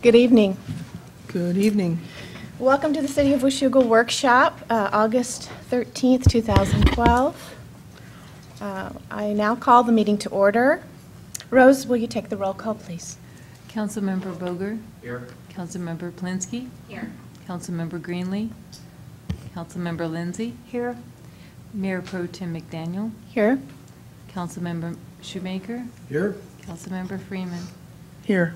Good evening. Good evening. Welcome to the City of Washougal Workshop, August 13th, 2012. I now call the meeting to order. Rose, will you take the roll call, please? Councilmember Boger. Here. Councilmember Plinsky. Here. Councilmember Greenlee. Councilmember Lindsay. Here. Mayor Pro Tem McDaniel. Here. Councilmember Shoemaker. Here. Councilmember Freeman. Here.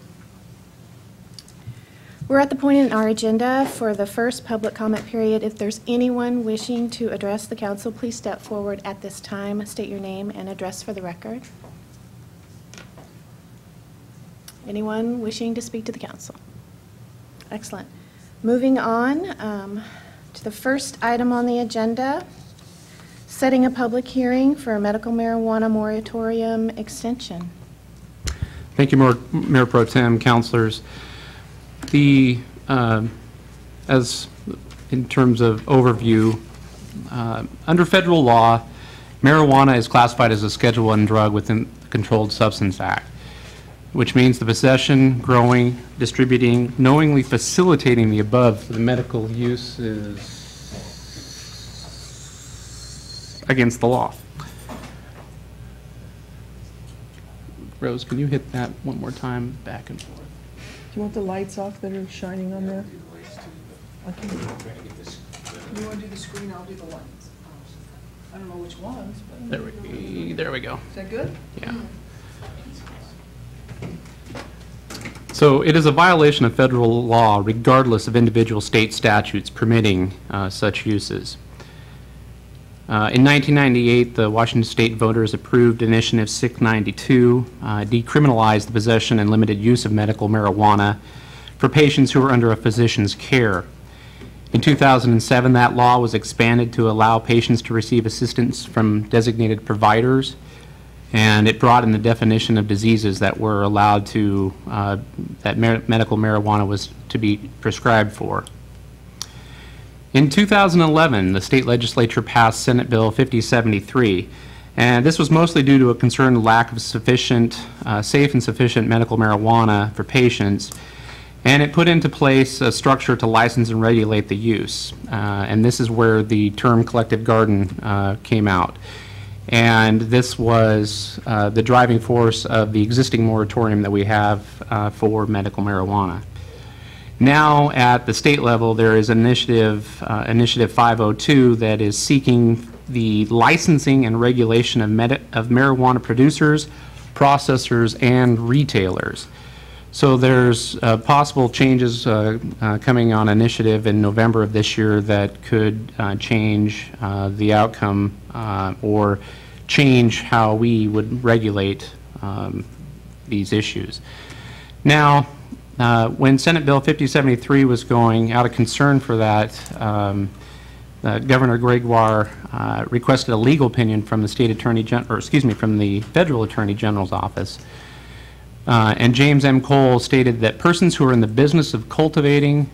We're at the point in our agenda for the first public comment period. If there's anyone wishing to address the council, please step forward at this time. State your name and address for the record. Anyone wishing to speak to the council? Excellent. Moving on to the first item on the agenda, setting a public hearing for a medical marijuana moratorium extension. Thank you, Mayor Pro Tem, councilors. As in terms of overview, under federal law, marijuana is classified as a Schedule I drug within the Controlled Substance Act, which means the possession, growing, distributing, knowingly facilitating the above for the medical use is against the law. Rose, can you hit that one more time, back and forth? Do you want the lights off that are shining on there? Okay. You want to do the screen, I'll do the lights. I don't know which ones, but... There we go. Is that good? Yeah. So it is a violation of federal law regardless of individual state statutes permitting such uses. In 1998, the Washington State voters approved Initiative 692, decriminalized the possession and limited use of medical marijuana for patients who are under a physician's care. In 2007, that law was expanded to allow patients to receive assistance from designated providers, and it broadened the definition of diseases that were allowed to, medical marijuana was to be prescribed for. In 2011, the state legislature passed Senate Bill 5073, and this was mostly due to a concerned lack of sufficient, safe and sufficient medical marijuana for patients, and it put into place a structure to license and regulate the use. And this is where the term collective garden came out. And this was the driving force of the existing moratorium that we have for medical marijuana. Now, at the state level, there is Initiative 502 that is seeking the licensing and regulation of marijuana producers, processors, and retailers. So there's possible changes coming on initiative in November of this year that could change the outcome or change how we would regulate these issues. Now, when Senate Bill 5073 was going, out of concern for that, Governor Gregoire requested a legal opinion from the state attorney, from the federal attorney general's office. And James M. Cole stated that persons who are in the business of cultivating,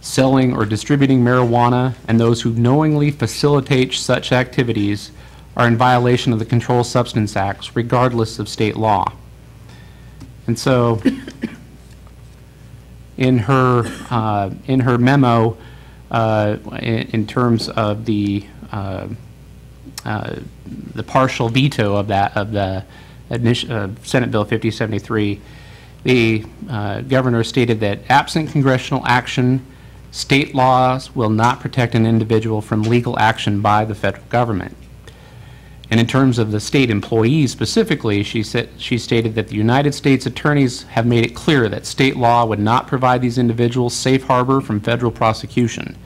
selling, or distributing marijuana and those who knowingly facilitate such activities are in violation of the Controlled Substance Acts, regardless of state law. And so, in her memo, in terms of the partial veto of the Senate Bill 5073, the governor stated that absent congressional action, state laws will not protect an individual from legal action by the federal government. And in terms of the state employees specifically, she stated that the United States attorneys have made it clear that state law would not provide these individuals safe harbor from federal prosecution.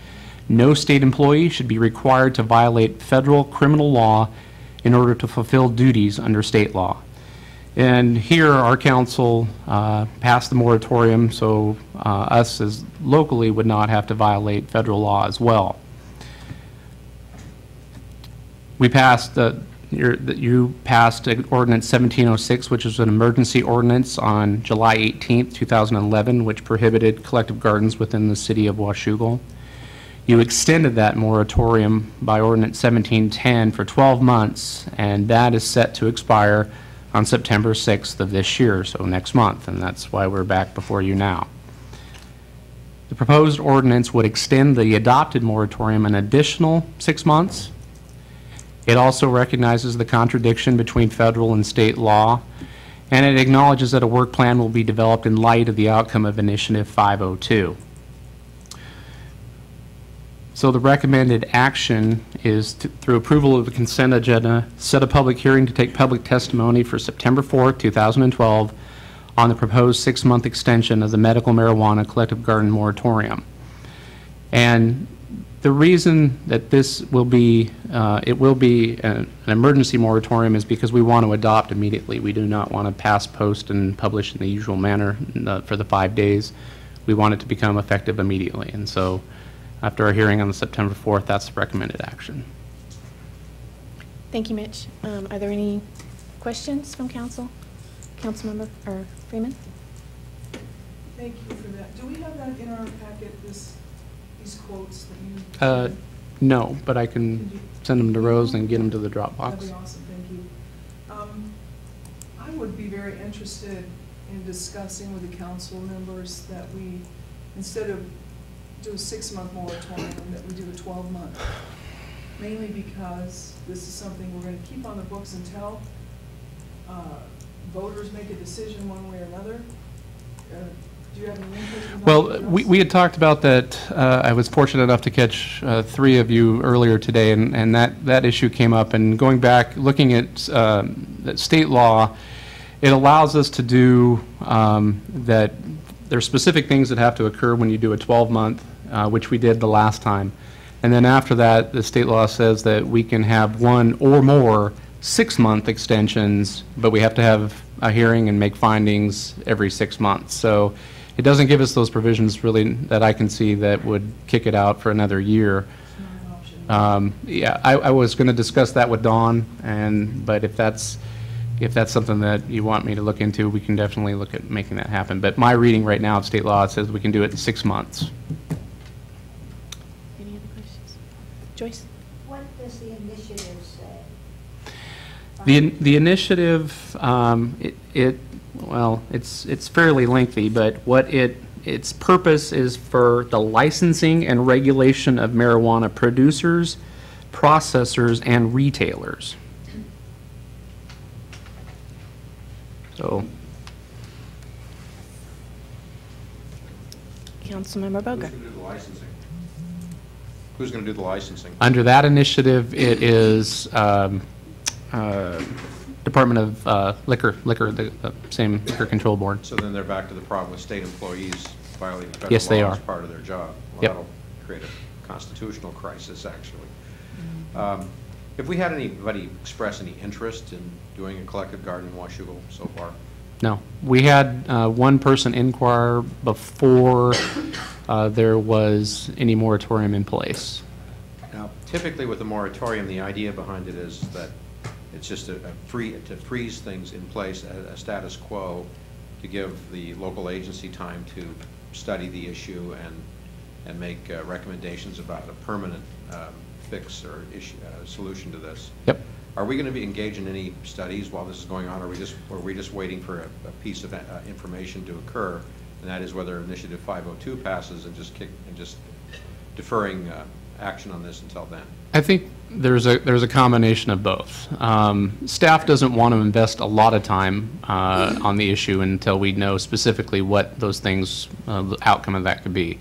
No state employee should be required to violate federal criminal law in order to fulfill duties under state law. And here our council passed the moratorium, so us as locally would not have to violate federal law as well. We passed you passed Ordinance 1706, which is an emergency ordinance on July 18th, 2011, which prohibited collective gardens within the city of Washougal. You extended that moratorium by Ordinance 1710 for 12 months, and that is set to expire on September 6th of this year, so next month, and that's why we're back before you now. The proposed ordinance would extend the adopted moratorium an additional 6 months. It also recognizes the contradiction between federal and state law, and it acknowledges that a work plan will be developed in light of the outcome of Initiative 502. So the recommended action is through approval of the consent agenda, set a public hearing to take public testimony for September 4th, 2012 on the proposed 6-month extension of the medical marijuana collective garden moratorium. And the reason that this will be, it will be an emergency moratorium is because we want to adopt immediately. We do not want to pass, post, and publish in the usual manner for the 5 days. We want it to become effective immediately. And so after our hearing on the September 4th, that's the recommended action. Thank you, Mitch. Are there any questions from council? Councilmember or Freeman? Thank you for that. Do we have that in our packet, these quotes that you? No, but I can send them to Rose and get them to the Dropbox. That'd be awesome, thank you. I would be very interested in discussing with the council members that we, instead of do a 6-month moratorium, that we do a 12-month. Mainly because this is something we're going to keep on the books until voters make a decision one way or another. Do you have any interest in that? Well, we had talked about that. I was fortunate enough to catch 3 of you earlier today, and that issue came up. And going back, looking at state law, it allows us to do that. There are specific things that have to occur when you do a 12-month, which we did the last time. And then after that, the state law says that we can have 1 or more 6-month extensions, but we have to have a hearing and make findings every 6 months. So it doesn't give us those provisions really that I can see that would kick it out for another year. Yeah, I was going to discuss that with Dawn, but if that's something that you want me to look into, we can definitely look at making that happen. But my reading right now of state law, it says we can do it in 6 months. Any other questions? Joyce? What does the initiative say? The initiative, well, it's fairly lengthy, but what its purpose is for the licensing and regulation of marijuana producers, processors, and retailers. So, Councilmember Boger. Who's going to do the licensing? Who's going to do the licensing? under that initiative, it is Department of Liquor, the same Liquor Control Board. So then they're back to the problem with state employees violating federal Yes, they law are. as part of their job. Well, Yep. that'll create a constitutional crisis, actually. Have we had anybody express any interest in doing a collective garden in Washougal so far? No. We had one person inquire before there was any moratorium in place. Now, typically with a moratorium, the idea behind it is that it's just to freeze things in place, a status quo, to give the local agency time to study the issue and make recommendations about a permanent fix or solution to this. Yep. Are we going to be engaged in any studies while this is going on, or are we just waiting for a piece of information to occur, and that is whether Initiative 502 passes and just deferring action on this until then? I think there's a combination of both. Staff doesn't want to invest a lot of time on the issue until we know specifically what those things, the outcome of that could be.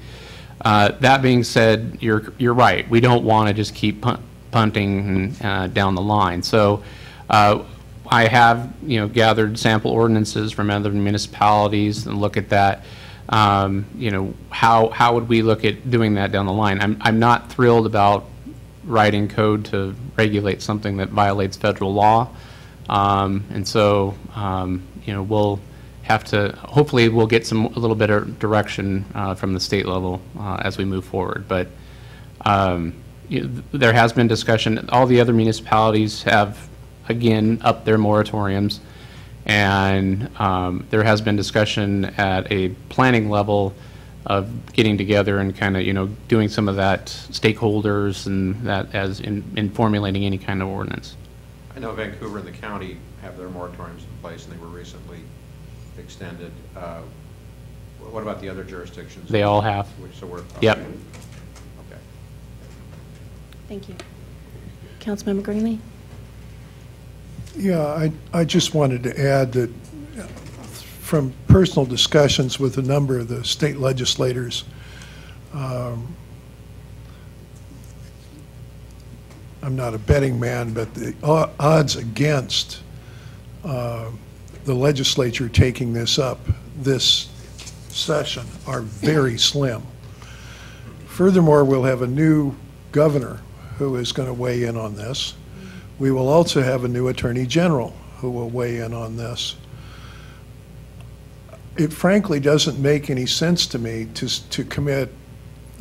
That being said, you're right. We don't want to just keep punting down the line. So I have gathered sample ordinances from other municipalities and look at that. How would we look at doing that down the line? I'm not thrilled about writing code to regulate something that violates federal law, and so we'll have to, hopefully we'll get a little bit of direction from the state level as we move forward. But there has been discussion. All the other municipalities have again upped their moratoriums, and there has been discussion at a planning level of getting together and kind of doing some of that stakeholders and that as in formulating any kind of ordinance. I know Vancouver and the county have their moratoriums in place, and they were recently extended. What about the other jurisdictions? They all have. So we're, Yep. Okay. Thank you. Councilmember Greenlee? Yeah, I just wanted to add that from personal discussions with a number of the state legislators, I'm not a betting man, but the odds against the legislature taking this up this session are very slim. Furthermore, we'll have a new governor who is going to weigh in on this. We will also have a new attorney general who will weigh in on this. It frankly doesn't make any sense to me to commit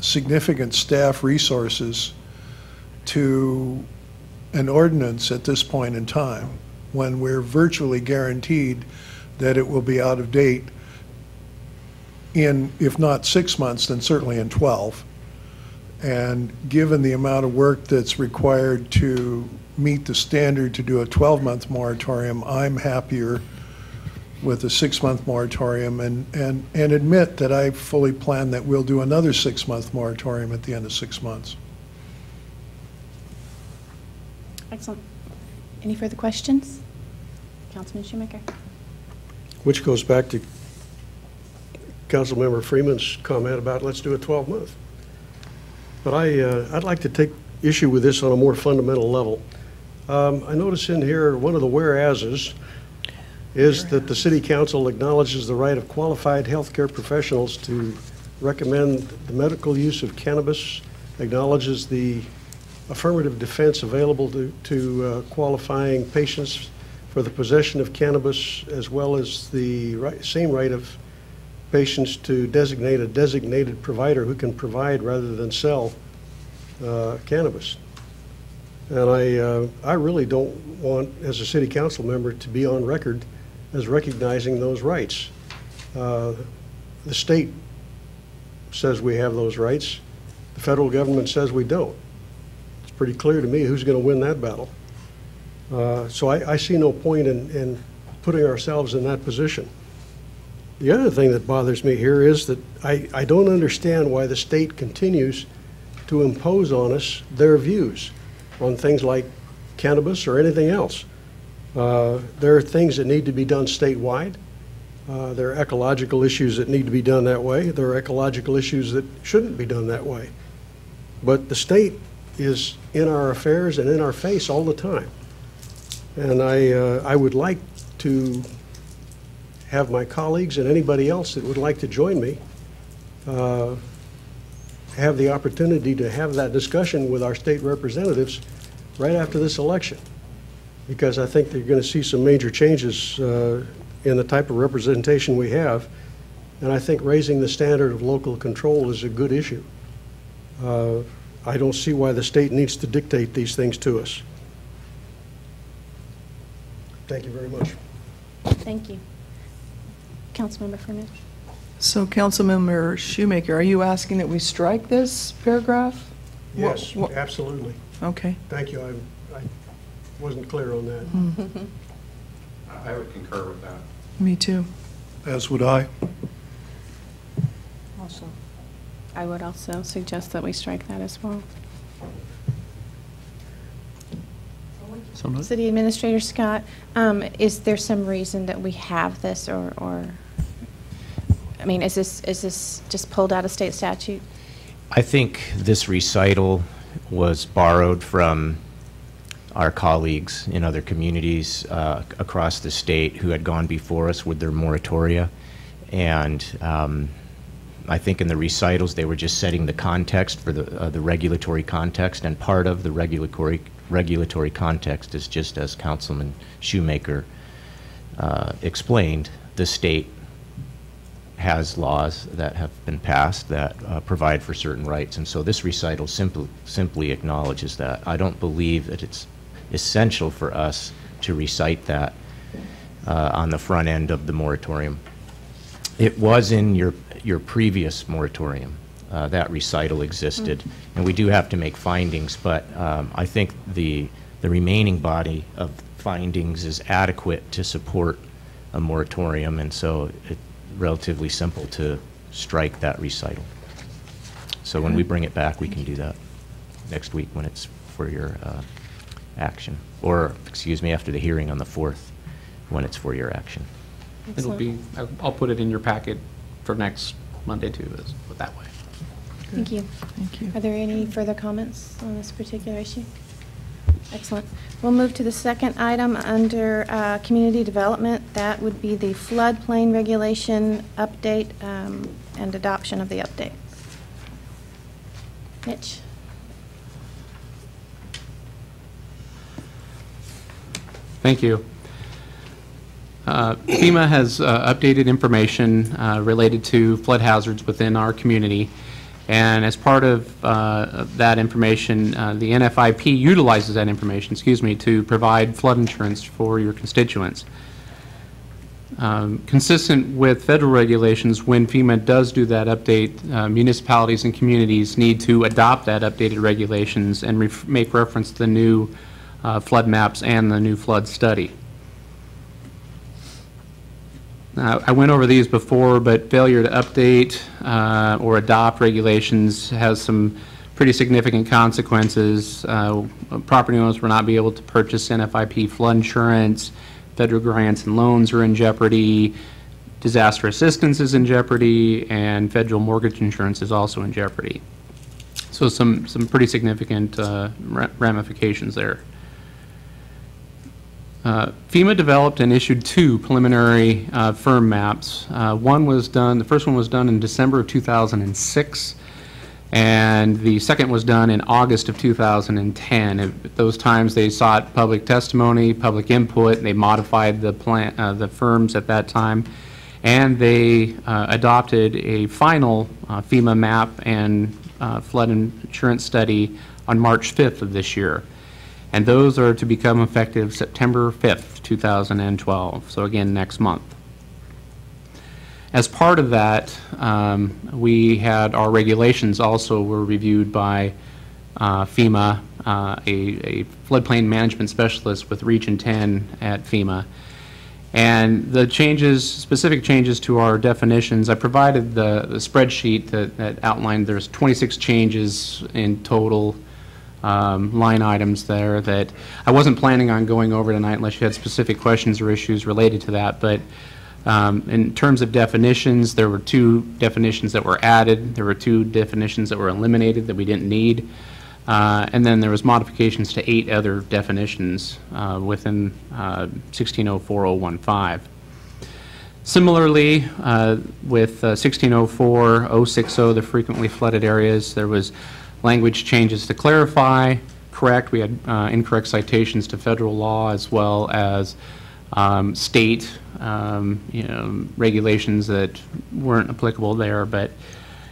significant staff resources to an ordinance at this point in time when we're virtually guaranteed that it will be out of date in, if not 6 months, then certainly in 12. And given the amount of work that's required to meet the standard to do a 12-month moratorium, I'm happier with a 6-month moratorium and admit that I fully plan that we'll do another 6-month moratorium at the end of 6 months. Excellent. Any further questions? Councilman Shoemaker? Which goes back to Councilmember Freeman's comment about let's do a 12-month. But I'd like to take issue with this on a more fundamental level. I notice in here one of the whereases is that the City Council acknowledges the right of qualified healthcare professionals to recommend the medical use of cannabis, acknowledges the affirmative defense available to qualifying patients for the possession of cannabis, as well as the same right of patients to designate a designated provider who can provide rather than sell cannabis. And I really don't want, as a city council member, to be on record as recognizing those rights. The state says we have those rights. The federal government says we don't. It's pretty clear to me who's going to win that battle. So I see no point in putting ourselves in that position. The other thing that bothers me here is that I don't understand why the state continues to impose on us their views on things like cannabis or anything else. There are things that need to be done statewide. There are ecological issues that need to be done that way. There are ecological issues that shouldn't be done that way. But the state is in our affairs and in our face all the time. And I would like to have my colleagues and anybody else that would like to join me have the opportunity to have that discussion with our state representatives right after this election, because I think they're going to see some major changes in the type of representation we have, and I think raising the standard of local control is a good issue. I don't see why the state needs to dictate these things to us. Thank you very much. Thank you. Councilmember Freeman? So Councilmember Shoemaker, are you asking that we strike this paragraph? Yes, What- absolutely. Okay. Thank you. I wasn't clear on that. I would concur with that. Me too. As would I. Also. I would also suggest that we strike that as well. City Administrator Scott, is there some reason that we have this, or I mean, is this just pulled out of state statute? I think this recital was borrowed from our colleagues in other communities across the state who had gone before us with their moratoria. And I think in the recitals, they were just setting the context for the regulatory context, and part of the regulatory context is, just as Councilman Shoemaker explained, the state has laws that have been passed that provide for certain rights, and so this recital simply acknowledges that. I don't believe that it's essential for us to recite that on the front end of the moratorium. It was in your previous moratorium. That recital existed, and we do have to make findings, but I think the remaining body of findings is adequate to support a moratorium, and so it's relatively simple to strike that recital. So when we bring it back, we can do that next week when it's for your action, or, excuse me, after the hearing on the 4th, when it's for your action. It'll be, I'll put it in your packet for next Monday too, that way. Thank you. Thank you. Are there any further comments on this particular issue? Excellent. We'll move to the second item under community development. That would be the floodplain regulation update and adoption of the update. Mitch? Thank you. FEMA has updated information related to flood hazards within our community, and as part of that information, the NFIP utilizes that information, to provide flood insurance for your constituents. Consistent with federal regulations, when FEMA does do that update, municipalities and communities need to adopt that updated regulations and make reference to the new flood maps and the new flood study. I went over these before, but failure to update or adopt regulations has some pretty significant consequences. Property owners will not be able to purchase NFIP flood insurance, federal grants and loans are in jeopardy, disaster assistance is in jeopardy, and federal mortgage insurance is also in jeopardy. So some pretty significant ramifications there. FEMA developed and issued 2 preliminary firm maps. The first one was done in December of 2006, and the second was done in August of 2010. At those times, they sought public testimony, public input, and they modified the the firms at that time, and they adopted a final FEMA map and flood insurance study on March 5th of this year. And those are to become effective September 5th, 2012, so again, next month. As part of that, we had our regulations also were reviewed by FEMA, a floodplain management specialist with Region 10 at FEMA. And the changes, specific changes to our definitions, I provided the spreadsheet that outlined there's 26 changes in total. Line items there that I wasn't planning on going over tonight unless you had specific questions or issues related to that, but in terms of definitions, there were 2 definitions that were added, there were 2 definitions that were eliminated that we didn't need, and then there was modifications to 8 other definitions within 1604-015. Similarly, with 1604-060, the frequently flooded areas, there was language changes to clarify, correct. We had incorrect citations to federal law as well as state regulations that weren't applicable there, and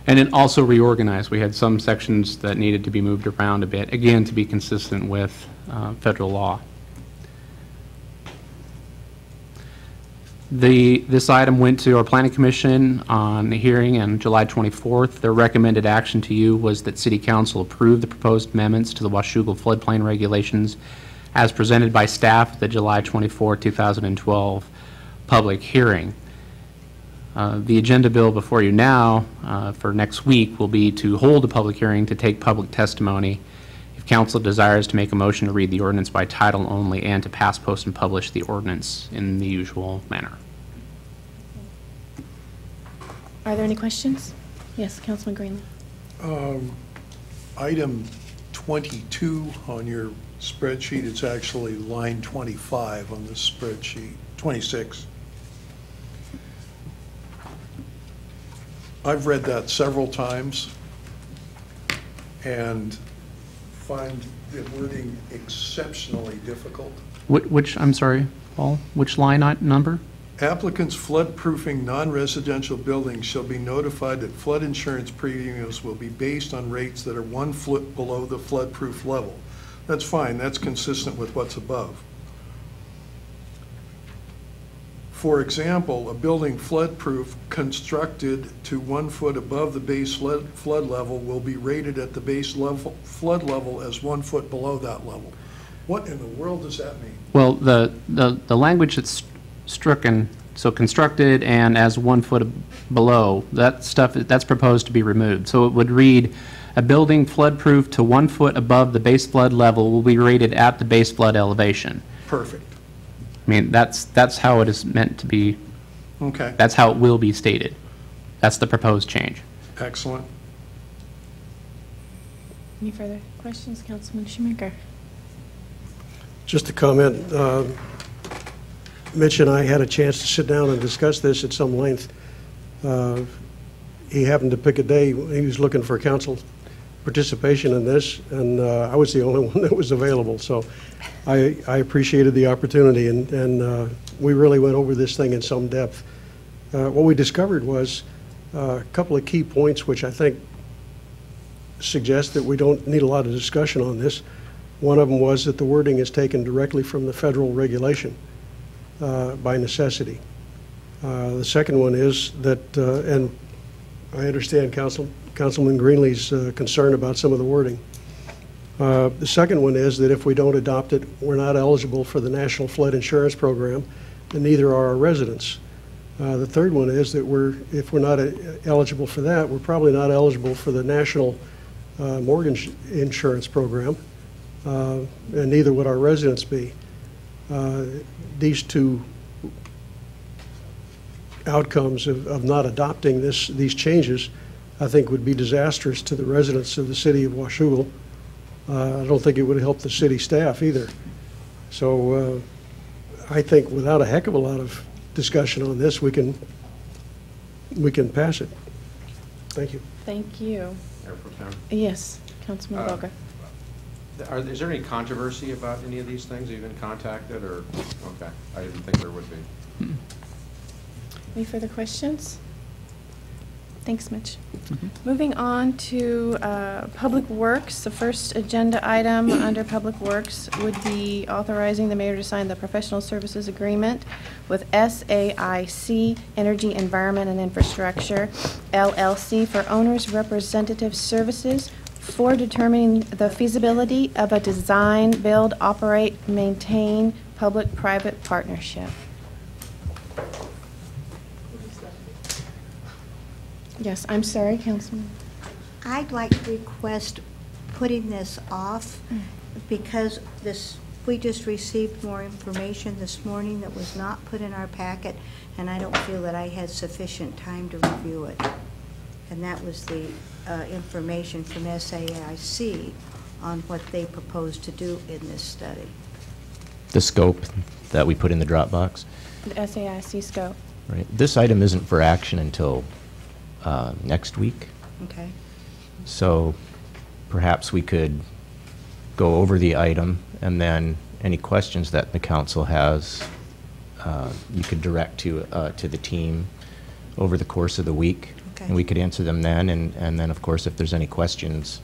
then also reorganized. We had some sections that needed to be moved around a bit, again, to be consistent with federal law. This item went to our Planning Commission on the hearing on July 24th. Their recommended action to you was that City Council approve the proposed amendments to the Washougal floodplain regulations as presented by staff at the July 24, 2012 public hearing. The agenda bill before you now for next week will be to hold a public hearing to take public testimony. If Council desires to make a motion to read the ordinance by title only and to pass, post, and publish the ordinance in the usual manner. Are there any questions? Yes, Councilman Greenlee. Item 22 on your spreadsheet, it's actually line 25 on this spreadsheet, 26. I've read that several times and find the wording exceptionally difficult. Which, I'm sorry, Paul, which line number? Applicants flood-proofing non-residential buildings shall be notified that flood insurance premiums will be based on rates that are 1 foot below the flood-proof level. That's fine, that's consistent with what's above. For example, a building flood-proof constructed to 1 foot above the base flood level will be rated at the base level, flood level as 1 foot below that level. What in the world does that mean? Well, the language that's stricken, so constructed and as 1 foot below, that stuff, that's proposed to be removed. So it would read, a building flood-proof to 1 foot above the base flood level will be rated at the base flood elevation. Perfect. I mean, that's how it is meant to be, Okay, that's how it will be stated. That's the proposed change. excellent. Any further questions, Councilman Shoemaker? Just a comment. Mitch and I had a chance to sit down and discuss this at some length. He happened to pick a day, he was looking for council participation in this, and I was the only one that was available. So I appreciated the opportunity, and we really went over this thing in some depth. What we discovered was a couple of key points which I think suggest that we don't need a lot of discussion on this. One of them was that the wording is taken directly from the federal regulation by necessity. The second one is that, and I understand Councilman Greenlee's concern about some of the wording. The second one is that if we don't adopt it, we're not eligible for the National Flood Insurance Program, and neither are our residents. The third one is that if we're not eligible for that, we're probably not eligible for the National Mortgage Insurance Program, and neither would our residents be. These two outcomes of not adopting these changes, I think, would be disastrous to the residents of the city of Washougal. I don't think it would help the city staff either. So I think without a heck of a lot of discussion on this, we can pass it. Thank you. Thank you. Mayor Pro Tem. Yes, Councilman Boga. Is there any controversy about any of these things? Have you been contacted, or, okay, I didn't think there would be. Any further questions? Thanks, Mitch. Moving on to Public Works. The first agenda item under Public Works would be authorizing the mayor to sign the professional services agreement with SAIC Energy, Environment, and Infrastructure, LLC, for owner's representative services for determining the feasibility of a design, build, operate, maintain public-private partnership. Yes, I'm sorry, Councilman. I'd like to request putting this off because we just received more information this morning that was not put in our packet, and I don't feel that I had sufficient time to review it. And that was the information from SAIC on what they propose to do in this study. The scope that we put in the Dropbox. The SAIC scope. Right. This item isn't for action until next week. Okay. So perhaps we could go over the item, and then any questions that the council has, you could direct to the team over the course of the week. Okay. And we could answer them then, and then, of course, if there's any questions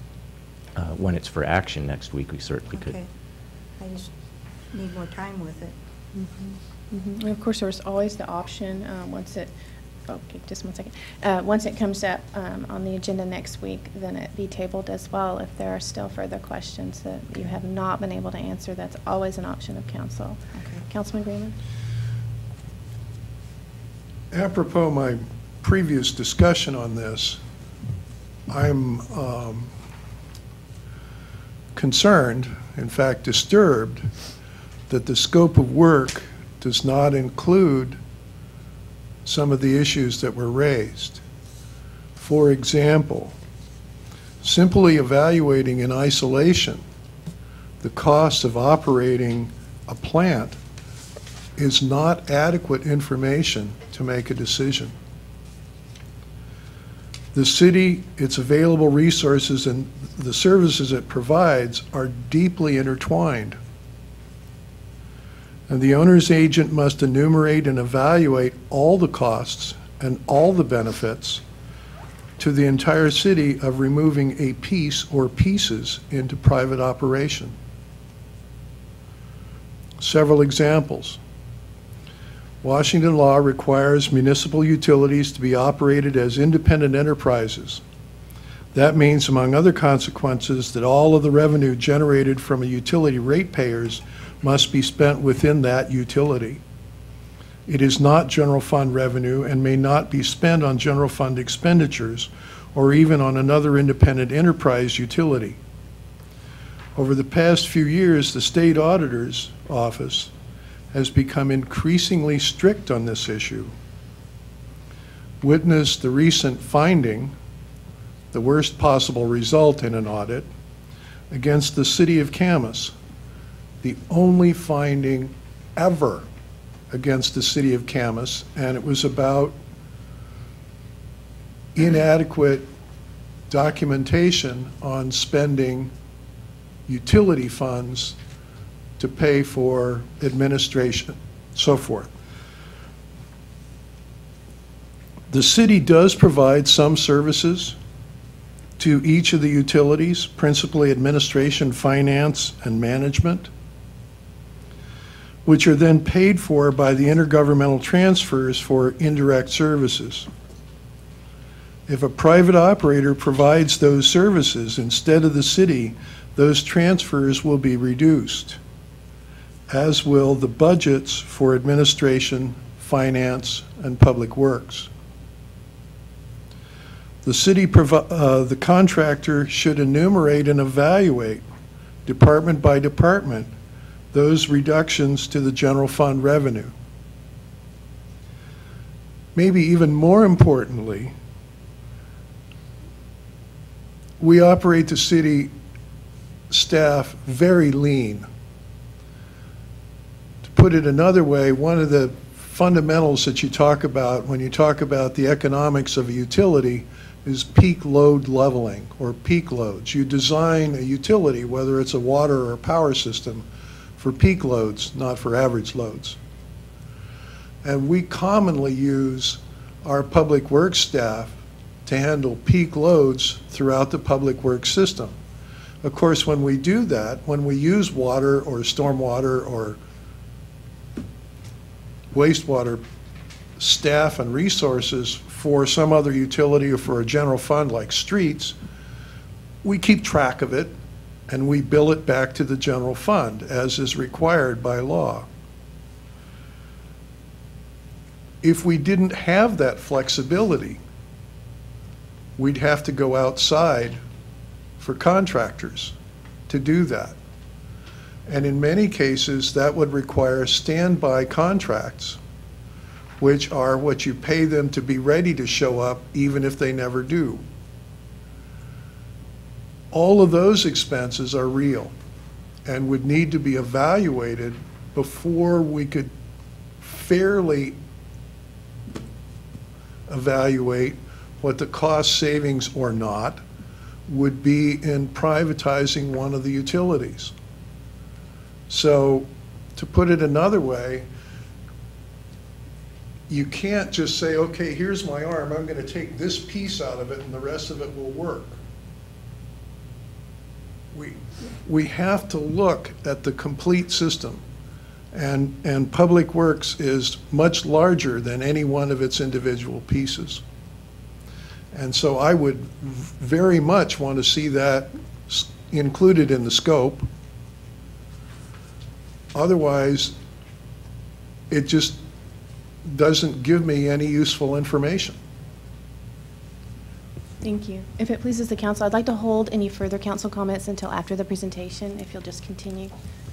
when it's for action next week, we certainly could. Okay. I just need more time with it. And of course, there's always the option, once it, okay, just 1 second. Once it comes up on the agenda next week, then it be tabled as well. If there are still further questions that you have not been able to answer, that's always an option of council. Okay. Councilman Greenman? Apropos my previous discussion on this, I'm concerned, in fact disturbed, that the scope of work does not include some of the issues that were raised. For example, simply evaluating in isolation the cost of operating a plant is not adequate information to make a decision. The city, its available resources, and the services it provides are deeply intertwined. And the owner's agent must enumerate and evaluate all the costs and all the benefits to the entire city of removing a piece or pieces into private operation. Several examples. Washington law requires municipal utilities to be operated as independent enterprises. That means, among other consequences, that all of the revenue generated from a utility ratepayers must be spent within that utility. It is not general fund revenue and may not be spent on general fund expenditures or even on another independent enterprise utility. Over the past few years, the state auditor's office has become increasingly strict on this issue. Witness the recent finding, the worst possible result in an audit, against the city of Camas, the only finding ever against the city of Camas, and it was about inadequate documentation on spending utility funds to pay for administration, so forth. The city does provide some services to each of the utilities, principally administration, finance, and management, which are then paid for by the intergovernmental transfers for indirect services. If a private operator provides those services instead of the city, those transfers will be reduced, as will the budgets for administration, finance, and public works. The contractor should enumerate and evaluate, department by department, those reductions to the general fund revenue. Maybe even more importantly, we operate the city staff very lean. To put it another way, one of the fundamentals that you talk about when you talk about the economics of a utility is peak load leveling, or peak loads. You design a utility, whether it's a water or power system, for peak loads, not for average loads. And we commonly use our public works staff to handle peak loads throughout the public works system. Of course, when we do that, when we use water or stormwater or wastewater staff and resources for some other utility or for a general fund like streets, we keep track of it and we bill it back to the general fund as is required by law. If we didn't have that flexibility, we'd have to go outside for contractors to do that. And in many cases, that would require standby contracts, which are what you pay them to be ready to show up even if they never do. All of those expenses are real and would need to be evaluated before we could fairly evaluate what the cost savings or not would be in privatizing one of the utilities. So, to put it another way, you can't just say, okay, here's my arm, I'm going to take this piece out of it and the rest of it will work. We have to look at the complete system, and Public Works is much larger than any one of its individual pieces. And so I would very much want to see that included in the scope. Otherwise, it just doesn't give me any useful information. Thank you. If it pleases the council, I'd like to hold any further council comments until after the presentation, if you'll just continue.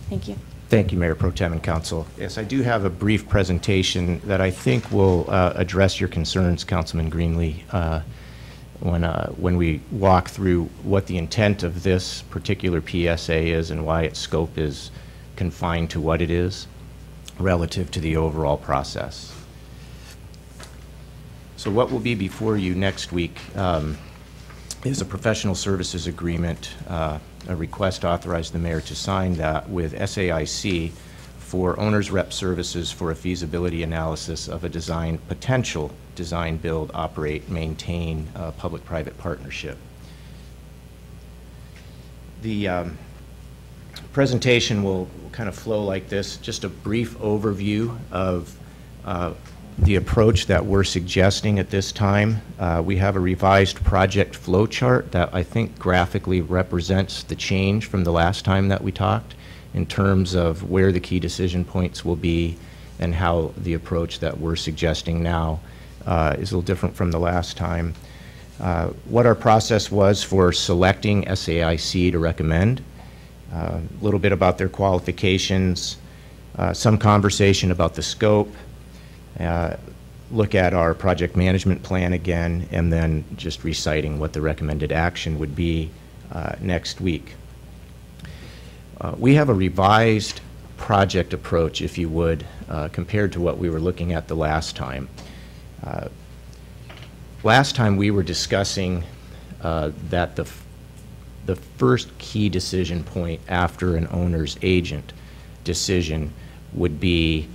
Thank you. Thank you, Mayor Pro Tem and Council. Yes, I do have a brief presentation that I think will address your concerns, Councilman Greenlee, when we walk through what the intent of this particular PSA is and why its scope is confined to what it is relative to the overall process. So what will be before you next week is a professional services agreement, a request to authorize the mayor to sign that with SAIC for owner's rep services for a feasibility analysis of a potential design, build, operate, maintain public-private partnership. The presentation will kind of flow like this, just a brief overview of the approach that we're suggesting at this time. We have a revised project flow chart that I think graphically represents the change from the last time that we talked in terms of where the key decision points will be and how the approach that we're suggesting now is a little different from the last time. What our process was for selecting SAIC to recommend, a little bit about their qualifications, some conversation about the scope, look at our project management plan again, and then just reciting what the recommended action would be next week. We have a revised project approach, if you would, compared to what we were looking at the last time. Last time we were discussing that the first key decision point after an owner's agent decision would be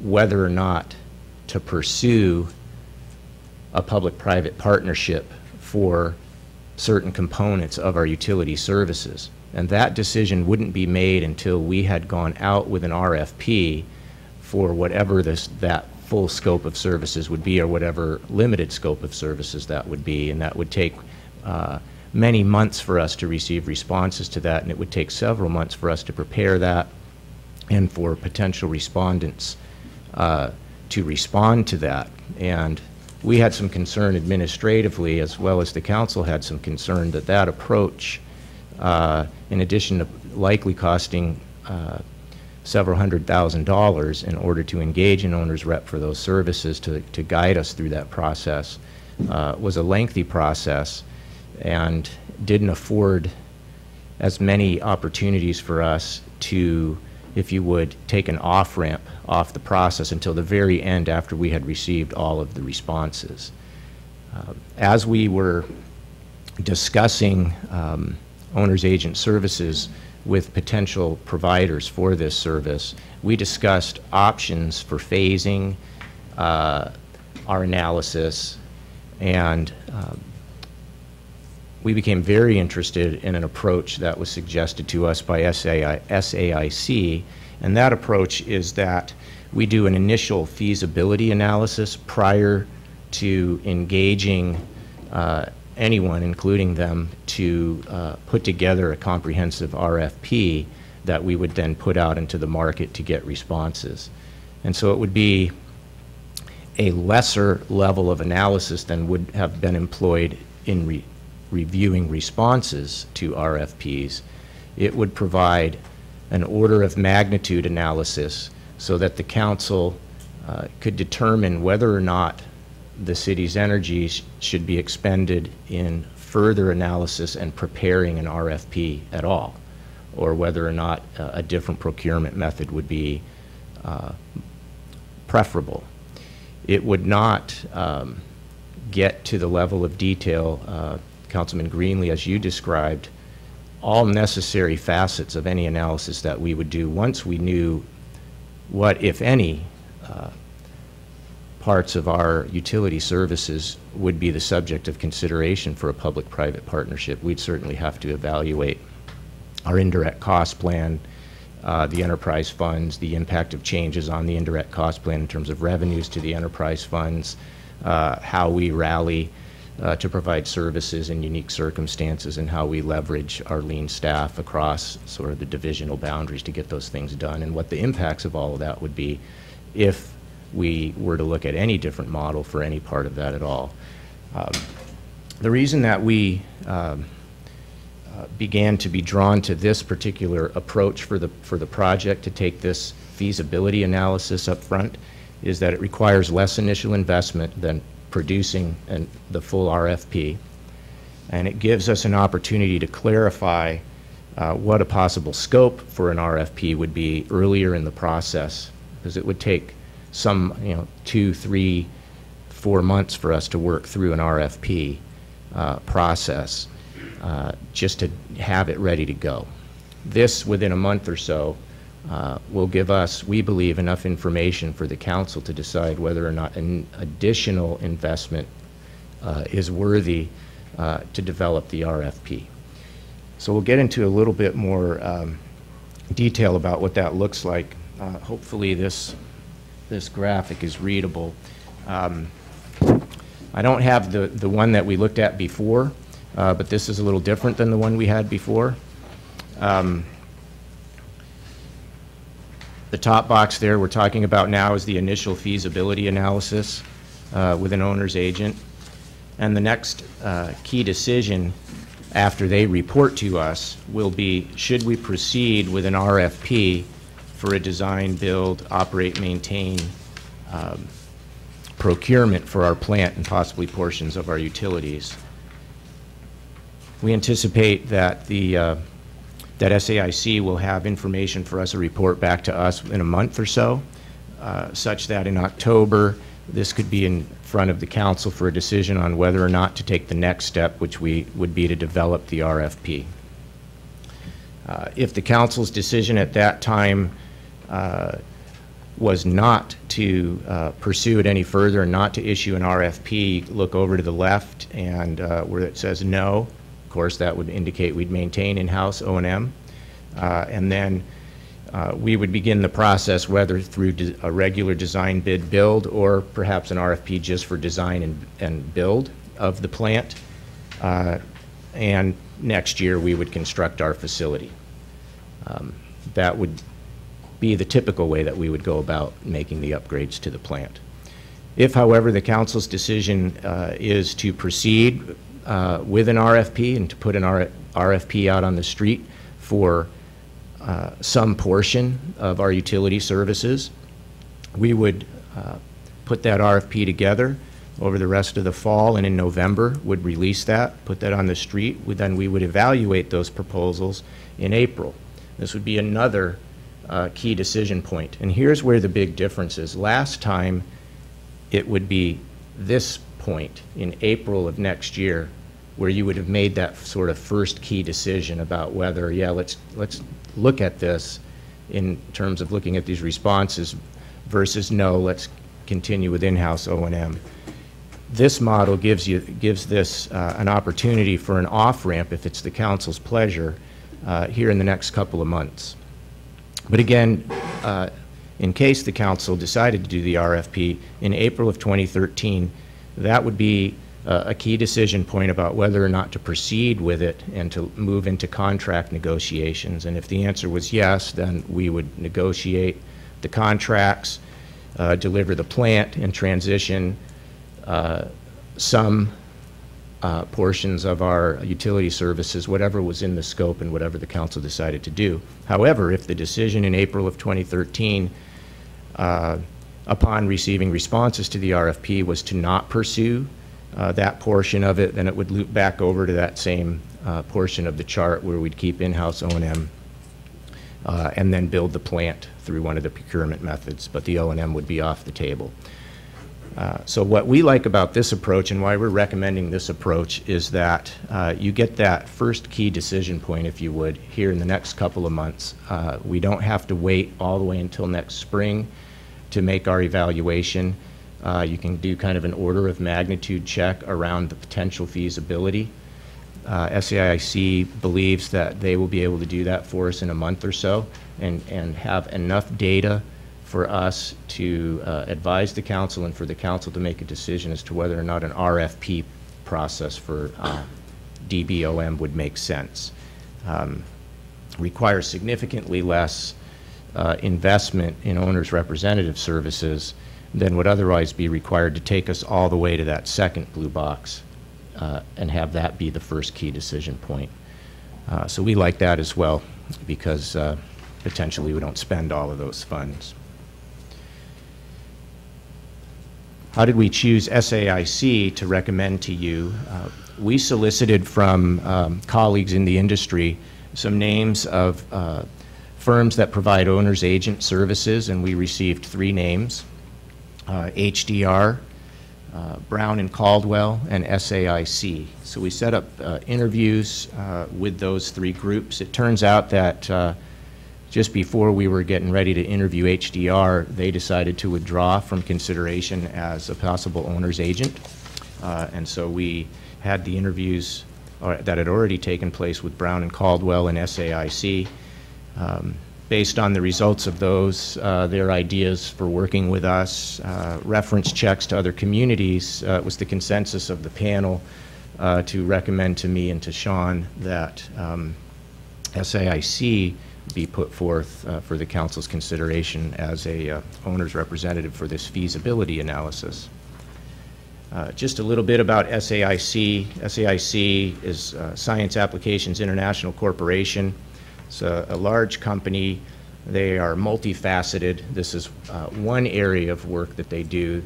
whether or not to pursue a public-private partnership for certain components of our utility services. And that decision wouldn't be made until we had gone out with an RFP for whatever that full scope of services would be, or whatever limited scope of services that would be. And that would take many months for us to receive responses to that, and it would take several months for us to prepare that and for potential respondents to respond to that. And we had some concern administratively, as well as the council had some concern, that that approach, in addition to likely costing several $100,000 in order to engage an owner's rep for those services to guide us through that process, was a lengthy process and didn't afford as many opportunities for us to, if you would, take an off-ramp off the process until the very end after we had received all of the responses. As we were discussing owner's agent services with potential providers for this service, we discussed options for phasing our analysis, and we became very interested in an approach that was suggested to us by SAIC, and that approach is that we do an initial feasibility analysis prior to engaging anyone, including them, to put together a comprehensive RFP that we would then put out into the market to get responses. And so it would be a lesser level of analysis than would have been employed in reviewing responses to RFPs. It would provide an order of magnitude analysis so that the council could determine whether or not the city's energies should be expended in further analysis and preparing an RFP at all, or whether or not a different procurement method would be preferable. It would not get to the level of detail, Councilman Greenlee, as you described, all necessary facets of any analysis that we would do once we knew what, if any, parts of our utility services would be the subject of consideration for a public-private partnership. We'd certainly have to evaluate our indirect cost plan, the enterprise funds, the impact of changes on the indirect cost plan in terms of revenues to the enterprise funds, how we rally to provide services in unique circumstances, and how we leverage our lean staff across sort of the divisional boundaries to get those things done, and what the impacts of all of that would be if we were to look at any different model for any part of that at all. The reason that we began to be drawn to this particular approach for the project, to take this feasibility analysis up front, is that it requires less initial investment than producing the full RFP, and it gives us an opportunity to clarify what a possible scope for an RFP would be earlier in the process, because it would take some 2, 3, 4 months for us to work through an RFP process just to have it ready to go. This, within a month or so, will give us, we believe, enough information for the council to decide whether or not an additional investment is worthy to develop the RFP. So we'll get into a little bit more detail about what that looks like. Hopefully this this graphic is readable. I don't have the one that we looked at before, but this is a little different than the one we had before. The top box there we're talking about now is the initial feasibility analysis with an owner's agent. And the next key decision after they report to us will be, should we proceed with an RFP for a design, build, operate, maintain procurement for our plant and possibly portions of our utilities. We anticipate that that SAIC will have information for us to report back to us in a month or so, such that in October this could be in front of the council for a decision on whether or not to take the next step, which would be to develop the RFP. If the council's decision at that time was not to pursue it any further and not to issue an RFP, look over to the left and where it says no. Of course, that would indicate we'd maintain in-house O&M. And then we would begin the process whether through a regular design bid build or perhaps an RFP just for design and build of the plant. And next year we would construct our facility. That would be the typical way that we would go about making the upgrades to the plant. If, however, the council's decision is to proceed with an RFP and to put an RFP out on the street for some portion of our utility services, we would put that RFP together over the rest of the fall, and in November would release that, put that on the street. Then we would evaluate those proposals in April. This would be another key decision point. And here's where the big difference is. Last time, it would be this point in April of next year where you would have made that sort of first key decision about whether, yeah, let's look at this in terms of looking at these responses versus no, let's continue with in-house O&M. This model gives this an opportunity for an off-ramp, if it's the council's pleasure, here in the next couple of months. But again, in case the council decided to do the RFP in April of 2013, that would be a key decision point about whether or not to proceed with it and to move into contract negotiations. And if the answer was yes, then we would negotiate the contracts, deliver the plant, and transition some portions of our utility services, whatever was in the scope and whatever the council decided to do. However, if the decision in April of 2013, upon receiving responses to the RFP, was to not pursue that portion of it, then it would loop back over to that same portion of the chart where we'd keep in-house O&M and then build the plant through one of the procurement methods, but the O&M would be off the table. So what we like about this approach and why we're recommending this approach is that you get that first key decision point, if you would, here in the next couple of months. We don't have to wait all the way until next spring to make our evaluation. You can do kind of an order of magnitude check around the potential feasibility. SAIC believes that they will be able to do that for us in a month or so and have enough data for us to advise the council and for the council to make a decision as to whether or not an RFP process for DBOM would make sense. Requires significantly less investment in owner's representative services than would otherwise be required to take us all the way to that second blue box and have that be the first key decision point. So we like that as well because potentially we don't spend all of those funds. How did we choose SAIC to recommend to you? We solicited from colleagues in the industry some names of firms that provide owner's agent services, and we received 3 names, HDR, Brown and Caldwell, and SAIC. So we set up interviews with those 3 groups. It turns out that just before we were getting ready to interview HDR, they decided to withdraw from consideration as a possible owner's agent. And so we had the interviews that had already taken place with Brown and Caldwell and SAIC. Based on the results of those, their ideas for working with us, reference checks to other communities, it was the consensus of the panel to recommend to me and to Sean that SAIC be put forth for the council's consideration as a owner's representative for this feasibility analysis. Just a little bit about SAIC. SAIC is Science Applications International Corporation. It's a large company. They are multifaceted. This is one area of work that they do.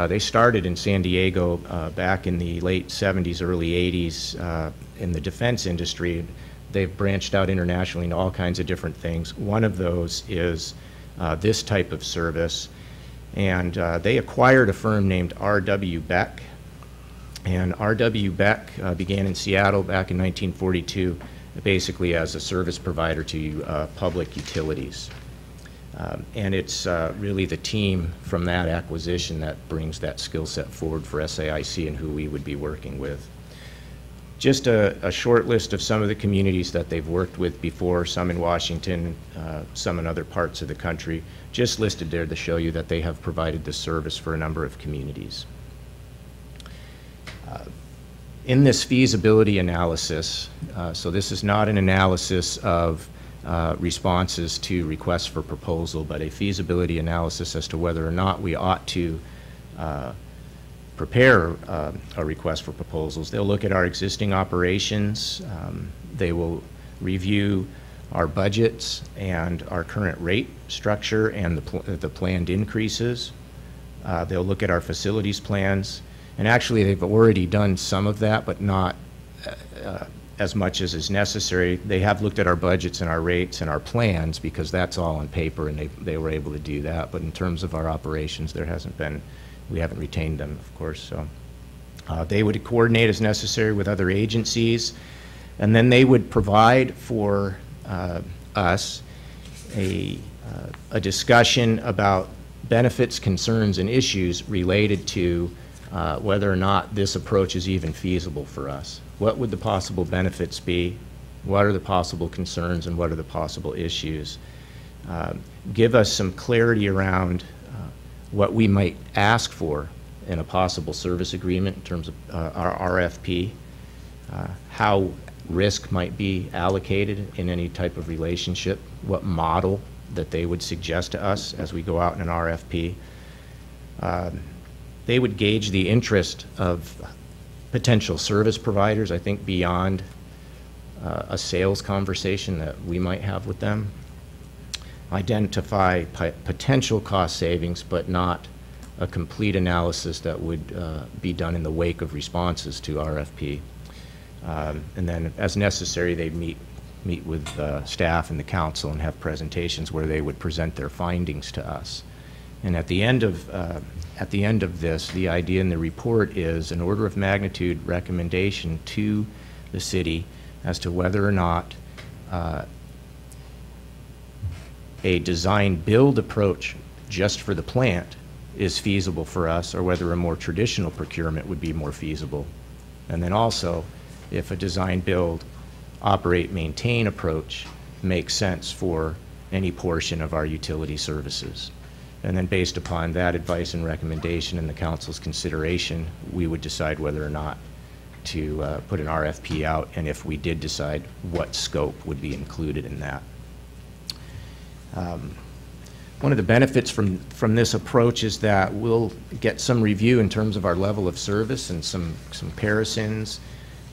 They started in San Diego back in the late 70s, early 80s in the defense industry. They've branched out internationally into all kinds of different things. One of those is this type of service. And they acquired a firm named R.W. Beck. And R.W. Beck began in Seattle back in 1942, basically as a service provider to public utilities. And it's really the team from that acquisition that brings that skill set forward for SAIC and who we would be working with. Just a short list of some of the communities that they've worked with before, some in Washington, some in other parts of the country, just listed there to show you that they have provided this service for a number of communities. In this feasibility analysis, so this is not an analysis of responses to requests for proposal, but a feasibility analysis as to whether or not we ought to prepare a request for proposals. They'll look at our existing operations. They will review our budgets and our current rate structure and the planned increases. They'll look at our facilities plans. And actually, they've already done some of that, but not as much as is necessary. They have looked at our budgets and our rates and our plans because that's all on paper, and they were able to do that. But in terms of our operations, there hasn't been, we haven't retained them, of course. So they would coordinate as necessary with other agencies, and then they would provide for us a discussion about benefits, concerns, and issues related to whether or not this approach is even feasible for us. What would the possible benefits be? What are the possible concerns, and what are the possible issues? Give us some clarity around what we might ask for in a possible service agreement in terms of our RFP, how risk might be allocated in any type of relationship, what model that they would suggest to us as we go out in an RFP. They would gauge the interest of potential service providers, I think, beyond a sales conversation that we might have with them. Identify potential cost savings, but not a complete analysis that would be done in the wake of responses to RFP. And then, as necessary, they'd meet with staff and the council and have presentations where they would present their findings to us. And at the end of this, the idea in the report is an order of magnitude recommendation to the city as to whether or not a design-build approach just for the plant is feasible for us, or whether a more traditional procurement would be more feasible. And then also, if a design-build, operate, maintain approach makes sense for any portion of our utility services. And then based upon that advice and recommendation and the council's consideration, we would decide whether or not to put an RFP out, and if we did decide, what scope would be included in that. One of the benefits from this approach is that we'll get some review in terms of our level of service and some comparisons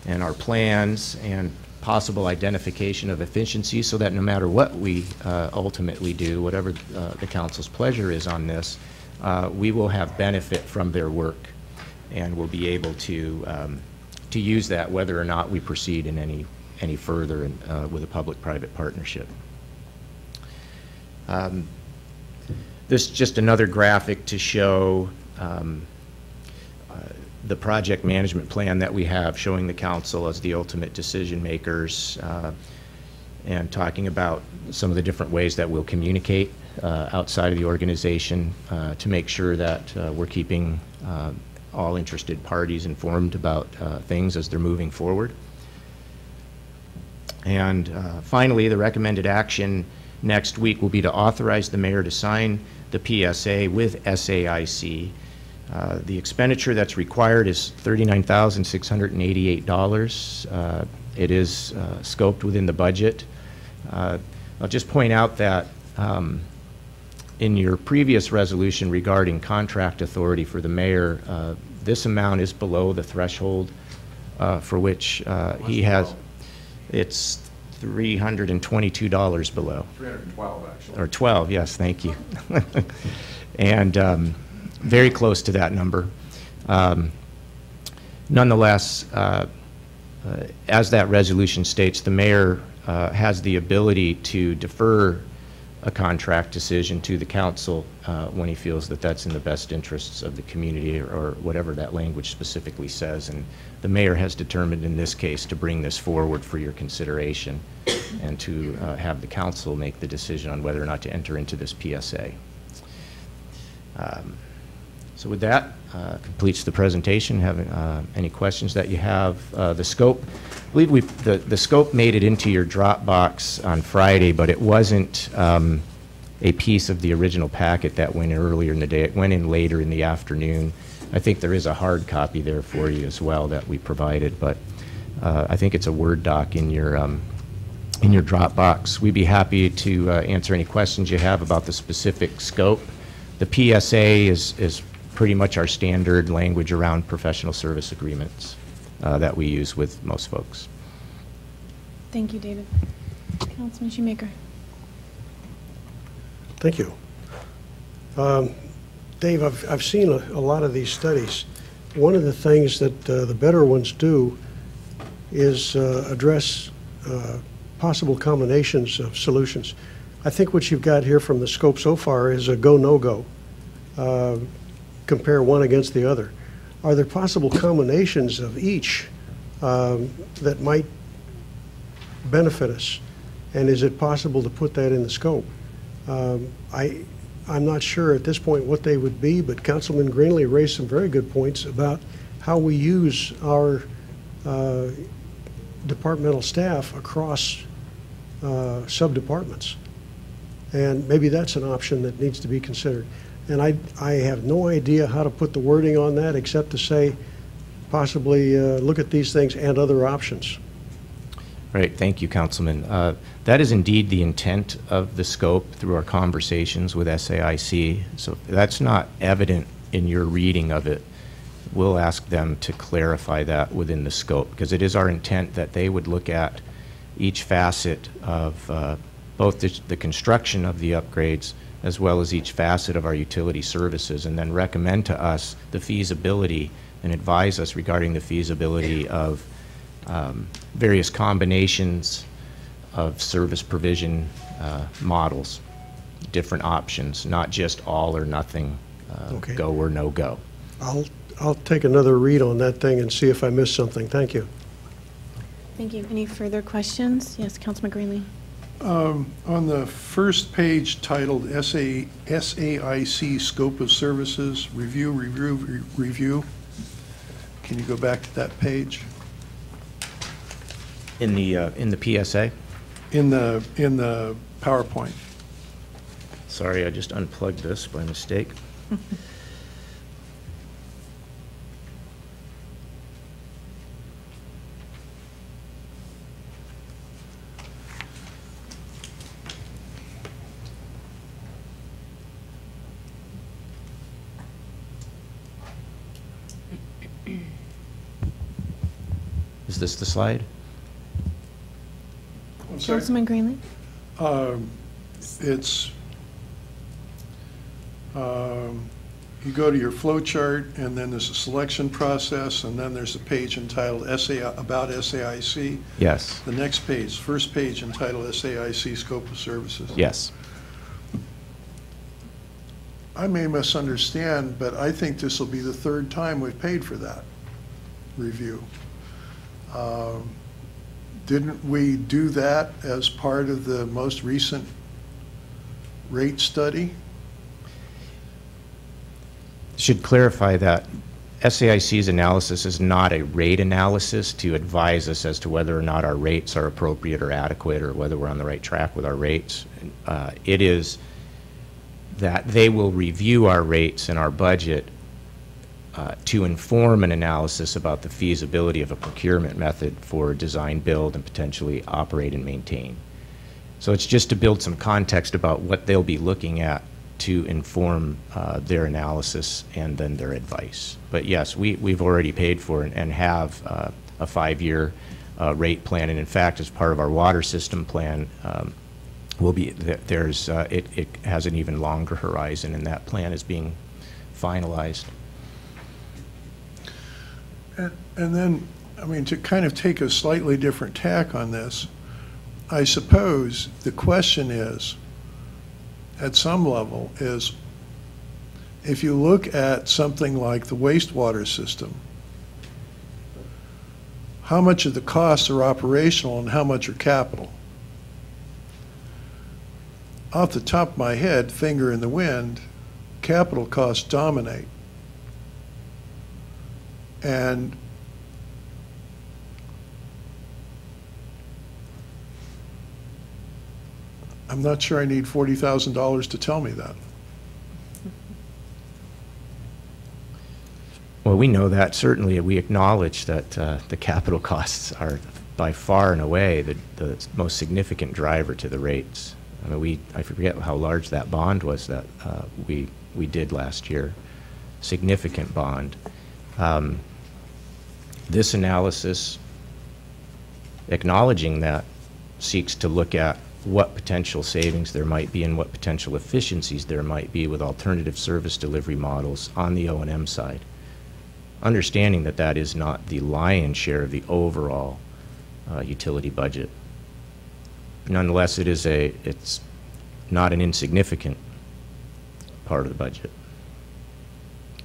and our plans and possible identification of efficiency, so that no matter what we ultimately do, whatever the council's pleasure is on this, we will have benefit from their work, and we'll be able to use that whether or not we proceed in any further with a public-private partnership. This is just another graphic to show the project management plan that we have, showing the council as the ultimate decision makers, and talking about some of the different ways that we'll communicate outside of the organization to make sure that we're keeping all interested parties informed about things as they're moving forward. And finally, the recommended action next week will be to authorize the mayor to sign the PSA with SAIC. The expenditure that's required is $39,688. It is scoped within the budget. I'll just point out that in your previous resolution regarding contract authority for the mayor, this amount is below the threshold for which he has. It's $322 below. 312, actually. Or 12, yes, thank you. And very close to that number. Nonetheless, as that resolution states, the mayor has the ability to defer a contract decision to the council when he feels that that's in the best interests of the community, or whatever that language specifically says. And the mayor has determined in this case to bring this forward for your consideration and to have the council make the decision on whether or not to enter into this PSA. So with that, completes the presentation. Have any questions that you have? The scope, I believe the scope made it into your Dropbox on Friday, but it wasn't a piece of the original packet that went in earlier in the day. It went in later in the afternoon. I think there is a hard copy there for you as well that we provided, but I think it's a Word doc in your Dropbox. We'd be happy to answer any questions you have about the specific scope. The PSA is pretty much our standard language around professional service agreements that we use with most folks. Thank you, David. Councilman Shoemaker. Thank you. Dave, I've seen a lot of these studies. One of the things that the better ones do is address possible combinations of solutions. I think what you've got here from the scope so far is a go, no-go. Compare one against the other. Are there possible combinations of each that might benefit us? And is it possible to put that in the scope? I'm not sure at this point what they would be, but Councilman Greenlee raised some very good points about how we use our departmental staff across sub-departments. And maybe that's an option that needs to be considered. And I have no idea how to put the wording on that except to say possibly look at these things and other options. Right, thank you, Councilman. That is indeed the intent of the scope through our conversations with SAIC. So if that's not evident in your reading of it, we'll ask them to clarify that within the scope, because it is our intent that they would look at each facet of both the construction of the upgrades as well as each facet of our utility services, and then recommend to us the feasibility and advise us regarding the feasibility of various combinations of service provision models, different options, not just all or nothing, Okay. go or no go. I'll take another read on that thing and see if I missed something. Thank you. Thank you. Any further questions? Yes, Councilman Greenlee. On the first page titled SAIC Scope of Services, Review. Can you go back to that page? In the PSA? In the PowerPoint. Sorry, I just unplugged this by mistake. Is this the slide? I'm sorry. Councilman Greenlee. It's, you go to your flow chart, and then there's a selection process, and then there's a page entitled About SAIC. Yes. The next page, first page entitled SAIC Scope of Services. Yes. I may misunderstand, but I think this will be the third time we've paid for that review. Didn't we do that as part of the most recent rate study? Should clarify that SAIC's analysis is not a rate analysis to advise us as to whether or not our rates are appropriate or adequate, or whether we're on the right track with our rates. It is that they will review our rates and our budget to inform an analysis about the feasibility of a procurement method for design, build, and potentially operate and maintain. So it's just to build some context about what they'll be looking at to inform their analysis and then their advice. But yes, we've already paid for it and have a 5-year rate plan. And in fact, as part of our water system plan, it has an even longer horizon, and that plan is being finalized. And then, I mean, to kind of take a slightly different tack on this, I suppose the question is, at some level, is if you look at something like the wastewater system, how much of the costs are operational and how much are capital? Off the top of my head, finger in the wind, capital costs dominate. And I'm not sure I need $40,000 to tell me that. Well, we know that. Certainly, we acknowledge that the capital costs are by far and away the most significant driver to the rates. I mean, I forget how large that bond was that we did last year. Significant bond. This analysis, acknowledging that, seeks to look at what potential savings there might be and what potential efficiencies there might be with alternative service delivery models on the O&M side. Understanding that that is not the lion's share of the overall utility budget. Nonetheless, it's not an insignificant part of the budget.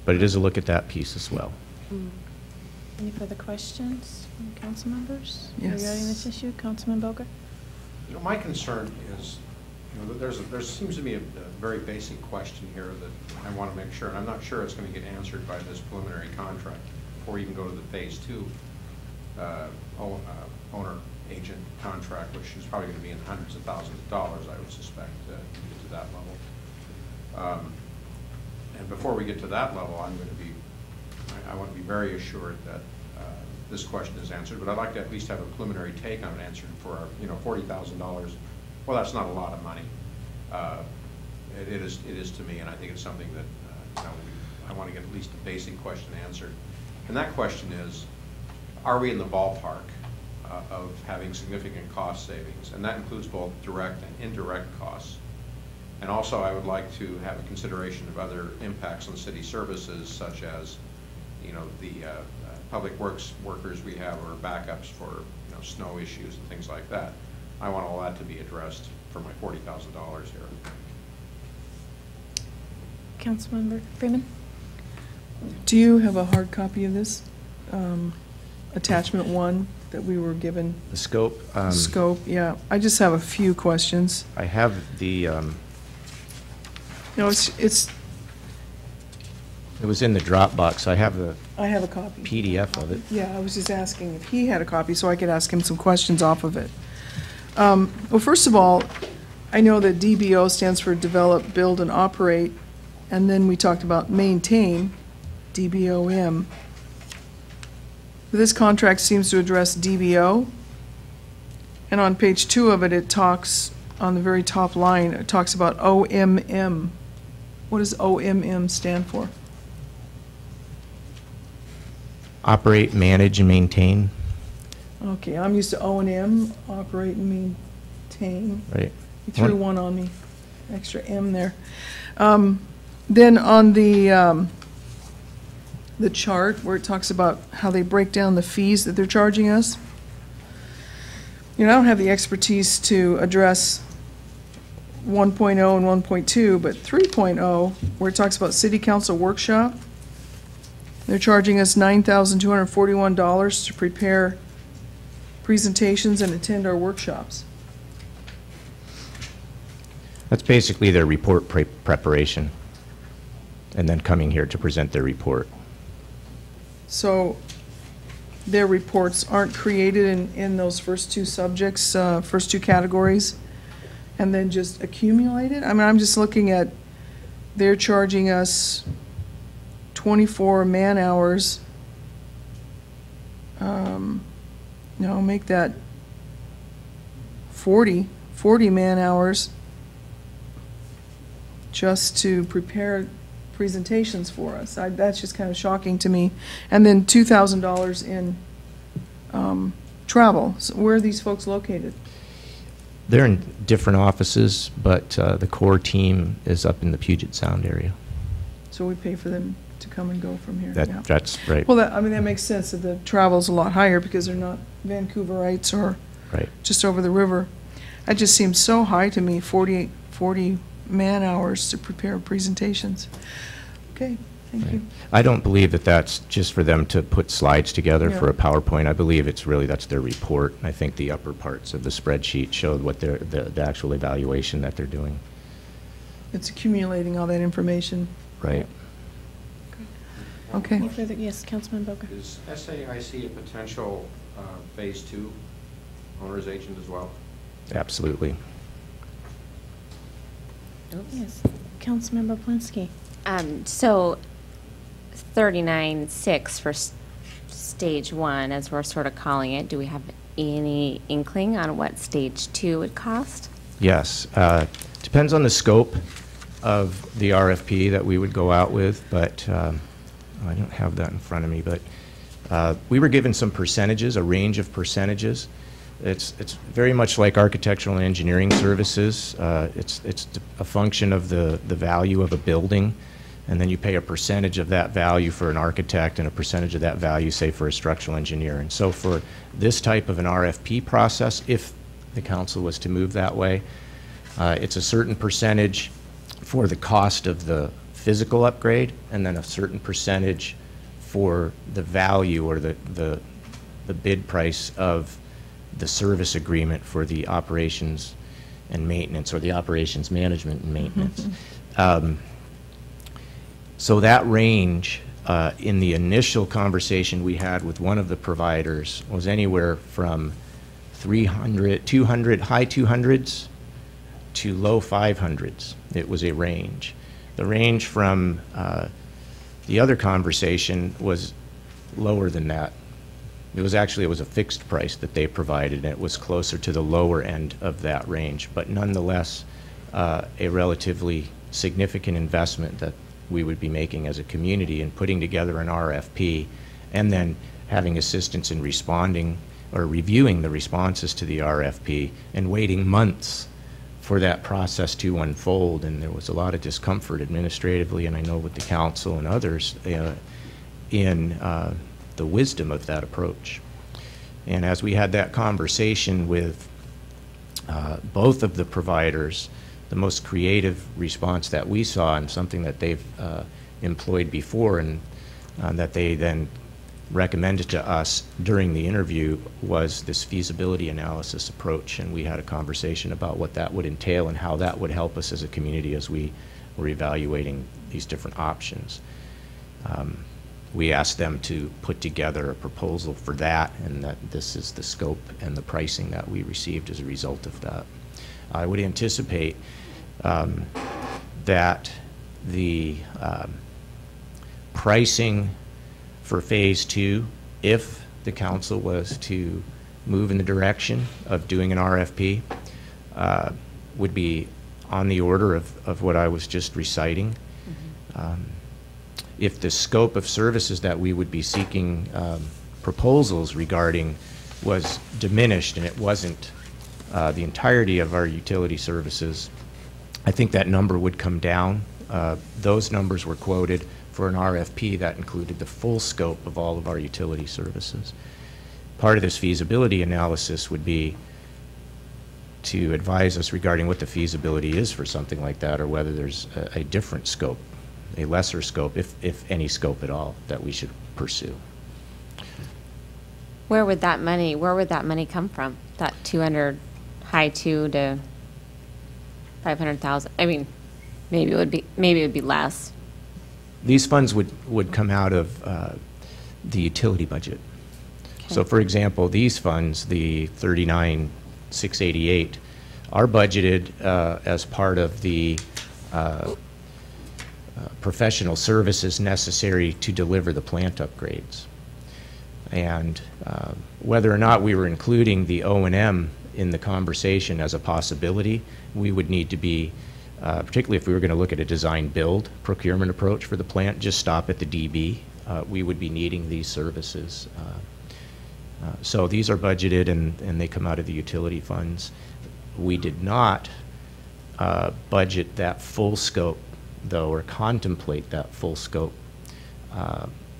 But it is a look at that piece as well. Any further questions from council members Yes. regarding this issue? Councilman Boger? You know, my concern is, you know, there seems to be a very basic question here that I want to make sure, and I'm not sure it's going to get answered by this preliminary contract before we even go to the phase 2 owner-agent contract, which is probably going to be in the hundreds of thousands of dollars, I would suspect, to get to that level. And before we get to that level, I want to be very assured that this question is answered, but I'd like to at least have a preliminary take on it answered for our, you know, $40,000. Well, that's not a lot of money. It is to me, and I think it's something that you know, I want to get at least a basic question answered. And that question is, are we in the ballpark of having significant cost savings? And that includes both direct and indirect costs. And also, I would like to have a consideration of other impacts on city services, such as, you know, the public works workers we have or backups for, you know, snow issues and things like that. I want all that to be addressed for my $40,000 here. Councilmember Freeman? Do you have a hard copy of this? Attachment 1 that we were given? The scope? Scope, yeah. I just have a few questions. I have the... No, it was in the Dropbox. I have the I have a copy. PDF of it. Yeah, I was just asking if he had a copy so I could ask him some questions off of it. Well, first of all, I know that DBO stands for Develop, Build, and Operate, and then we talked about Maintain, DBOM. This contract seems to address DBO, and on page 2 of it, it talks, on the very top line, it talks about OMM. What does OMM stand for? Operate, manage, and maintain. Okay, I'm used to O&M, operate and maintain. Right. You threw one on me, extra M there. Then on the chart where it talks about how they break down the fees that they're charging us, you know, I don't have the expertise to address 1.0 and 1.2, but 3.0, where it talks about city council workshop, they're charging us $9,241 to prepare presentations and attend our workshops. That's basically their report preparation, and then coming here to present their report. So their reports aren't created in those first two subjects, first two categories. and then just accumulate it? I mean, I'm just looking at, they're charging us 24 man-hours. No, make that 40 man-hours just to prepare presentations for us. That's just kind of shocking to me. And then $2,000 in travel. So where are these folks located? They're in different offices, but the core team is up in the Puget Sound area. So we pay for them to come and go from here? Yeah. That's right. Well, I mean, that makes sense, that the travel's a lot higher because they're not Vancouverites or Right. just over the river. That just seems so high to me, 40 man-hours to prepare presentations. Okay, thank you. I don't believe that that's just for them to put slides together for Yeah. a PowerPoint. I believe it's really, that's their report. I think the upper parts of the spreadsheet showed what the actual evaluation that they're doing. It's accumulating all that information. Right. Okay. Any further, yes, Councilman Boker. Is SAIC a potential Phase 2 owner's agent as well? Absolutely. Yes, Councilmember Polinsky. So 39.6 for stage 1, as we're sort of calling it, do we have any inkling on what stage 2 would cost? Yes. Depends on the scope of the RFP that we would go out with, but I don't have that in front of me, but we were given some percentages, a range of percentages. It's very much like architectural and engineering services. It's a function of the value of a building, and then you pay a percentage of that value for an architect and a percentage of that value, say, for a structural engineer. And so for this type of an RFP process, if the council was to move that way, it's a certain percentage for the cost of the physical upgrade, and then a certain percentage for the value or the bid price of the service agreement for the operations and maintenance, or the operations management and maintenance. So that range, in the initial conversation we had with one of the providers, was anywhere from 300, 200, high 200s to low 500s. It was a range. The range from the other conversation was lower than that. It was a fixed price that they provided, and it was closer to the lower end of that range, but nonetheless, a relatively significant investment that we would be making as a community in putting together an RFP, and then having assistance in responding or reviewing the responses to the RFP, and waiting months for that process to unfold. And there was a lot of discomfort administratively, and I know with the council and others, in the wisdom of that approach. And as we had that conversation with both of the providers, the most creative response that we saw, and something that they've employed before, and that they then recommended to us during the interview, was this feasibility analysis approach. And we had a conversation about what that would entail and how that would help us as a community as we were evaluating these different options. We asked them to put together a proposal for that, and that this is the scope and the pricing that we received as a result of that. I would anticipate that the pricing for Phase 2, if the council was to move in the direction of doing an RFP, would be on the order of what I was just reciting. If the scope of services that we would be seeking proposals regarding was diminished, and it wasn't the entirety of our utility services, I think that number would come down. Those numbers were quoted for an RFP that included the full scope of all of our utility services. Part of this feasibility analysis would be to advise us regarding what the feasibility is for something like that, or whether there's a different scope, a lesser scope, if any scope at all, that we should pursue. Where would that money come from? That 200, high 2 to 500,000? I mean, maybe it would be less. These funds would come out of the utility budget. Okay. So for example, these funds, the 39,688, are budgeted as part of the professional services necessary to deliver the plant upgrades. And whether or not we were including the O&M in the conversation as a possibility, we would need to be, particularly if we were going to look at a design-build procurement approach for the plant, just stop at the DB. We would be needing these services. So these are budgeted and they come out of the utility funds. We did not budget that full scope, though, or contemplate that full scope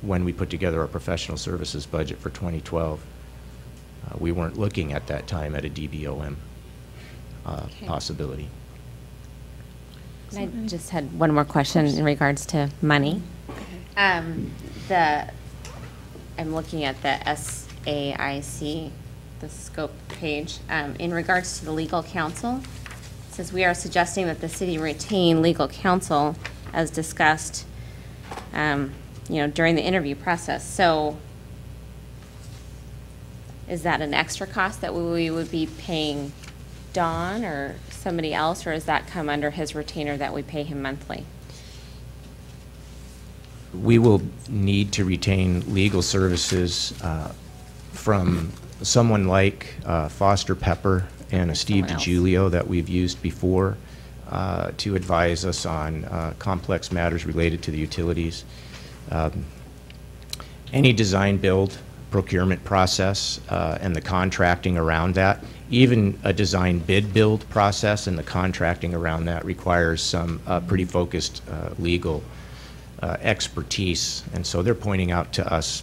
when we put together our professional services budget for 2012. We weren't looking at that time at a DBOM Okay. possibility. And I just had one more question in regards to money. I'm looking at the SAIC, the scope page. In regards to the legal counsel, it says we are suggesting that the city retain legal counsel as discussed, during the interview process. So is that an extra cost that we would be paying Don or somebody else, or does that come under his retainer that we pay him monthly? We will need to retain legal services from someone like Foster Pepper and a Steve Someone else. DiGiulio that we've used before to advise us on complex matters related to the utilities. Any design build procurement process and the contracting around that, even a design bid build process and the contracting around that requires some pretty focused legal expertise. And so they're pointing out to us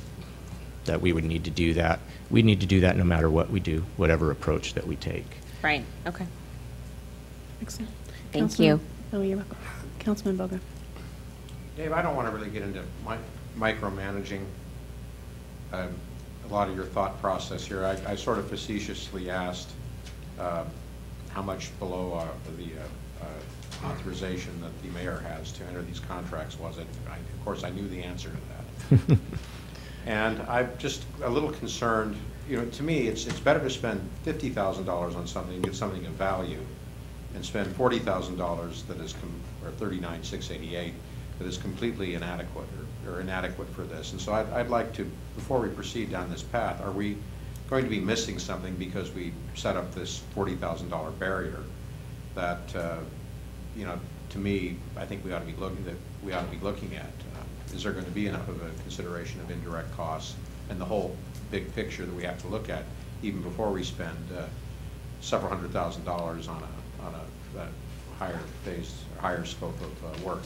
that we would need to do that. We need to do that no matter what we do, whatever approach that we take. Right, okay. Excellent. Thank you. Oh, you're welcome. Councilman Boga. Dave, I don't want to really get into micromanaging a lot of your thought process here. I sort of facetiously asked how much below the authorization that the mayor has to enter these contracts was it. Of course, I knew the answer to that. And I'm just a little concerned, to me, it's better to spend $50,000 on something and get something of value and spend $40,000 that is, or $39,688, that is completely inadequate or inadequate for this. And so I'd like to, before we proceed down this path, are we going to be missing something because we set up this $40,000 barrier that, to me, I think we ought to be looking at. Is there going to be enough of a consideration of indirect costs and the whole big picture that we have to look at even before we spend several $100,000 on a higher phase, or higher scope of work?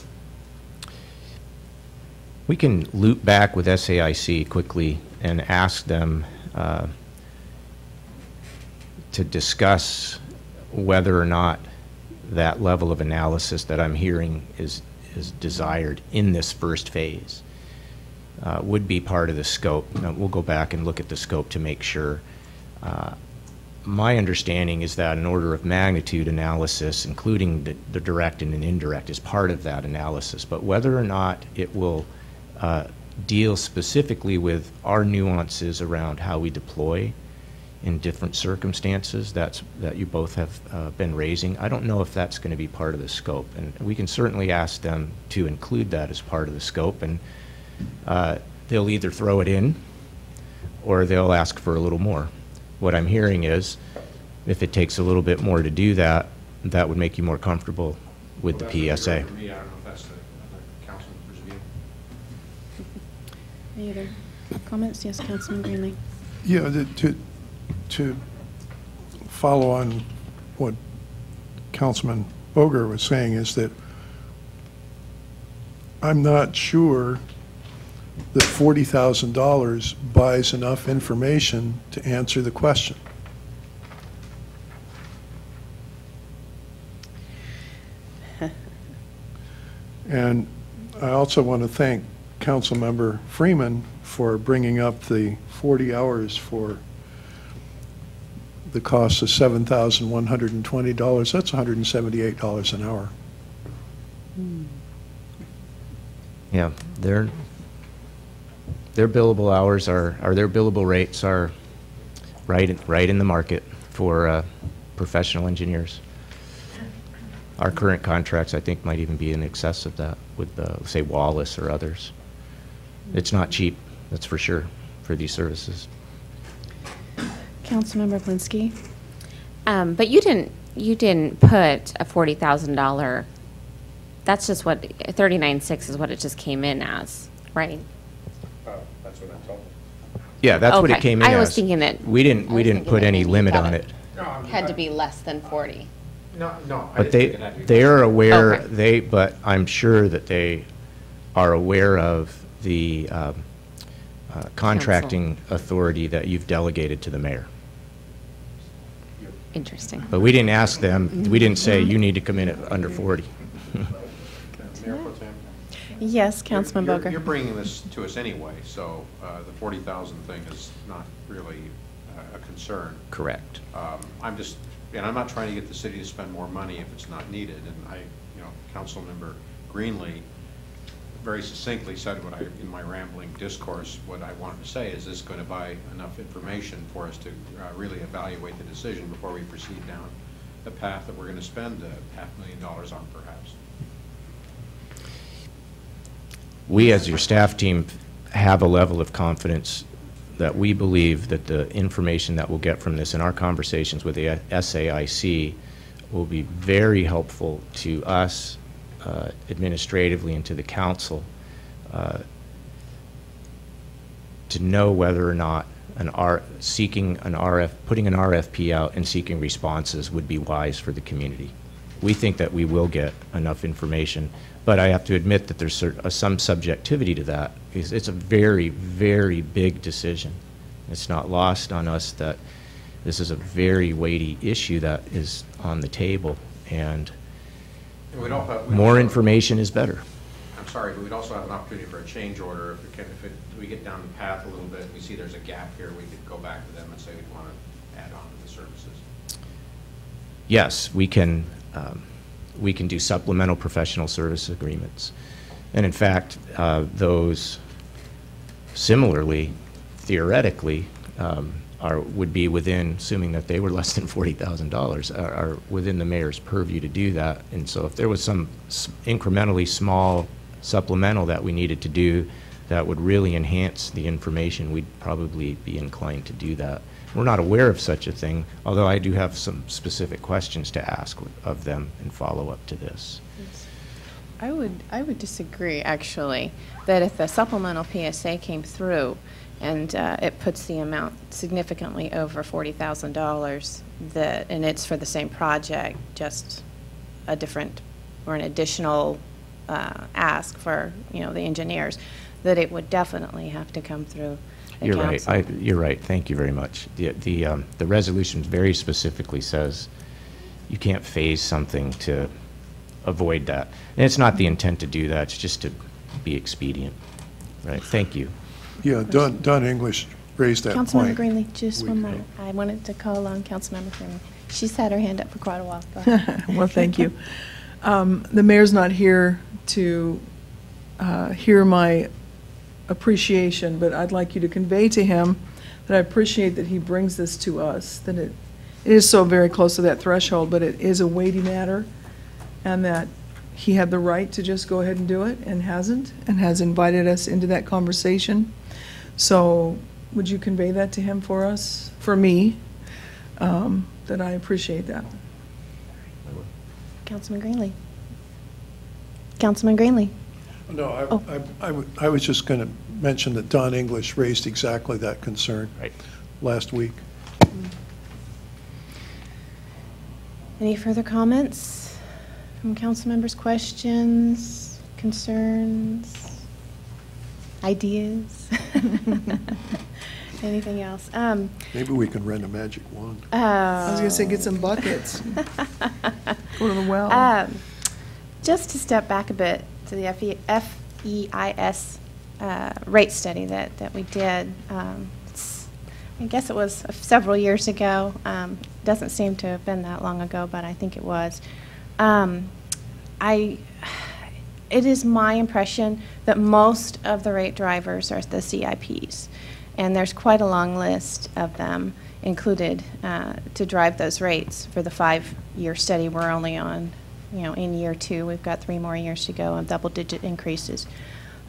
We can loop back with SAIC quickly and ask them to discuss whether or not that level of analysis that I'm hearing is desired in this first phase. Would be part of the scope. Now, we'll go back and look at the scope to make sure. My understanding is that an order of magnitude analysis, including the direct and an indirect, is part of that analysis. But whether or not it will deal specifically with our nuances around how we deploy in different circumstances that you both have been raising, I don't know if that's going to be part of the scope. And we can certainly ask them to include that as part of the scope. And they'll either throw it in or they'll ask for a little more. What I'm hearing is if it takes a little bit more to do that, that would make you more comfortable with the PSA. For me, I don't know if that's the councilman's view. Any other comments? Yes, Councilman Greenlee. Yeah, to follow on what Councilman Boger was saying is that I'm not sure that $40,000 buys enough information to answer the question. And I also want to thank Councilmember Freeman for bringing up the 40 hours for the cost of $7,120. That's $178 an hour. Yeah, their billable hours their billable rates are right in the market for professional engineers. Our current contracts, I think, might even be in excess of that with, say, Wallace or others. It's not cheap, that's for sure, for these services. Councilmember Blinsky? But you didn't put a $40,000, that's just what, 39.6 is what it just came in as, right? That's what I'm told. Yeah, that's what it Okay. came in as. I was thinking that. We didn't put any limit on it. Had to be less than 40. No. But they are aware, Okay. but I'm sure that they are aware of the contracting authority that you've delegated to the mayor. Interesting. But we didn't ask them, we didn't say, you need to come in at under 40. Mayor Pro Tem? Yes, Councilman Boger. You're bringing this to us anyway, so the 40,000 thing is not really a concern. Correct. I'm just, and I'm not trying to get the city to spend more money if it's not needed. And Councilmember Greenlee very succinctly said what in my rambling discourse, what I wanted to say is this going to buy enough information for us to really evaluate the decision before we proceed down the path that we're going to spend $500,000 on perhaps. We, as your staff team, have a level of confidence that we believe that the information that we'll get from this in our conversations with the SAIC will be very helpful to us administratively and to the council to know whether or not putting an RFP out and seeking responses would be wise for the community. We think that we will get enough information, but I have to admit that there's some subjectivity to that. It's a very, very big decision. It's not lost on us that this is a very weighty issue that is on the table, and more information is better. I'm sorry, but we'd also have an opportunity for a change order. If we get down the path a little bit and we see there's a gap here, we could go back to them and say we want to add on to the services. Yes, we can do supplemental professional service agreements. And in fact, those similarly, theoretically, would be within, assuming that they were less than $40,000, are within the mayor's purview to do that. And so if there was some incrementally small supplemental that we needed to do that would really enhance the information, we'd probably be inclined to do that. We're not aware of such a thing, although I do have some specific questions to ask of them in follow-up to this. I would disagree, actually, that if the supplemental PSA came through and it puts the amount significantly over $40,000, and it's for the same project, just a different or an additional ask for the engineers, that it would definitely have to come through the You're council. right. You're right. Thank you very much. The resolution very specifically says you can't phase something to avoid that. And it's not the intent to do that. It's just to be expedient. Right. Thank you. Yeah, Don English raised that point. Councilmember Greenlee, just one moment. I wanted to call on Councilmember Freeman. She's had her hand up for quite a while. Go ahead. Well, thank you. The mayor's not here to hear my appreciation, but I'd like you to convey to him that I appreciate that he brings this to us, that it is so very close to that threshold, but it is a weighty matter, and that he had the right to just go ahead and do it and hasn't, and has invited us into that conversation. So would you convey that to him for us, for me, that I appreciate that. Councilman Greenlee. Councilman Greenlee. No, I was just going to mention that Don English raised exactly that concern last week. Any further comments from council members? Questions, concerns, ideas? Anything else? Maybe we can rent a magic wand. I was going to say, get some buckets. Go to the well. Just to step back a bit to the FEIS rate study that we did. I guess it was several years ago. Doesn't seem to have been that long ago, but I think it was. It is my impression that most of the rate drivers are the CIPs, and there's quite a long list of them included to drive those rates for the 5-year study we're only on in year 2. We've got 3 more years to go on double-digit increases.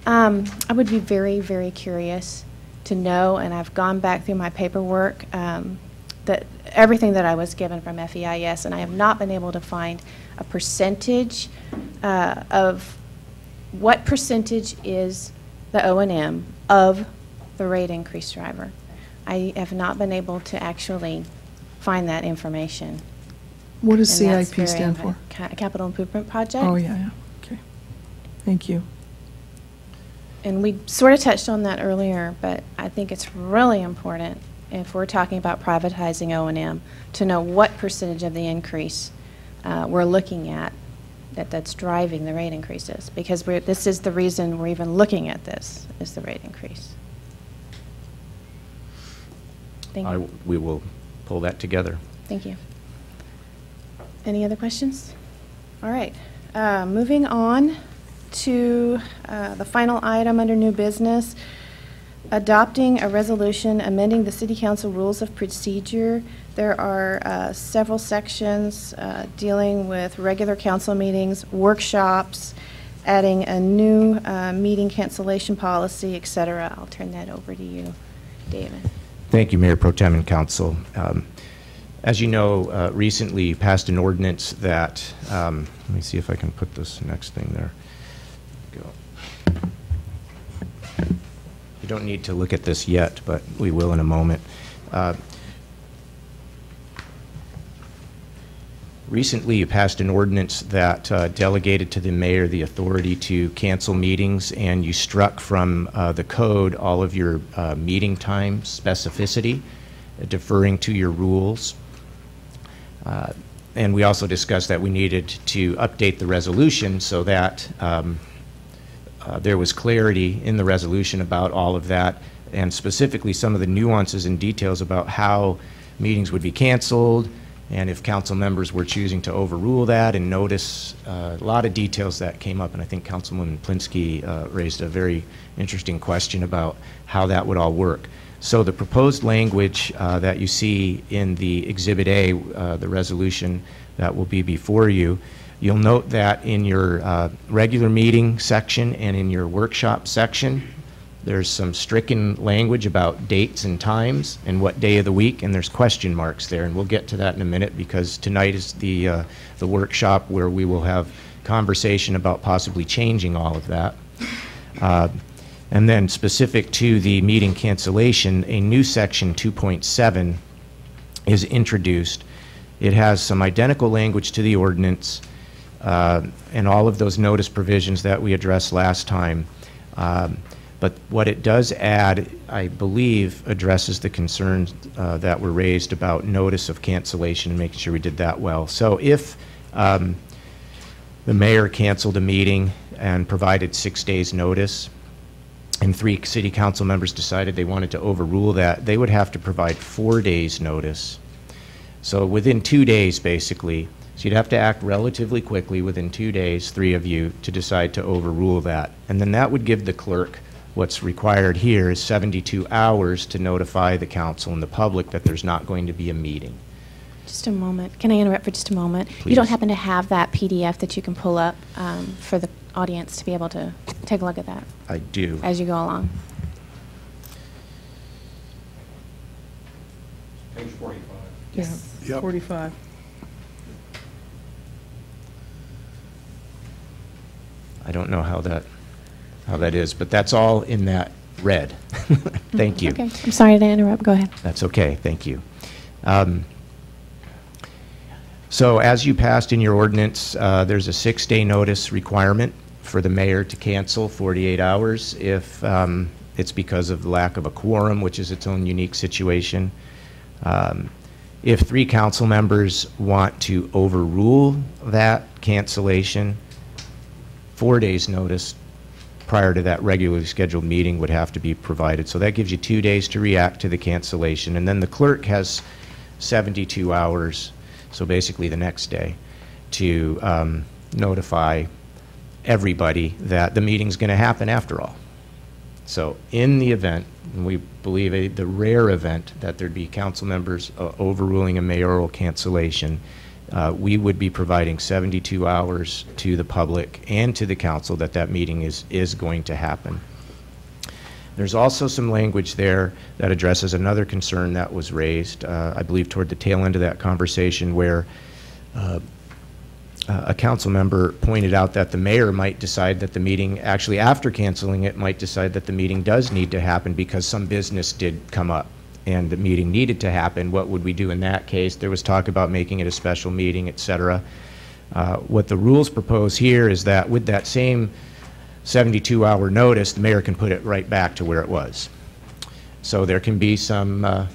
I would be very, very curious to know, and I've gone back through my paperwork, that everything that I was given from FEIS, and I have not been able to find a percentage of what percentage is the O&M of the rate increase driver. I have not been able to actually find that information. What does And that's CIP very stand for? Capital Improvement Project. Oh, yeah. Okay. Thank you. And we sort of touched on that earlier, but I think it's really important if we're talking about privatizing O&M to know what percentage of the increase we're looking at that's driving the rate increases, because this is the reason we're even looking at this, is the rate increase. Thank you. We will pull that together. Thank you. Any other questions? All right. Moving on to the final item under new business, adopting a resolution amending the City Council Rules of Procedure. There are several sections dealing with regular council meetings, workshops, adding a new meeting cancellation policy, et cetera. I'll turn that over to you, David. Thank you, Mayor Pro Tem and Council. As you know, recently you passed an ordinance that, let me see if I can put this next thing there. Go. You don't need to look at this yet, but we will in a moment. Recently, you passed an ordinance that delegated to the mayor the authority to cancel meetings, and you struck from the code all of your meeting time specificity, deferring to your rules. And we also discussed that we needed to update the resolution so that there was clarity in the resolution about all of that, and specifically some of the nuances and details about how meetings would be canceled, and if council members were choosing to overrule that, and notice a lot of details that came up. And I think Councilwoman Plinsky raised a very interesting question about how that would all work. So the proposed language that you see in the Exhibit A, the resolution that will be before you, you'll note that in your regular meeting section and in your workshop section, there's some stricken language about dates and times and what day of the week, and there's question marks there, and we'll get to that in a minute, because tonight is the workshop where we will have conversation about possibly changing all of that. And then specific to the meeting cancellation, a new section 2.7 is introduced. It has some identical language to the ordinance and all of those notice provisions that we addressed last time. But what it does add, I believe, addresses the concerns that were raised about notice of cancellation and making sure we did that well. So if the mayor canceled a meeting and provided 6 days notice, and 3 city council members decided they wanted to overrule that, they would have to provide 4 days notice. So within 2 days, basically, so you'd have to act relatively quickly within 2 days, 3 of you, to decide to overrule that. And then that would give the clerk, what's required here is 72 hours to notify the council and the public that there's not going to be a meeting. Just a moment. Can I interrupt for just a moment? Please. You don't happen to have that PDF that you can pull up for the audience to be able to take a look at that I do. as you go along? Page 45. Yes. Yep. 45. I don't know how that is, but that's all in that red. Thank you. Okay. I'm sorry to interrupt. Go ahead. That's okay, thank you. So as you passed in your ordinance, there's a 6-day notice requirement for the mayor to cancel 48 hours if it's because of the lack of a quorum, which is its own unique situation. If 3 council members want to overrule that cancellation, 4 days notice prior to that regularly scheduled meeting would have to be provided. So that gives you 2 days to react to the cancellation. And then the clerk has 72 hours, so basically the next day, to notify everybody that the meeting's going to happen after all. So in the event, and we believe the rare event that there'd be council members overruling a mayoral cancellation, we would be providing 72 hours to the public and to the council that that meeting is going to happen. There's also some language there that addresses another concern that was raised, I believe toward the tail end of that conversation, where a council member pointed out that the mayor might decide that the meeting, actually after canceling it, might decide that the meeting does need to happen because some business did come up and the meeting needed to happen. What would we do in that case? There was talk about making it a special meeting, et cetera. What the rules propose here is that with that same 72-hour notice, the mayor can put it right back to where it was. So there can be some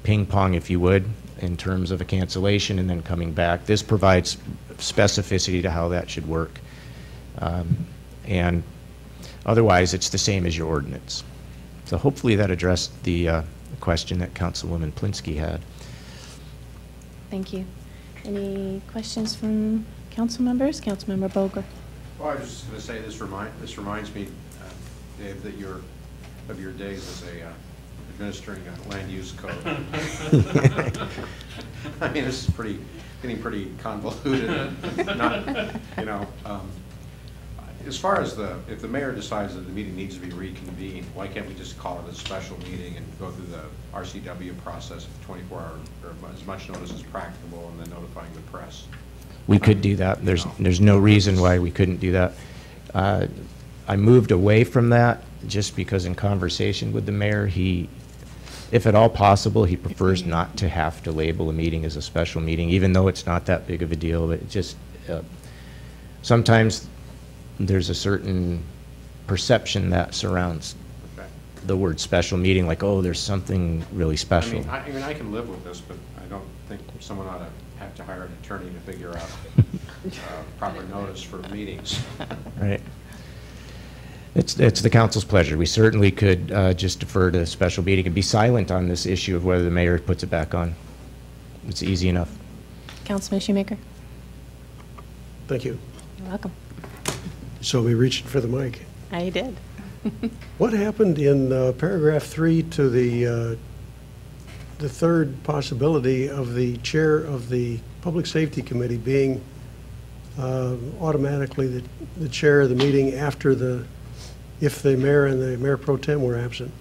ping pong, if you would, in terms of a cancellation and then coming back. This provides specificity to how that should work. And otherwise, it's the same as your ordinance. So hopefully that addressed the question that Councilwoman Plinsky had. Thank you. Any questions from council members? Councilmember Boger. Well, I was just going to say, this reminds me, Dave, that of your days as a administering a land use code. I mean, this is getting pretty convoluted. Not, you know, as far as if the mayor decides that the meeting needs to be reconvened, why can't we just call it a special meeting and go through the RCW process of 24 hours or as much notice as practicable, and then notifying the press? We could do that. There's no reason why we couldn't do that. I moved away from that just because in conversation with the mayor, if at all possible, he prefers not to have to label a meeting as a special meeting, even though it's not that big of a deal. But it just, sometimes there's a certain perception that surrounds the word special meeting, like, oh, there's something really special. I mean, I can live with this, but I don't think someone ought to have to hire an attorney to figure out proper notice for meetings. Right. It's the council's pleasure. We certainly could just defer to a special meeting and be silent on this issue of whether the mayor puts it back on. It's easy enough. Councilman Shoemaker. Thank you. You're welcome. So we reached for the mic. I did. What happened in paragraph 3 to the third possibility of the chair of the Public Safety Committee being automatically the chair of the meeting if the mayor and the mayor pro tem were absent?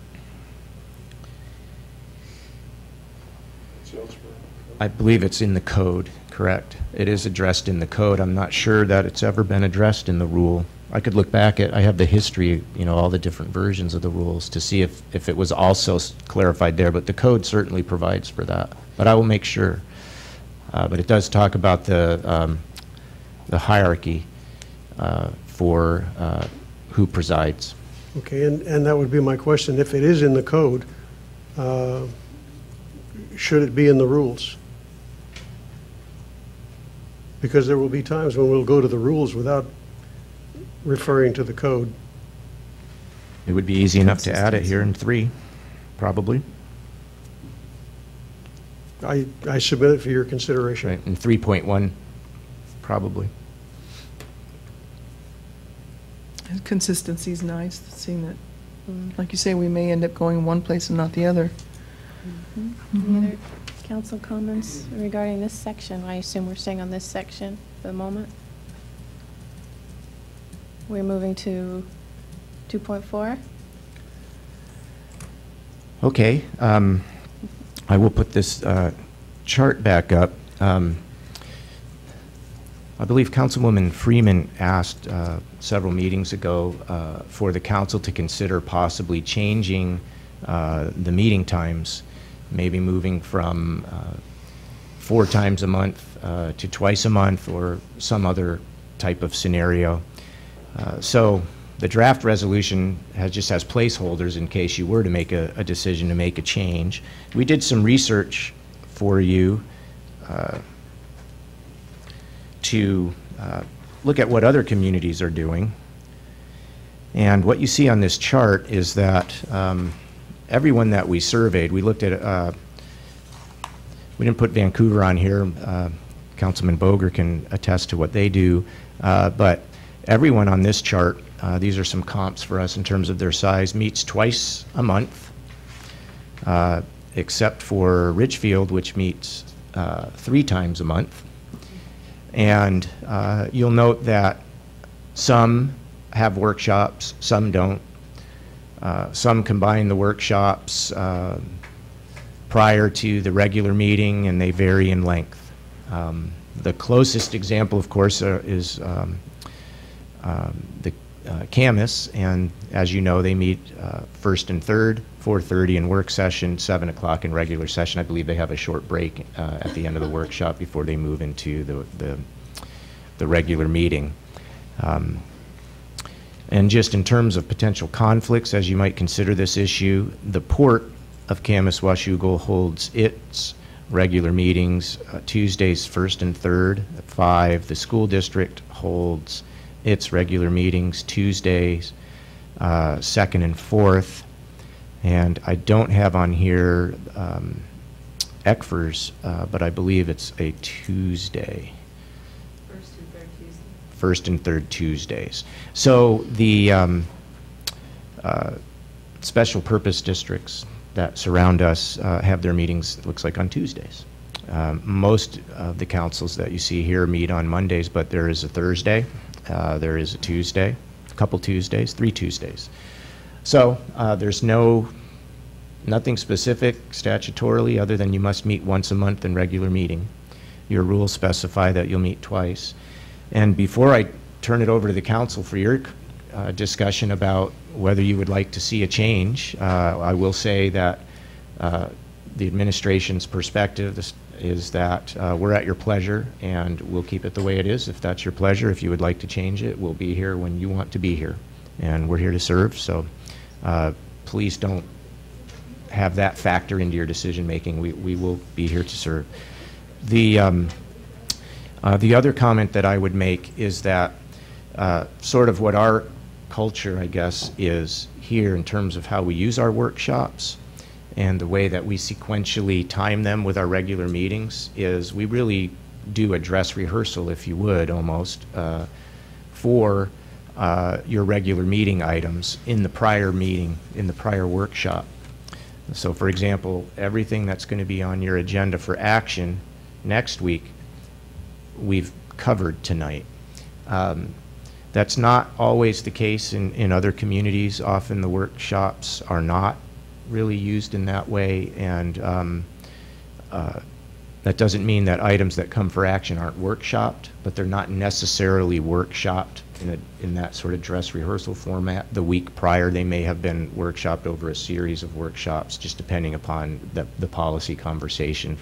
I believe it's in the code, correct? It is addressed in the code. I'm not sure that it's ever been addressed in the rule. I could look back I have the history, all the different versions of the rules to see if it was also clarified there, but the code certainly provides for that. But I will make sure. But it does talk about the hierarchy for who presides. Okay, and that would be my question. If it is in the code, should it be in the rules? Because there will be times when we'll go to the rules without referring to the code. It would be easy enough to add it here in 3, probably. I submit it for your consideration. Right, in 3.1, probably. Consistency is nice, seeing that, like you say, we may end up going one place and not the other. Any other council comments regarding this section? I assume we're staying on this section for the moment. We're moving to 2.4. Okay. I will put this chart back up. I believe Councilwoman Freeman asked several meetings ago for the council to consider possibly changing the meeting times, maybe moving from 4 times a month to twice a month or some other type of scenario. So the draft resolution just has placeholders in case you were to make a decision to make a change. We did some research for you to look at what other communities are doing. And what you see on this chart is that everyone that we surveyed, we looked at, we didn't put Vancouver on here. Councilman Boger can attest to what they do. But everyone on this chart, these are some comps for us in terms of their size, meets twice a month, except for Richfield, which meets 3 times a month. And you'll note that some have workshops, some don't. Some combine the workshops prior to the regular meeting, and they vary in length. The closest example, of course, is the CAMUS, and as you know, they meet first and third, 4:30 in work session, 7 o'clock in regular session. I believe they have a short break at the end of the workshop before they move into the regular meeting. And just in terms of potential conflicts, as you might consider this issue, the Port of Camas-Washougal holds its regular meetings Tuesdays 1st and 3rd at 5. The school district holds its regular meetings Tuesdays 2nd and 4th. And I don't have on here ECFR's, but I believe it's a Tuesday. First and third Tuesdays. So the special purpose districts that surround us have their meetings, it looks like, on Tuesdays. Most of the councils that you see here meet on Mondays, but there is a Thursday, there is a Tuesday, a couple Tuesdays, 3 Tuesdays. So there's nothing specific statutorily other than you must meet once a month in regular meeting. Your rules specify that you'll meet twice. And before I turn it over to the council for your discussion about whether you would like to see a change, I will say that the administration's perspective is that we're at your pleasure, and we'll keep it the way it is if that's your pleasure. If you would like to change it, we'll be here when you want to be here, and we're here to serve. So please don't have that factor into your decision making. We will be here to serve. The other comment that I would make is that sort of what our culture, I guess, is here in terms of how we use our workshops and the way that we sequentially time them with our regular meetings is we really do a dress rehearsal, if you would, almost, for your regular meeting items in the prior meeting, in the prior workshop. So, for example, everything that's going to be on your agenda for action next week we've covered tonight. That's not always the case in other communities. Often the workshops are not really used in that way, and that doesn't mean that items that come for action aren't workshopped, but they're not necessarily workshopped in that sort of dress rehearsal format. The week prior they may have been workshopped over a series of workshops, just depending upon the policy conversation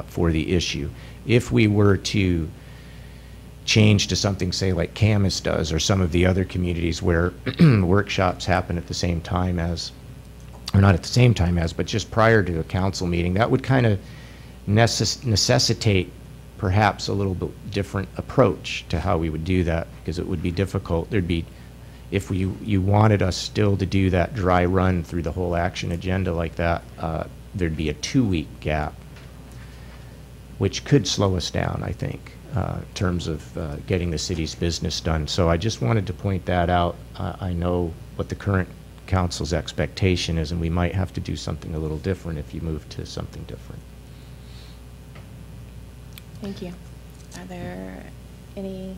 for the issue. If we were to change to something, say, like Camas does, or some of the other communities where workshops happen at the same time as, or not at the same time as, but just prior to a council meeting, that would kind of necessitate perhaps a little bit different approach to how we would do that, because it would be difficult. There'd be, if you wanted us still to do that dry run through the whole action agenda like that, there'd be a 2-week gap, which could slow us down, I think, in terms of getting the city's business done. So I just wanted to point that out. I know what the current council's expectation is, and we might have to do something a little different if you move to something different. Thank you. Are there any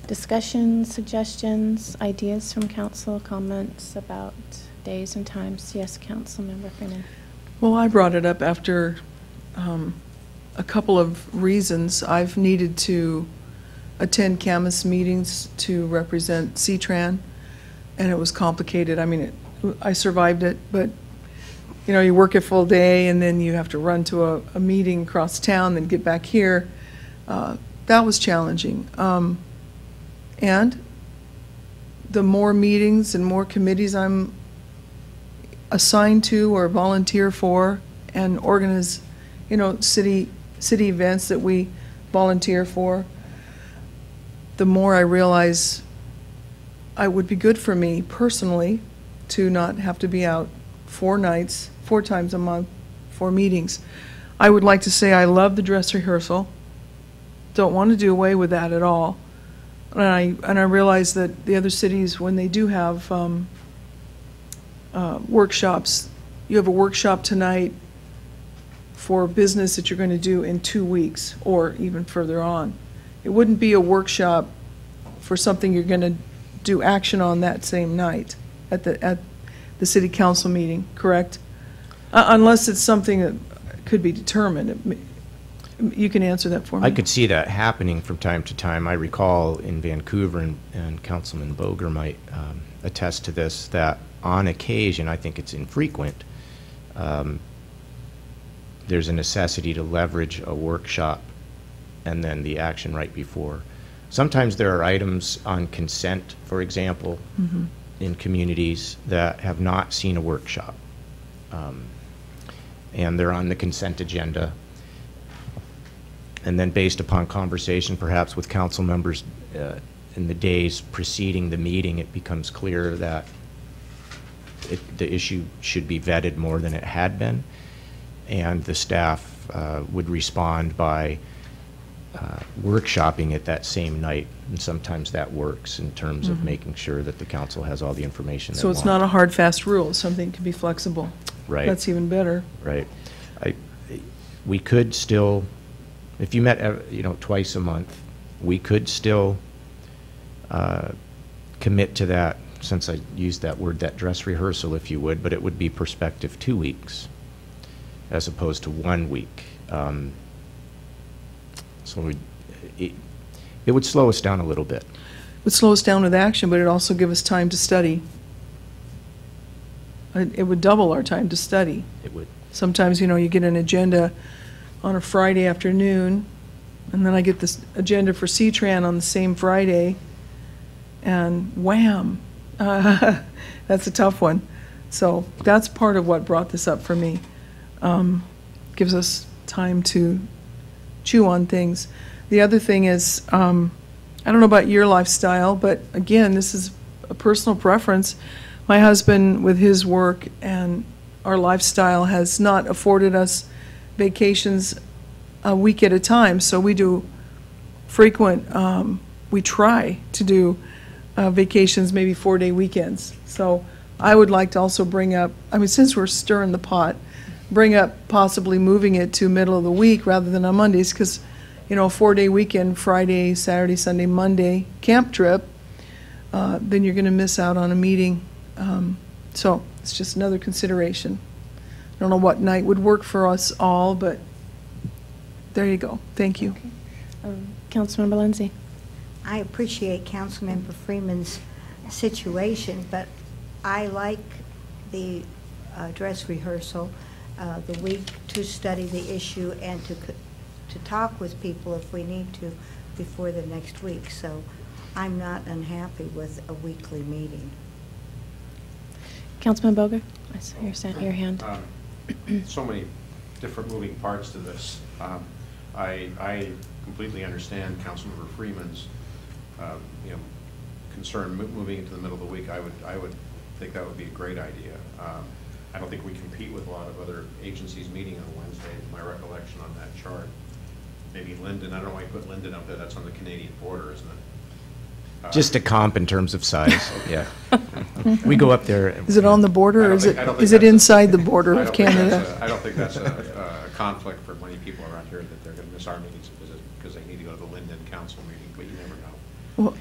discussions, suggestions, ideas from council, comments about days and times? Yes, Councilmember Freeman. Well, I brought it up after a couple of reasons. I've needed to attend Camas meetings to represent CTRAN, and it was complicated. I mean, I survived it, but you know, you work a full day and then you have to run to a meeting across town, then get back here. That was challenging. And the more meetings and more committees I'm assigned to or volunteer for and organize, you know, city events that we volunteer for, the more I realize it would be good for me personally to not have to be out 4 nights, 4 times a month for meetings. I would like to say I love the dress rehearsal. Don't want to do away with that at all. And I realize that the other cities, when they do have workshops, you have a workshop tonight for business that you're going to do in 2 weeks or even further on. it wouldn't be a workshop for something you're going to do action on that same night at the city council meeting, correct? Unless it's something that could be determined. You can answer that for me. I could see that happening from time to time. I recall in Vancouver, and Councilman Boger might attest to this, that on occasion, I think it's infrequent, there's a necessity to leverage a workshop and then the action right before. Sometimes there are items on consent, for example, in communities that have not seen a workshop. And they're on the consent agenda. And then based upon conversation perhaps with council members in the days preceding the meeting, it becomes clear that the issue should be vetted more than it had been. And the staff would respond by workshopping it that same night. And sometimes that works in terms of making sure that the council has all the information they So want. it's not a hard, fast rule, something can be flexible. Right. That's even better. Right. We could still, if you met, twice a month, we could still commit to that, since I used that word, that dress rehearsal, if you would, but it would be prospective 2 weeks as opposed to 1 week. So it would slow us down a little bit. It would slow us down with action, but it'd also give us time to study. It would double our time to study. It would. Sometimes, you get an agenda on a Friday afternoon, and then I get this agenda for C-Tran on the same Friday, and wham, that's a tough one. So that's part of what brought this up for me. Gives us time to chew on things. The other thing is, I don't know about your lifestyle, but again, this is a personal preference. My husband, with his work and our lifestyle, has not afforded us vacations a week at a time, so we do frequent, we try to do vacations, maybe 4-day weekends. So I would like to also bring up, since we're stirring the pot, bring up possibly moving it to middle of the week rather than on Mondays, because, a 4-day weekend, Friday, Saturday, Sunday, Monday, camp trip, then you're going to miss out on a meeting. So it's just another consideration. I don't know what night would work for us all, but there you go. Thank you. Councilmember Lindsay. I appreciate Councilmember Freeman's situation, but I like the dress rehearsal, the week to study the issue and to talk with people if we need to before the next week. So I'm not unhappy with a weekly meeting. Councilman Boger, I saw your hand. So many different moving parts to this. I completely understand Councilmember Freeman's concern moving into the middle of the week. I would think that would be a great idea. I don't think we compete with a lot of other agencies meeting on Wednesday, is my recollection on that chart. Maybe Linden, I don't know why you put Linden up there, that's on the Canadian border, isn't it? Just a comp in terms of size, yeah. We go up there. Is it on the border, or is it inside the border of Canada? I don't think that's a conflict for many people around here, that they're going to miss our meetings because they need to go to the Linden Council meeting, but you never know.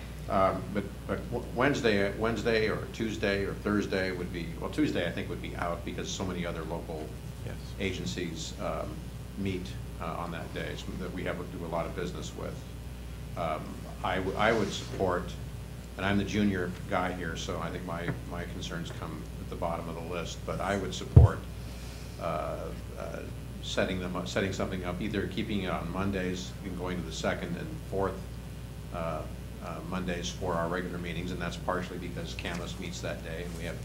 But Wednesday or Tuesday or Thursday would be, well, Tuesday I think would be out because so many other local agencies meet on that day, so that we have to do a lot of business with. I would support, and I'm the junior guy here, so I think my concerns come at the bottom of the list, but I would support setting something up, either keeping it on Mondays and going to the second and fourth Mondays for our regular meetings, and that's partially because Camas meets that day, and we have,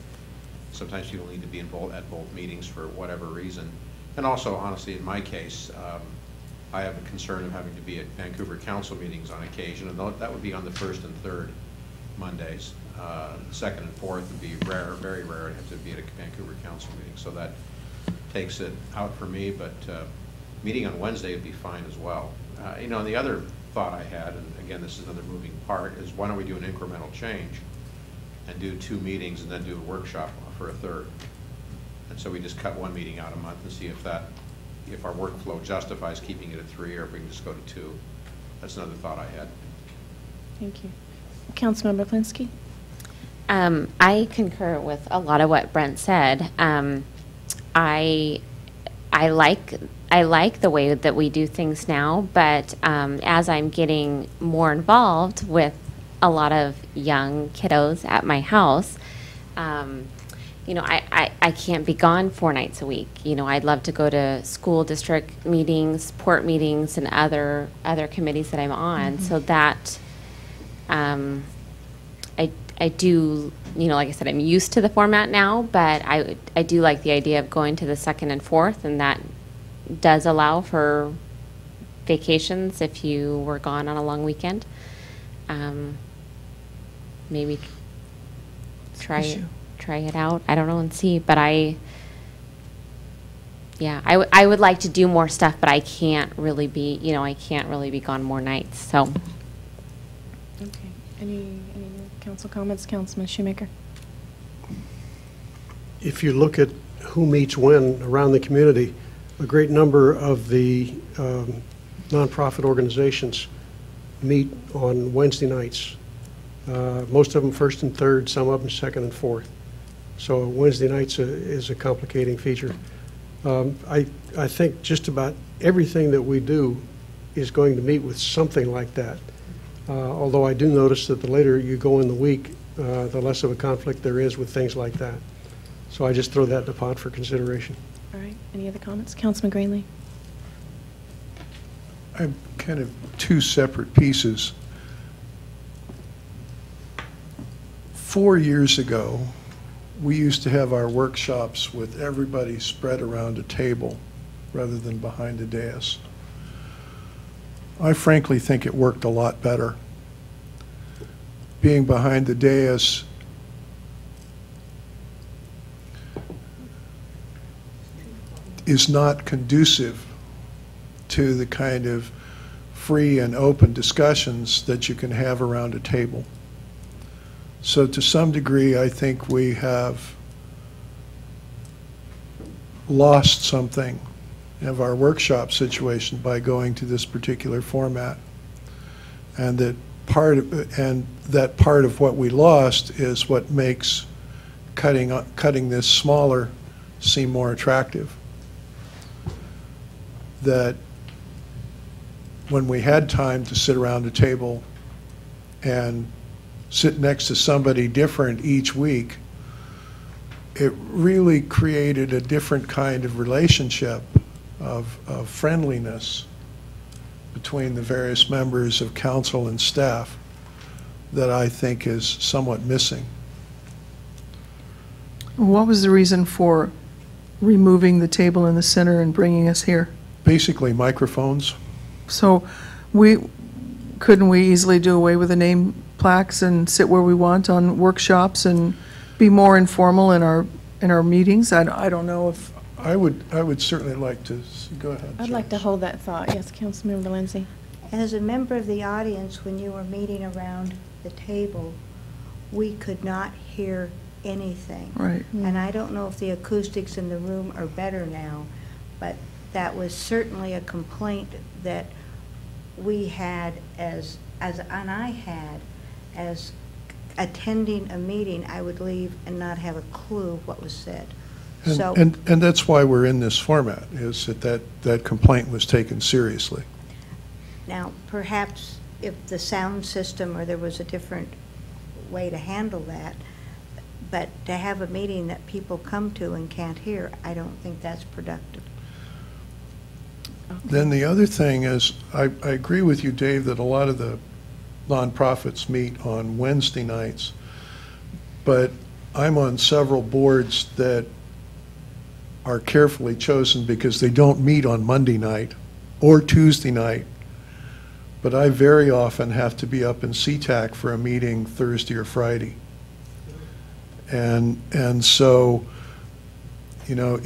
sometimes people need to be at both meetings for whatever reason. And also, honestly, in my case, I have a concern of having to be at Vancouver Council meetings on occasion, and that would be on the first and third Mondays. Second and fourth would be rare, very rare to have to be at a Vancouver Council meeting, so that takes it out for me, but meeting on Wednesday would be fine as well. And the other thought I had, and again, this is another moving part, is why don't we do an incremental change and do 2 meetings and then do a workshop for a third? And so we just cut 1 meeting out a month and see if our workflow justifies keeping it at 3, or if we can just go to 2. That's another thought I had. Thank you. Councilmember Flinsky? I concur with a lot of what Brent said. I like the way that we do things now, but as I'm getting more involved with a lot of young kiddos at my house, you know, I can't be gone 4 nights a week. You know, I'd love to go to school district meetings, port meetings, and other committees that I'm on. So that I do, you know, like I said, I'm used to the format now, but I do like the idea of going to the 2nd and 4th, and that does allow for vacations if you were gone on a long weekend. Maybe try it out. I don't know and see, but I would like to do more stuff, but I can't really be, you know, I can't really be gone more nights. So. Okay. Any council comments, Councilman Shoemaker? If you look at who meets when around the community, a great number of the nonprofit organizations meet on Wednesday nights. Most of them 1st and 3rd, some of them 2nd and 4th. So Wednesday nights is a complicating feature. I think just about everything that we do is going to meet with something like that. Although I do notice that the later you go in the week, the less of a conflict there is with things like that. So I just throw that in the pot for consideration. All right. Any other comments? Councilman Greenlee? I'm kind of 2 separate pieces. 4 years ago, we used to have our workshops with everybody spread around a table rather than behind a dais. I frankly think it worked a lot better. Being behind the dais is not conducive to the kind of free and open discussions that you can have around a table. So to some degree, I think we have lost something of our workshop situation by going to this particular format. And that part of what we lost is what makes cutting this smaller seem more attractive. That when we had time to sit around a table and sit next to somebody different each week, it really created a different kind of relationship of friendliness between the various members of council and staff that I think is somewhat missing. What was the reason for removing the table in the center and bringing us here? Basically microphones. So couldn't we easily do away with the name plaques and sit where we want on workshops and be more informal in our meetings? I don't know if I would certainly like to go ahead. I'd like to hold that thought. Yes, Councilmember Lindsay. As a member of the audience, when you were meeting around the table, we could not hear anything. Right. And I don't know if the acoustics in the room are better now, but that was certainly a complaint that we had as attending a meeting. I would leave and not have a clue what was said. And that's why we're in this format, is that complaint was taken seriously. Now, perhaps if the sound system or there was a different way to handle that, but to have a meeting that people come to and can't hear, I don't think that's productive. Then the other thing is, I agree with you, Dave, that a lot of the nonprofits meet on Wednesday nights, but I'm on several boards that are carefully chosen because they don't meet on Monday night or Tuesday night, but I very often have to be up in SeaTac for a meeting Thursday or Friday. And so, you know,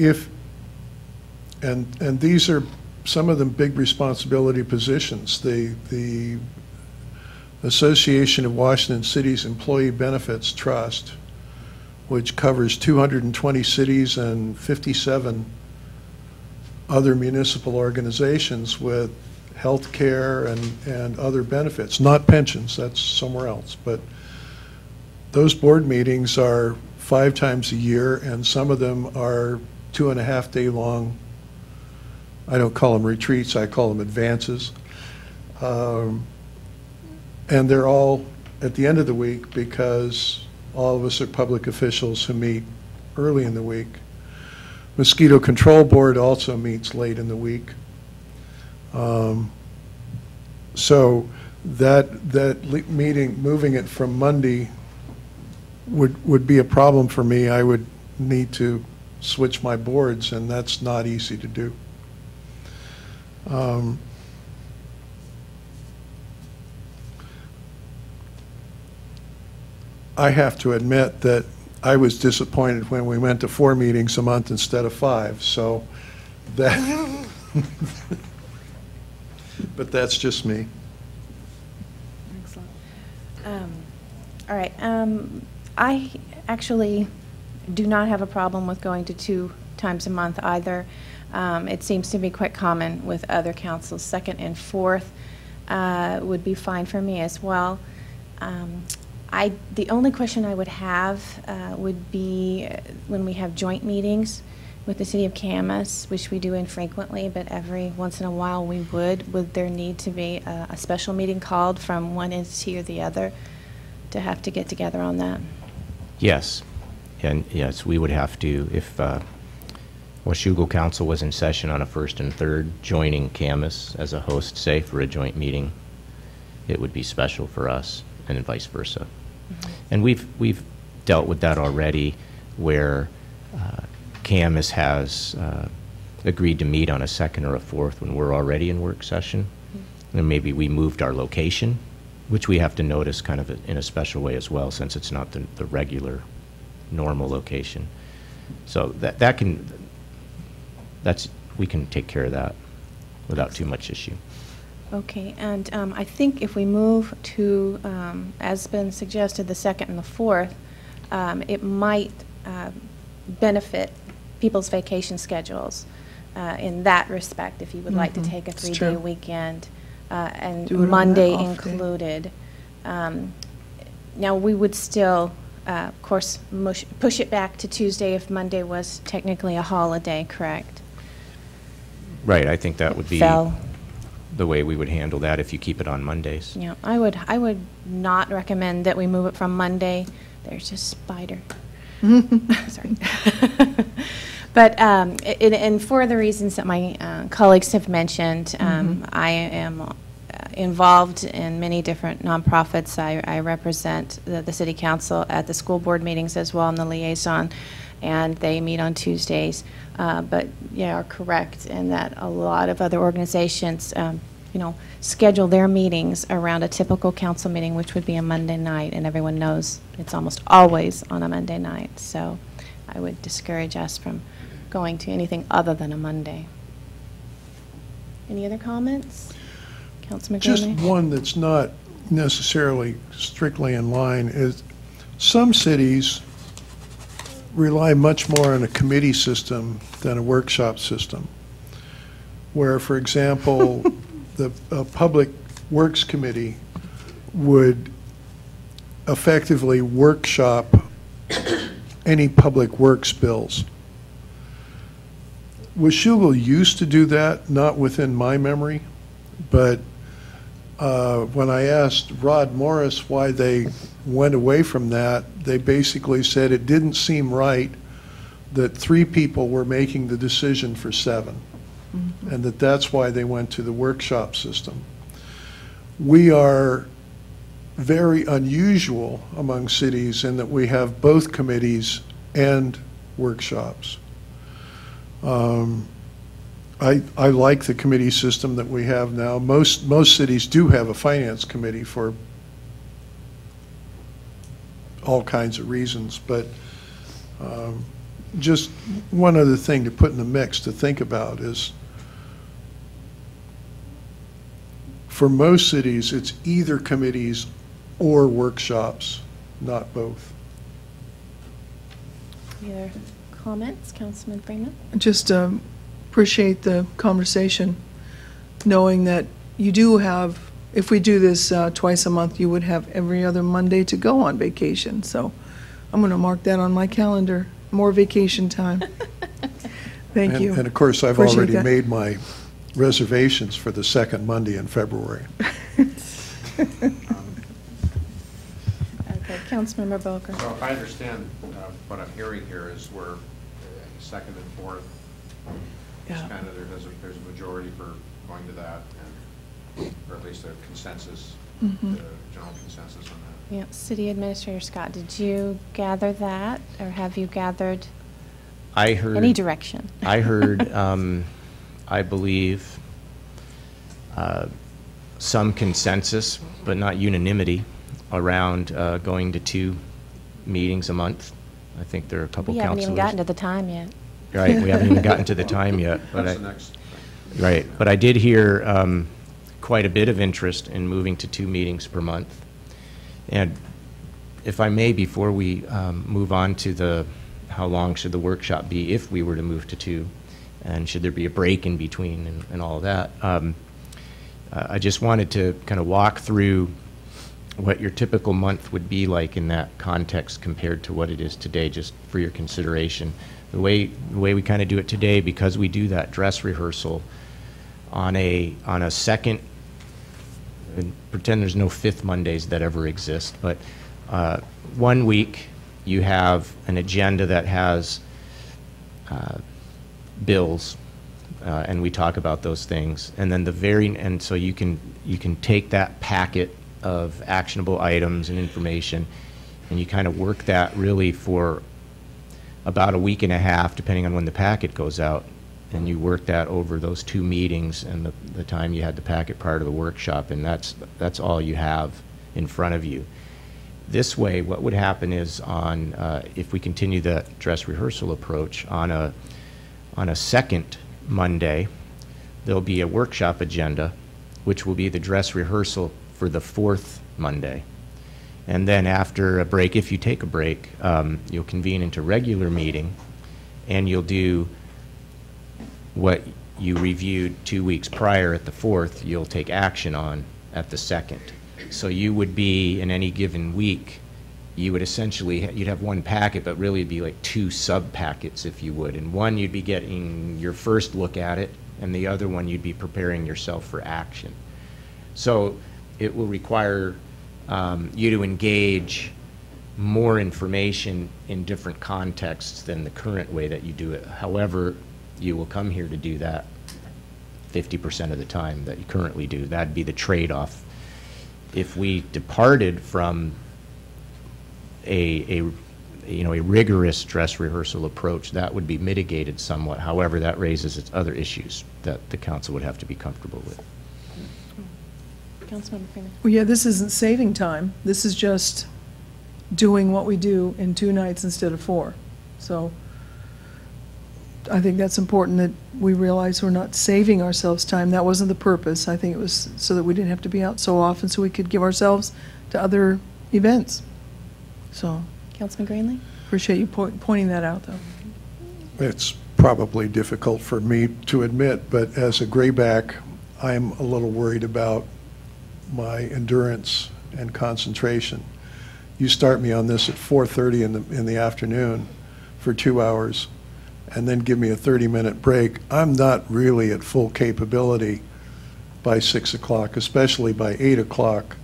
and these are some of them big responsibility positions. The Association of Washington Cities Employee Benefits Trust, which covers 220 cities and 57 other municipal organizations with health care and other benefits, not pensions, that's somewhere else. But those board meetings are 5 times a year, and some of them are 2.5-day long. I don't call them retreats, I call them advances. And they're all at the end of the week because all of us are public officials who meet early in the week. Mosquito Control Board also meets late in the week. So that meeting, moving it from Monday would be a problem for me. I would need to switch my boards, and that's not easy to do. I have to admit that I was disappointed when we went to 4 meetings a month instead of 5, so that, but that's just me. Excellent. All right. I actually do not have a problem with going to 2 times a month either. It seems to be quite common with other councils. 2nd and 4th would be fine for me as well. The only question I would have would be when we have joint meetings with the City of Camas, which we do infrequently, but every once in a while we would there need to be a special meeting called from one entity or the other to have to get together on that? Yes. And yes, we would have to, if Washougal Council was in session on a 1st and 3rd, joining Camas as a host, say, for a joint meeting, it would be special for us, and vice versa. Mm-hmm. And we've dealt with that already, where Camas has agreed to meet on a 2nd or a 4th when we're already in work session. Mm-hmm. And maybe we moved our location, which we have to notice kind of in a special way as well, since it's not the regular, normal location. So we can take care of that without too much issue. Okay, and I think if we move to, as been suggested, the 2nd and the 4th, it might benefit people's vacation schedules in that respect, if you would like to take a 3-day weekend, and Monday included. Now, we would still, of course, push it back to Tuesday if Monday was technically a holiday, correct? Right, I think that would be the way we would handle that if you keep it on Mondays. Yeah, I would not recommend that we move it from Monday. There's a spider. Sorry. But and for the reasons that my colleagues have mentioned, I am involved in many different nonprofits. I represent the City Council at the school board meetings as well, and the liaison, and they meet on Tuesdays. But you are correct in that a lot of other organizations, schedule their meetings around a typical council meeting, which would be a Monday night, and everyone knows it's almost always on a Monday night. So I would discourage us from going to anything other than a Monday. Any other comments? Councilman Just Gurney? one that's not necessarily strictly in line is some cities rely much more on a committee system than a workshop system, where, for example, the Public Works Committee would effectively workshop any public works bills. Washougal used to do that, not within my memory, but when I asked Rod Morris why they went away from that, they basically said it didn't seem right that 3 people were making the decision for 7, and that's why they went to the workshop system. We are very unusual among cities in that we have both committees and workshops. I like the committee system that we have now. Most cities do have a finance committee for all kinds of reasons, but just one other thing to put in the mix to think about is, for most cities, it's either committees or workshops, not both. Any other comments, Councilman Freeman? Just appreciate the conversation, knowing that you do have, if we do this twice a month, you would have every other Monday to go on vacation. So I'm going to mark that on my calendar, more vacation time. Thank you. And of course, I've Appreciate already that. made my reservations for the second Monday in February. Okay, Councilmember Boker. So if I understand what I'm hearing here is we're second and fourth, it's Yeah. kind of, there's a majority for going to that, and, or at least a consensus, Mhm. general consensus on that. Yeah, City Administrator Scott, did you gather that, or have you gathered I heard. any direction? I heard, I believe, some consensus, but not unanimity, around going to 2 meetings a month. I think there are a couple We councilors. haven't even gotten to the time yet. Right, we haven't even gotten to the time yet. But That's the next thing. Right, but I did hear quite a bit of interest in moving to 2 meetings per month. And if I may, before we move on to how long should the workshop be if we were to move to 2, and should there be a break in between and all of that, I just wanted to kind of walk through what your typical month would be like in that context compared to what it is today, just for your consideration. The way we kind of do it today, because we do that dress rehearsal on a second, and pretend there's no 5th Mondays that ever exist, but 1 week you have an agenda that has bills, and we talk about those things, and then and so you can take that packet of actionable items and information, and you kind of work that really for about a week and a half, depending on when the packet goes out, and you work that over those 2 meetings and the time you had the packet prior to the workshop, and that's all you have in front of you. This way, what would happen is if we continue the dress rehearsal approach, on a second Monday, there'll be a workshop agenda, which will be the dress rehearsal for the 4th Monday. And then after a break, if you take a break, you'll convene into regular meeting, and you'll do what you reviewed 2 weeks prior at the 4th, you'll take action on at the 2nd. So you would be, in any given week, you would essentially, you'd have 1 packet, but really it'd be like 2 sub-packets, if you would. And one, you'd be getting your first look at it, and the other one, you'd be preparing yourself for action. So it will require you to engage more information in different contexts than the current way that you do it. However, you will come here to do that 50% of the time that you currently do. That'd be the trade-off. If we departed from a rigorous dress rehearsal approach, that would be mitigated somewhat. However, that raises its other issues that the council would have to be comfortable with. Councilmember Freeman. Well, yeah, this isn't saving time. This is just doing what we do in 2 nights instead of 4. So I think that's important that we realize we're not saving ourselves time. That wasn't the purpose. I think it was so that we didn't have to be out so often, so we could give ourselves to other events. So Councilman Greenlee? appreciate you pointing that out, though. It's probably difficult for me to admit, but as a grayback, I'm a little worried about my endurance and concentration. You start me on this at 4:30 in the afternoon for 2 hours, and then give me a 30-minute break. I'm not really at full capability by 6 o'clock, especially by 8 o'clock.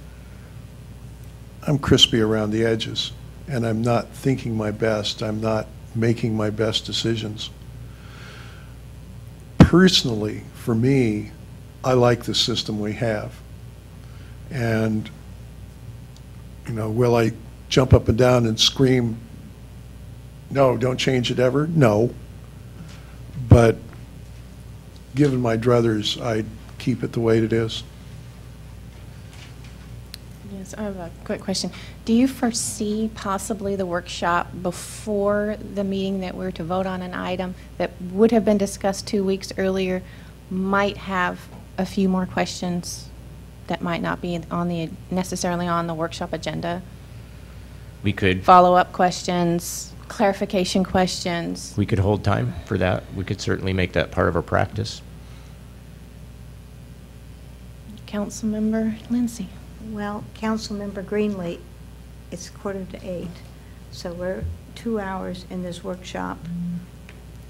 I'm crispy around the edges, and I'm not thinking my best. I'm not making my best decisions. Personally, for me, I like the system we have. And, will I jump up and down and scream, no, don't change it ever? No. But given my druthers, I'd keep it the way it is. Yes, I have a quick question. Do you foresee possibly the workshop before the meeting that we're to vote on an item that would have been discussed 2 weeks earlier might have a few more questions that might not be necessarily on the workshop agenda? We could Follow-up questions, clarification questions? We could hold time for that. We could certainly make that part of our practice. Councilmember Lindsay. Well, Councilmember Greenlee, it's 7:45, so we're 2 hours in this workshop.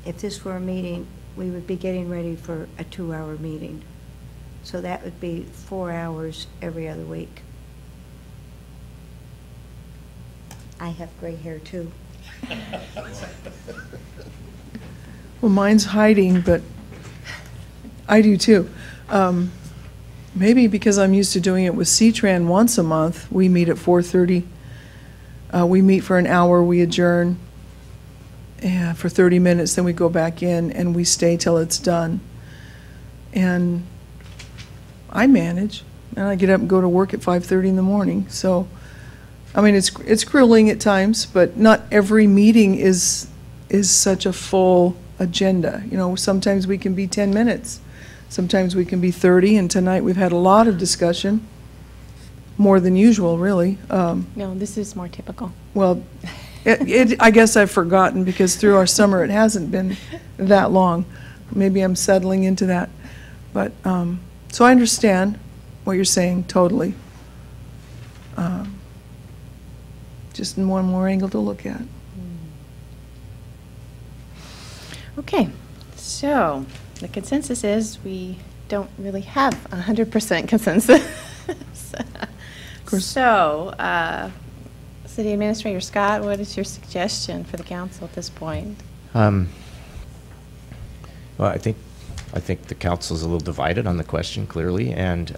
If this were a meeting, we would be getting ready for a 2-hour meeting. So that would be 4 hours every other week. I have gray hair, too. Well, mine's hiding, but I do too. Maybe because I'm used to doing it with C-Tran once a month. We meet at 4:30. We meet for an hour, we adjourn for 30 minutes, then we go back in and we stay till it's done. And I manage, and I get up and go to work at 5:30 in the morning. So, I mean, it's grueling at times, but not every meeting is such a full agenda. You know, sometimes we can be 10 minutes. Sometimes we can be 30, and tonight we've had a lot of discussion, more than usual, really. No, this is more typical. Well, I guess I've forgotten, because through our summer it hasn't been that long. Maybe I'm settling into that. But, so I understand what you're saying, totally. Just one more angle to look at. Okay, so the consensus is we don't really have 100% consensus. So, City Administrator Scott, what is your suggestion for the council at this point? Well, I think the council's a little divided on the question, clearly, and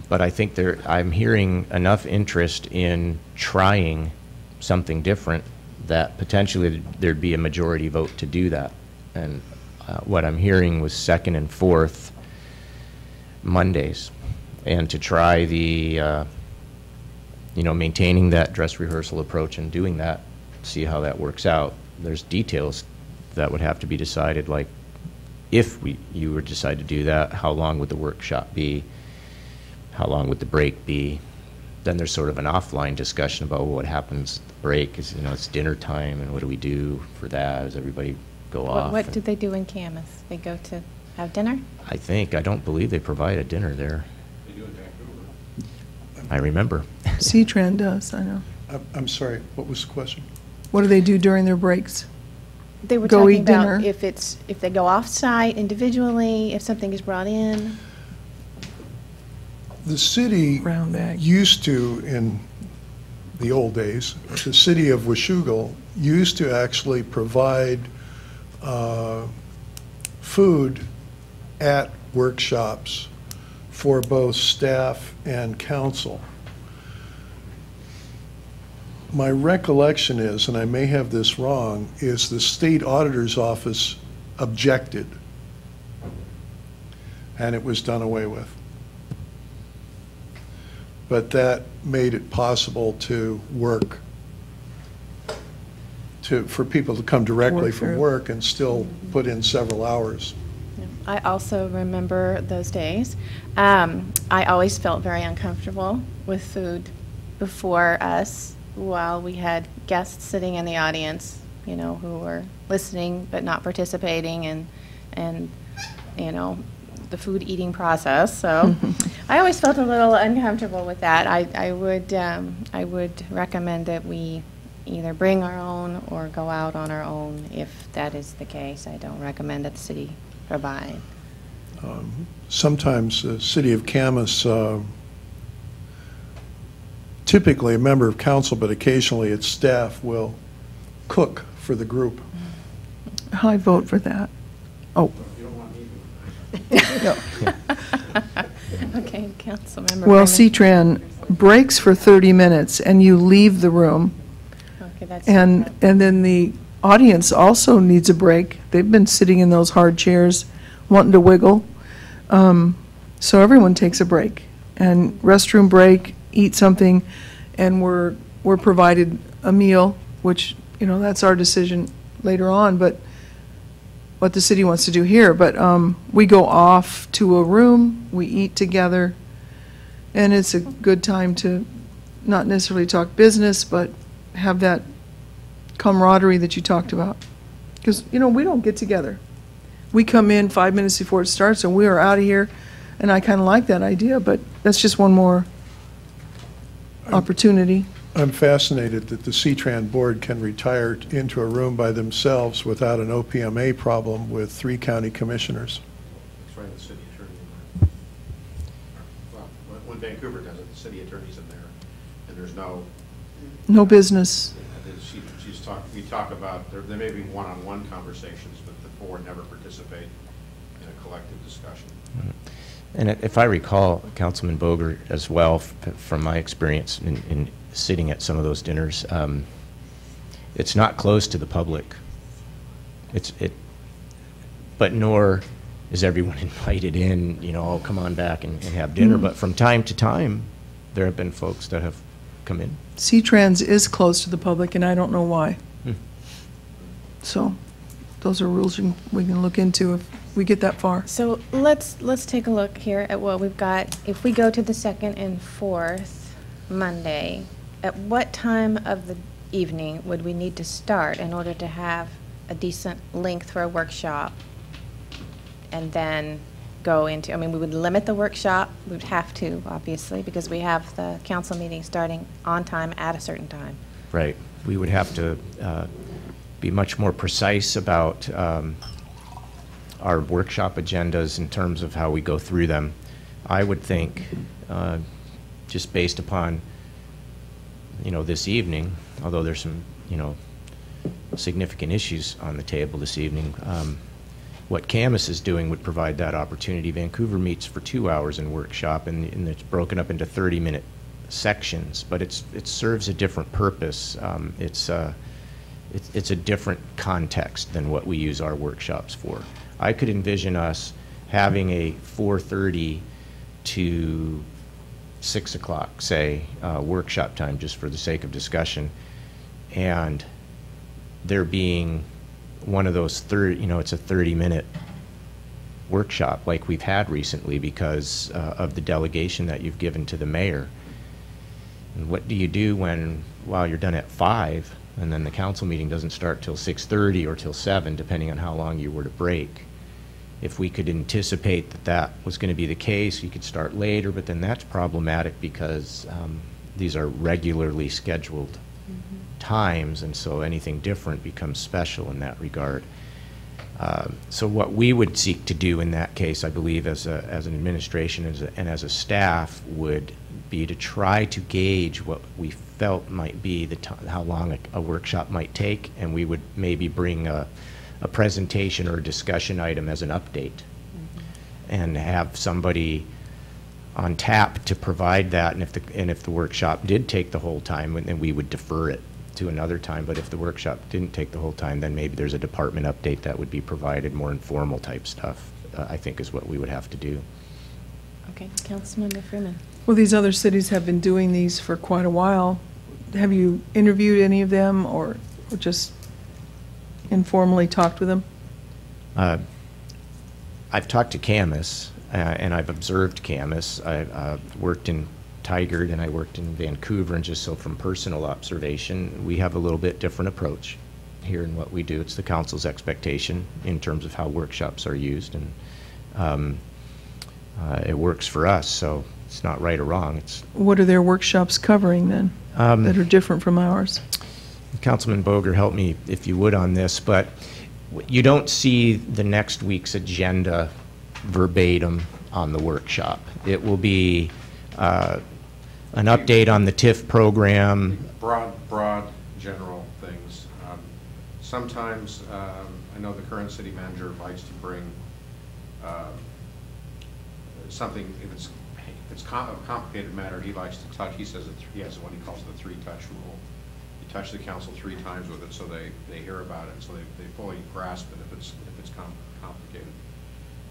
but I think I'm hearing enough interest in trying something different that potentially there'd be a majority vote to do that. And what I'm hearing was second and fourth Mondays, and to try the maintaining that dress rehearsal approach and doing that, see how that works out. There's details that would have to be decided, like if you were to decide to do that, how long would the workshop be? How long would the break be? Then there's sort of an offline discussion about what happens at the break. Is, it's dinner time, and what do we do for that? Does everybody go off? What do they do in Camas? They go to have dinner? I don't believe they provide a dinner there. They do in Vancouver. I remember. C-Tran does, I know. I'm sorry, what was the question? What do they do during their breaks? They were Go talking eat about dinner. if they go off-site individually, if something is brought in. The city Brown bag. used to, in the old days, the city of Washougal used to actually provide food at workshops for both staff and council. My recollection is, and I may have this wrong, is the state auditor's office objected, and it was done away with. But that made it possible to work, for people to come directly Work from through. work and still put in several hours. I also remember those days. I always felt very uncomfortable with food before us while we had guests sitting in the audience, who were listening but not participating, and the food eating process. So I always felt a little uncomfortable with that. I would recommend that we either bring our own or go out on our own if that is the case. I don't recommend that the city provide. Sometimes the city of Camas, typically a member of council, but occasionally its staff will cook for the group. I vote for that. Oh. No. Okay, Councilmember. Well, Freeman. C-Tran breaks for 30 minutes, and you leave the room. Okay, that's. And then the audience also needs a break. They've been sitting in those hard chairs, wanting to wiggle. So everyone takes a break, and restroom break, eat something, and we're provided a meal, which, that's our decision later on, but what the city wants to do here. But we go off to a room, we eat together, and it's a good time to not necessarily talk business, but have that camaraderie that you talked about. Because, we don't get together. We come in 5 minutes before it starts, and we are out of here And I kind of like that idea, but that's just one more opportunity. I'm fascinated that the CTRAN board can retire into a room by themselves without an OPMA problem with 3 county commissioners. That's right, the city attorney. Well, when Vancouver does it, the city attorney's in there, and there's no. No business. We talk about, there may be one-on-one conversations, but the 4 never participate in a collective discussion. And if I recall, Councilman Boger as well, from my experience in sitting at some of those dinners, it's not closed to the public. But nor is everyone invited in, you know, oh, come on back and have dinner. But from time to time, there have been folks that have come in. C-Trans is closed to the public, and I don't know why. So those are rules we can look into if we get that far. So let's take a look here at what we've got. If we go to the 2nd and 4th Monday, at what time of the evening would we need to start in order to have a decent length for a workshop? And then go into, I mean, we would limit the workshop. We would have to, obviously, because we have the council meeting starting on time at a certain time. Right. We would have to be much more precise about our workshop agendas in terms of how we go through them. I would think, just based upon, you know, this evening, although there's some, you know, significant issues on the table this evening, what Camas is doing would provide that opportunity. Vancouver meets for 2 hours in workshop, and it's broken up into 30-minute sections, but it serves a different purpose. It's a different context than what we use our workshops for. I could envision us having a 4:30 to 6 o'clock, say, workshop time, just for the sake of discussion, and there being one of those it's a 30-minute workshop like we've had recently because of the delegation that you've given to the mayor. And what do you do while you're done at 5 and then the council meeting doesn't start till 6:30 or till 7, depending on how long you were to break? If we could anticipate that was going to be the case, you could start later, but then that's problematic because these are regularly scheduled times, and so anything different becomes special in that regard. So what we would seek to do in that case, I believe, as an administration and as a staff, would be to try to gauge what we felt might be how long a workshop might take, and we would maybe bring a presentation or a discussion item as an update, and have somebody on tap to provide that. And if the workshop did take the whole time, then we would defer it to another time. But if the workshop didn't take the whole time, then maybe there's a department update that would be provided, more informal type stuff, I think is what we would have to do. Okay, Councilmember Freeman. Well, these other cities have been doing these for quite a while. Have you interviewed any of them or just informally talked with them? I've talked to Camas, and I've observed Camas. I worked in Tigard and I worked in Vancouver, and just so from personal observation, we have a little bit different approach here in what we do. It's the council's expectation in terms of how workshops are used, and it works for us, so it's not right or wrong. What are their workshops covering then that are different from ours? Councilman Boger, help me if you would on this, but you don't see the next week's agenda verbatim on the workshop. It will be an update on the TIF program. Broad, general things. Sometimes, I know the current city manager likes to bring something, if it's a complicated matter, he likes to touch, he says he has what he calls the 3-touch rule. You touch the council 3 times with it so they hear about it, so they fully grasp it if it's complicated.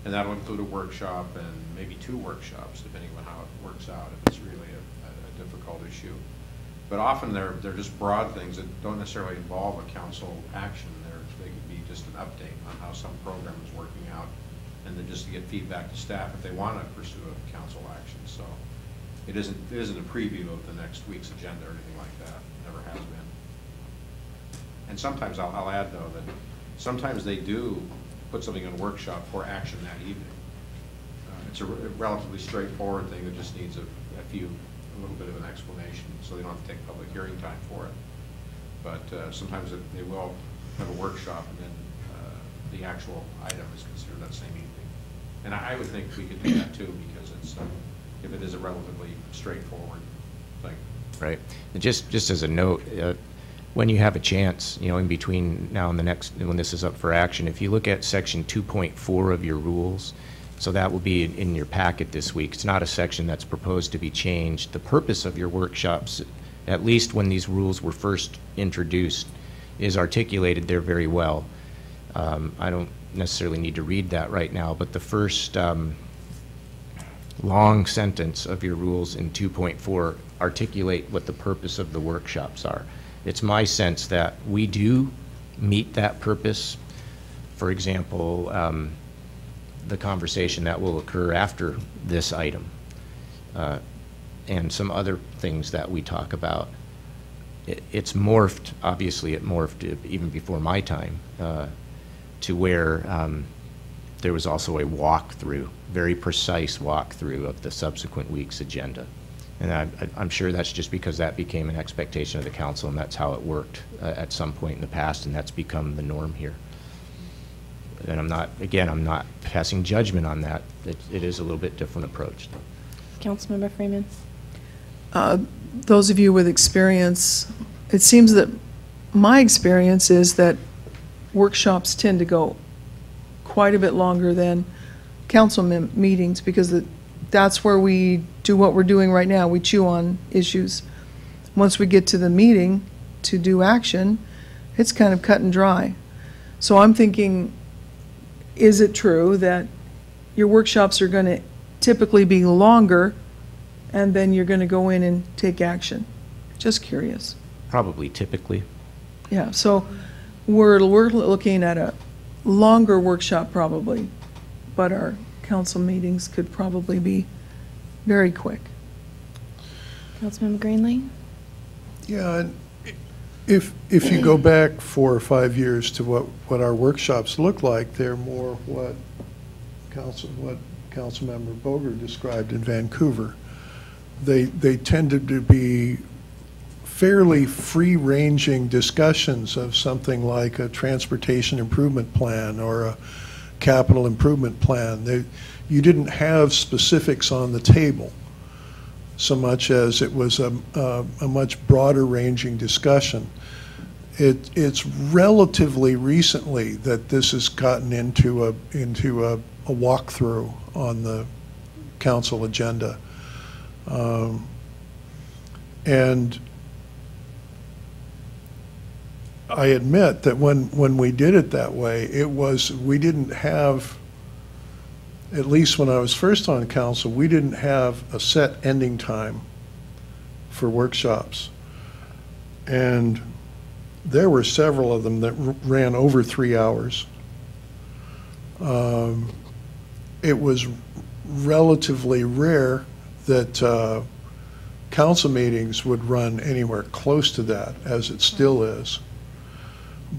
And that'll include a workshop and maybe 2 workshops, depending on how it works out, if it's really a difficult issue. But often they're just broad things that don't necessarily involve a council action. They could be just an update on how some program is working out, and then just to get feedback to staff if they want to pursue a council action. So it isn't a preview of the next week's agenda or anything like that. It never has been. And sometimes I'll add though that sometimes they do put something in a workshop for action that evening. it's a relatively straightforward thing that just needs a little bit of an explanation, so they don't have to take public hearing time for it. But sometimes they will have a workshop, and then the actual item is considered that same evening. And I would think we could do that too, because it's, if it is a relatively straightforward thing. Right. And just as a note, when you have a chance, in between now and the next, when this is up for action, if you look at section 2.4 of your rules, so that will be in your packet this week. It's not a section that's proposed to be changed. The purpose of your workshops, at least when these rules were first introduced, is articulated there very well. I don't necessarily need to read that right now, but the first long sentence of your rules in 2.4 articulate what the purpose of the workshops are. It's my sense that we do meet that purpose. For example, the conversation that will occur after this item, and some other things that we talk about. It's morphed, obviously it morphed even before my time, to where there was also a walkthrough, very precise walkthrough of the subsequent week's agenda. And I'm sure that's just because that became an expectation of the council, and that's how it worked at some point in the past, and that's become the norm here. And I'm not passing judgment on that. It is a little bit different approach. Councilmember Freeman. Those of you with experience, it seems that my experience is that workshops tend to go quite a bit longer than council meetings, because that's where we do what we're doing right now. We chew on issues. Once we get to the meeting to do action, it's kind of cut and dry. So I'm thinking, is it true that your workshops are going to typically be longer, and then you're going to go in and take action? Just curious. Probably, typically. Yeah, so we're looking at a longer workshop probably, but our council meetings could probably be very quick. Councilmember Greenlee. Yeah, and if you go back 4 or 5 years to what our workshops look like, they're more what Councilmember Boger described in Vancouver. They tended to be fairly free-ranging discussions of something like a transportation improvement plan or a capital improvement plan. You didn't have specifics on the table so much as it was a much broader ranging discussion. It's relatively recently that this has gotten into a walkthrough on the council agenda. And I admit that when we did it that way, we didn't have, at least when I was first on council, we didn't have a set ending time for workshops. And there were several of them that ran over 3 hours. It was relatively rare that council meetings would run anywhere close to that, as it still is.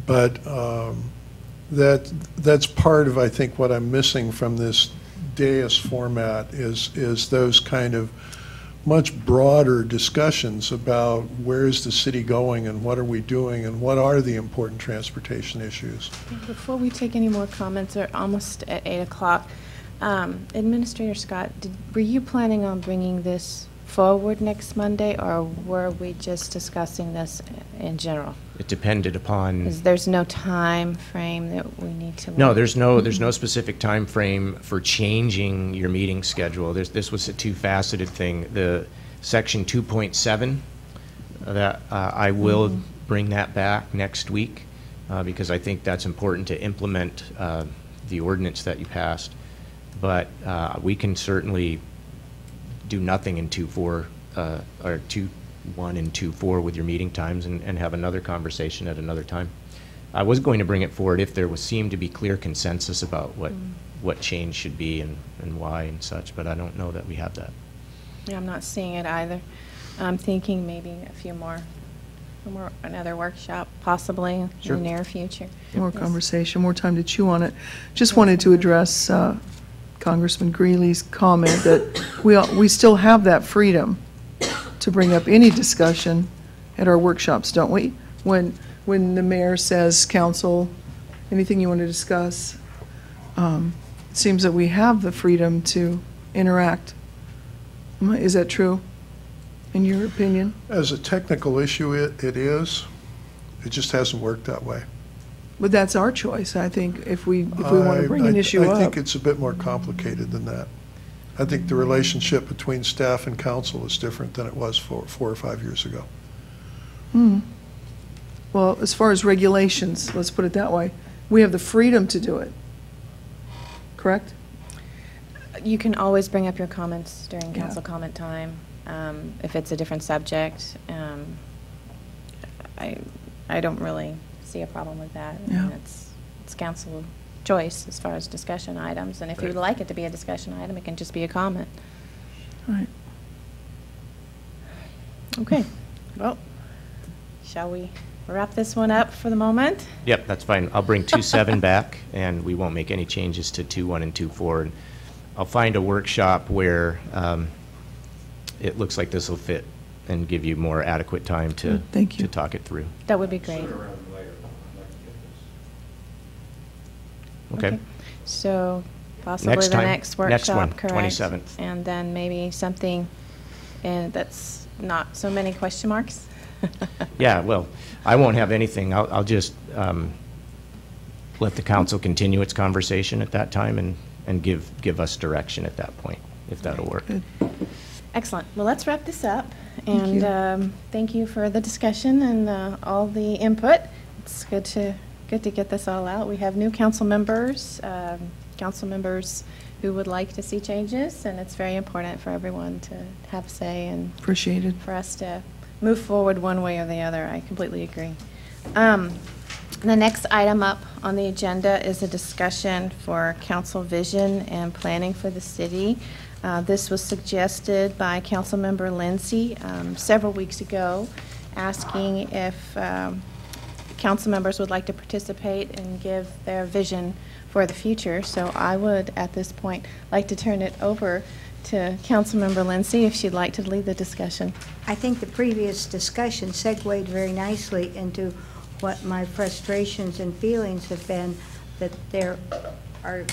But that's part of, I think, what I'm missing from this dais format is those kind of much broader discussions about where is the city going and what are we doing and what are the important transportation issues. Before we take any more comments, we're almost at 8 o'clock. Administrator Scott, were you planning on bringing this forward next Monday, or were we just discussing this in general? It depended upon. There's no time frame that we need to. No, there's no specific time frame for changing your meeting schedule. This was a two-faceted thing. The section 2.7 that I will bring that back next week because I think that's important to implement the ordinance that you passed. But we can certainly do nothing in 2.4 or 2.1 and 2.4 with your meeting times and have another conversation at another time. I was going to bring it forward if there seemed to be clear consensus about what change should be and why and such, but I don't know that we have that. Yeah, I'm not seeing it either. I'm thinking maybe another workshop possibly in the near future. More conversation, more time to chew on it. Just wanted to address Congressman Greeley's comment that we still have that freedom to bring up any discussion at our workshops, don't we? When the mayor says, council, anything you want to discuss, it seems that we have the freedom to interact. Is that true, in your opinion? As a technical issue, it is. It just hasn't worked that way. But that's our choice, I think, if we want to bring an issue up. I think it's a bit more complicated than that. I think the relationship between staff and council is different than it was 4 or 5 years ago. Well, as far as regulations, let's put it that way, we have the freedom to do it, correct? You can always bring up your comments during Yeah. council comment time, if it's a different subject. I don't really see a problem with that. I mean, Yeah. it's council choice as far as discussion items, and if you would like it to be a discussion item, it can just be a comment. All right. Okay, well, shall we wrap this one up for the moment? Yep, that's fine. I'll bring 2.7 back, and we won't make any changes to 2.1 and 2.4. And I'll find a workshop where it looks like this will fit and give you more adequate time to Thank you. to talk it through. That would be great. Okay. So possibly Next the time. next Next workshop, one, correct? 27th. And then maybe something that's not so many question marks? Yeah, well, I won't have anything. I'll just let the council continue its conversation at that time and give us direction at that point, if that'll work. Good. Excellent. Well, let's wrap this up. Thank you. And thank you for the discussion and all the input. It's good to get this all out. We have new council members who would like to see changes, and it's very important for everyone to have say and Appreciated. for us to move forward one way or the other. I completely agree. The next item up on the agenda is a discussion for council vision and planning for the city. This was suggested by Councilmember Lindsay several weeks ago, asking if council members would like to participate and give their vision for the future. So I would, at this point, like to turn it over to Councilmember Lindsay if she'd like to lead the discussion. I think the previous discussion segued very nicely into what my frustrations and feelings have been, that there are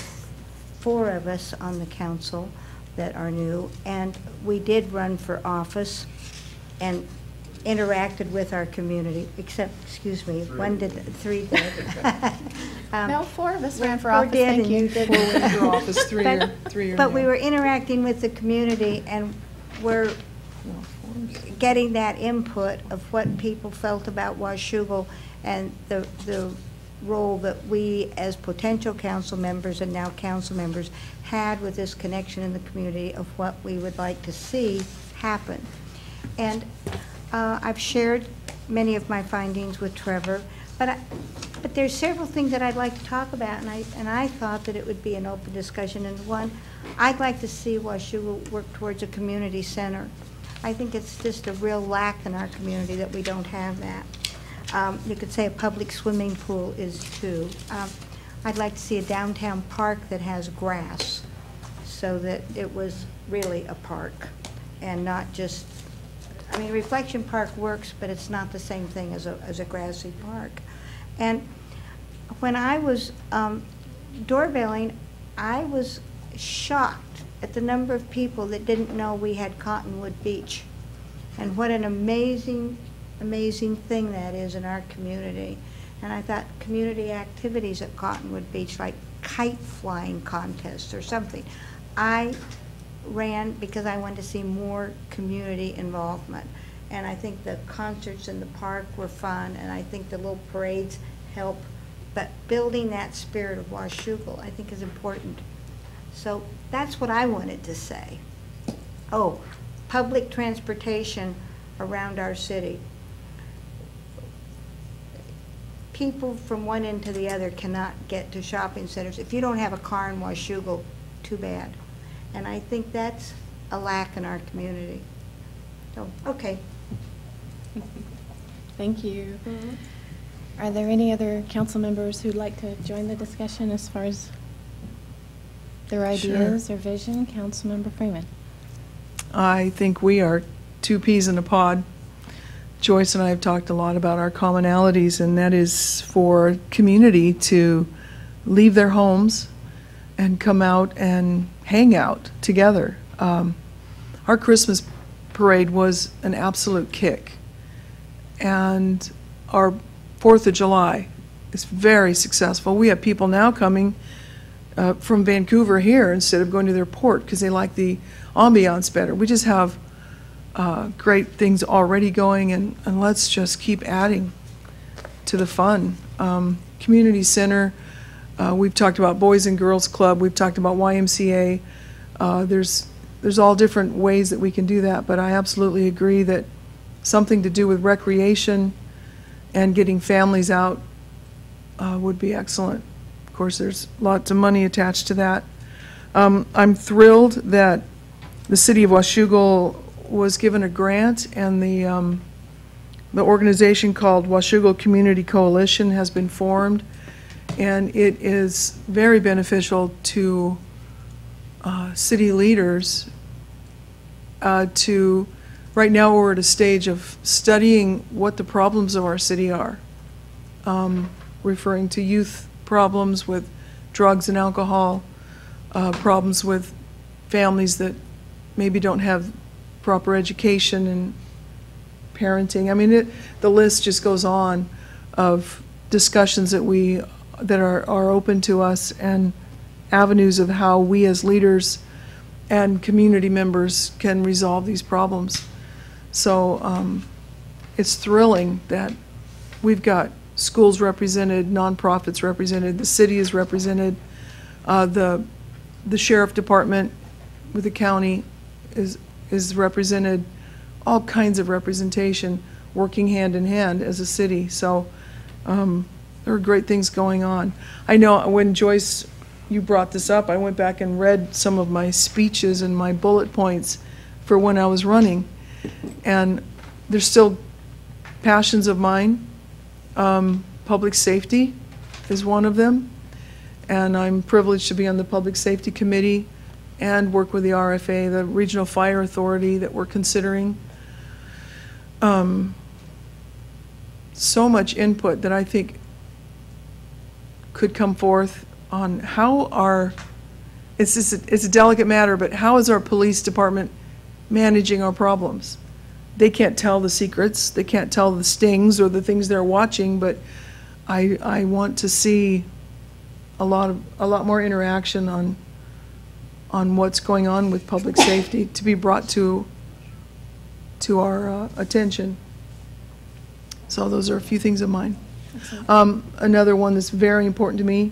4 of us on the council that are new, and we did run for office and interacted with our community, except, excuse me, 3 did. No, 4 of us ran for 4 office, did, thank and you. you did. 4 went for office, 3 are But we new. were interacting with the community, and we're getting that input of what people felt about Washougal and the role that we, as potential council members and now council members, had with this connection in the community of what we would like to see happen. And I've shared many of my findings with Trevor, but there's several things that I'd like to talk about, and I thought that it would be an open discussion. And one, I'd like to see Washougal work towards a community center. I think it's just a real lack in our community that we don't have that. You could say a public swimming pool is too. I'd like to see a downtown park that has grass, so that it was really a park and not just, I mean, Reflection Park works, but it's not the same thing as a grassy park. And when I was doorbelling, I was shocked at the number of people that didn't know we had Cottonwood Beach, and what an amazing thing that is in our community. And I thought community activities at Cottonwood Beach, like kite flying contests or something. I ran because I wanted to see more community involvement. And I think the concerts in the park were fun, and I think the little parades help. But building that spirit of Washougal, I think, is important. So that's what I wanted to say. Oh, public transportation around our city. People from one end to the other cannot get to shopping centers. If you don't have a car in Washougal, too bad. And I think that's a lack in our community. So, okay. Thank you. Are there any other council members who'd like to join the discussion as far as? their ideas or vision. Councilmember Freeman. I think we are two peas in a pod. Joyce and I have talked a lot about our commonalities, and that is for community to leave their homes and come out and hang out together. Our Christmas parade was an absolute kick, and our 4th of July is very successful. We have people now coming from Vancouver here instead of going to their port because they like the ambiance better. We just have great things already going, and let's just keep adding to the fun. Community center, we've talked about Boys and Girls Club, we've talked about YMCA. There's all different ways that we can do that, but I absolutely agree that something to do with recreation and getting families out would be excellent. Of course, there's lots of money attached to that. I'm thrilled that the city of Washougal was given a grant, and the organization called Washougal Community Coalition has been formed, and it is very beneficial to city leaders to, right now we're at a stage of studying what the problems of our city are, referring to youth problems with drugs and alcohol, problems with families that maybe don't have proper education and parenting. I mean, the list just goes on of discussions that are open to us, and avenues of how we as leaders and community members can resolve these problems. So it's thrilling that we've got schools represented, nonprofits represented, the city is represented, the sheriff department with the county is represented, all kinds of representation working hand in hand as a city. So there are great things going on. I know when Joyce, you brought this up, I went back and read some of my speeches and my bullet points for when I was running, and there's still passions of mine. Public safety is one of them, and I'm privileged to be on the Public Safety Committee and work with the RFA, the Regional Fire Authority that we're considering. So much input that I think could come forth on how it's a delicate matter, but how is our police department managing our problems? They can't tell the secrets, they can't tell the stings or the things they're watching, but I want to see a lot more interaction on what's going on with public safety to be brought to our attention. So those are a few things of mine. Another one that's very important to me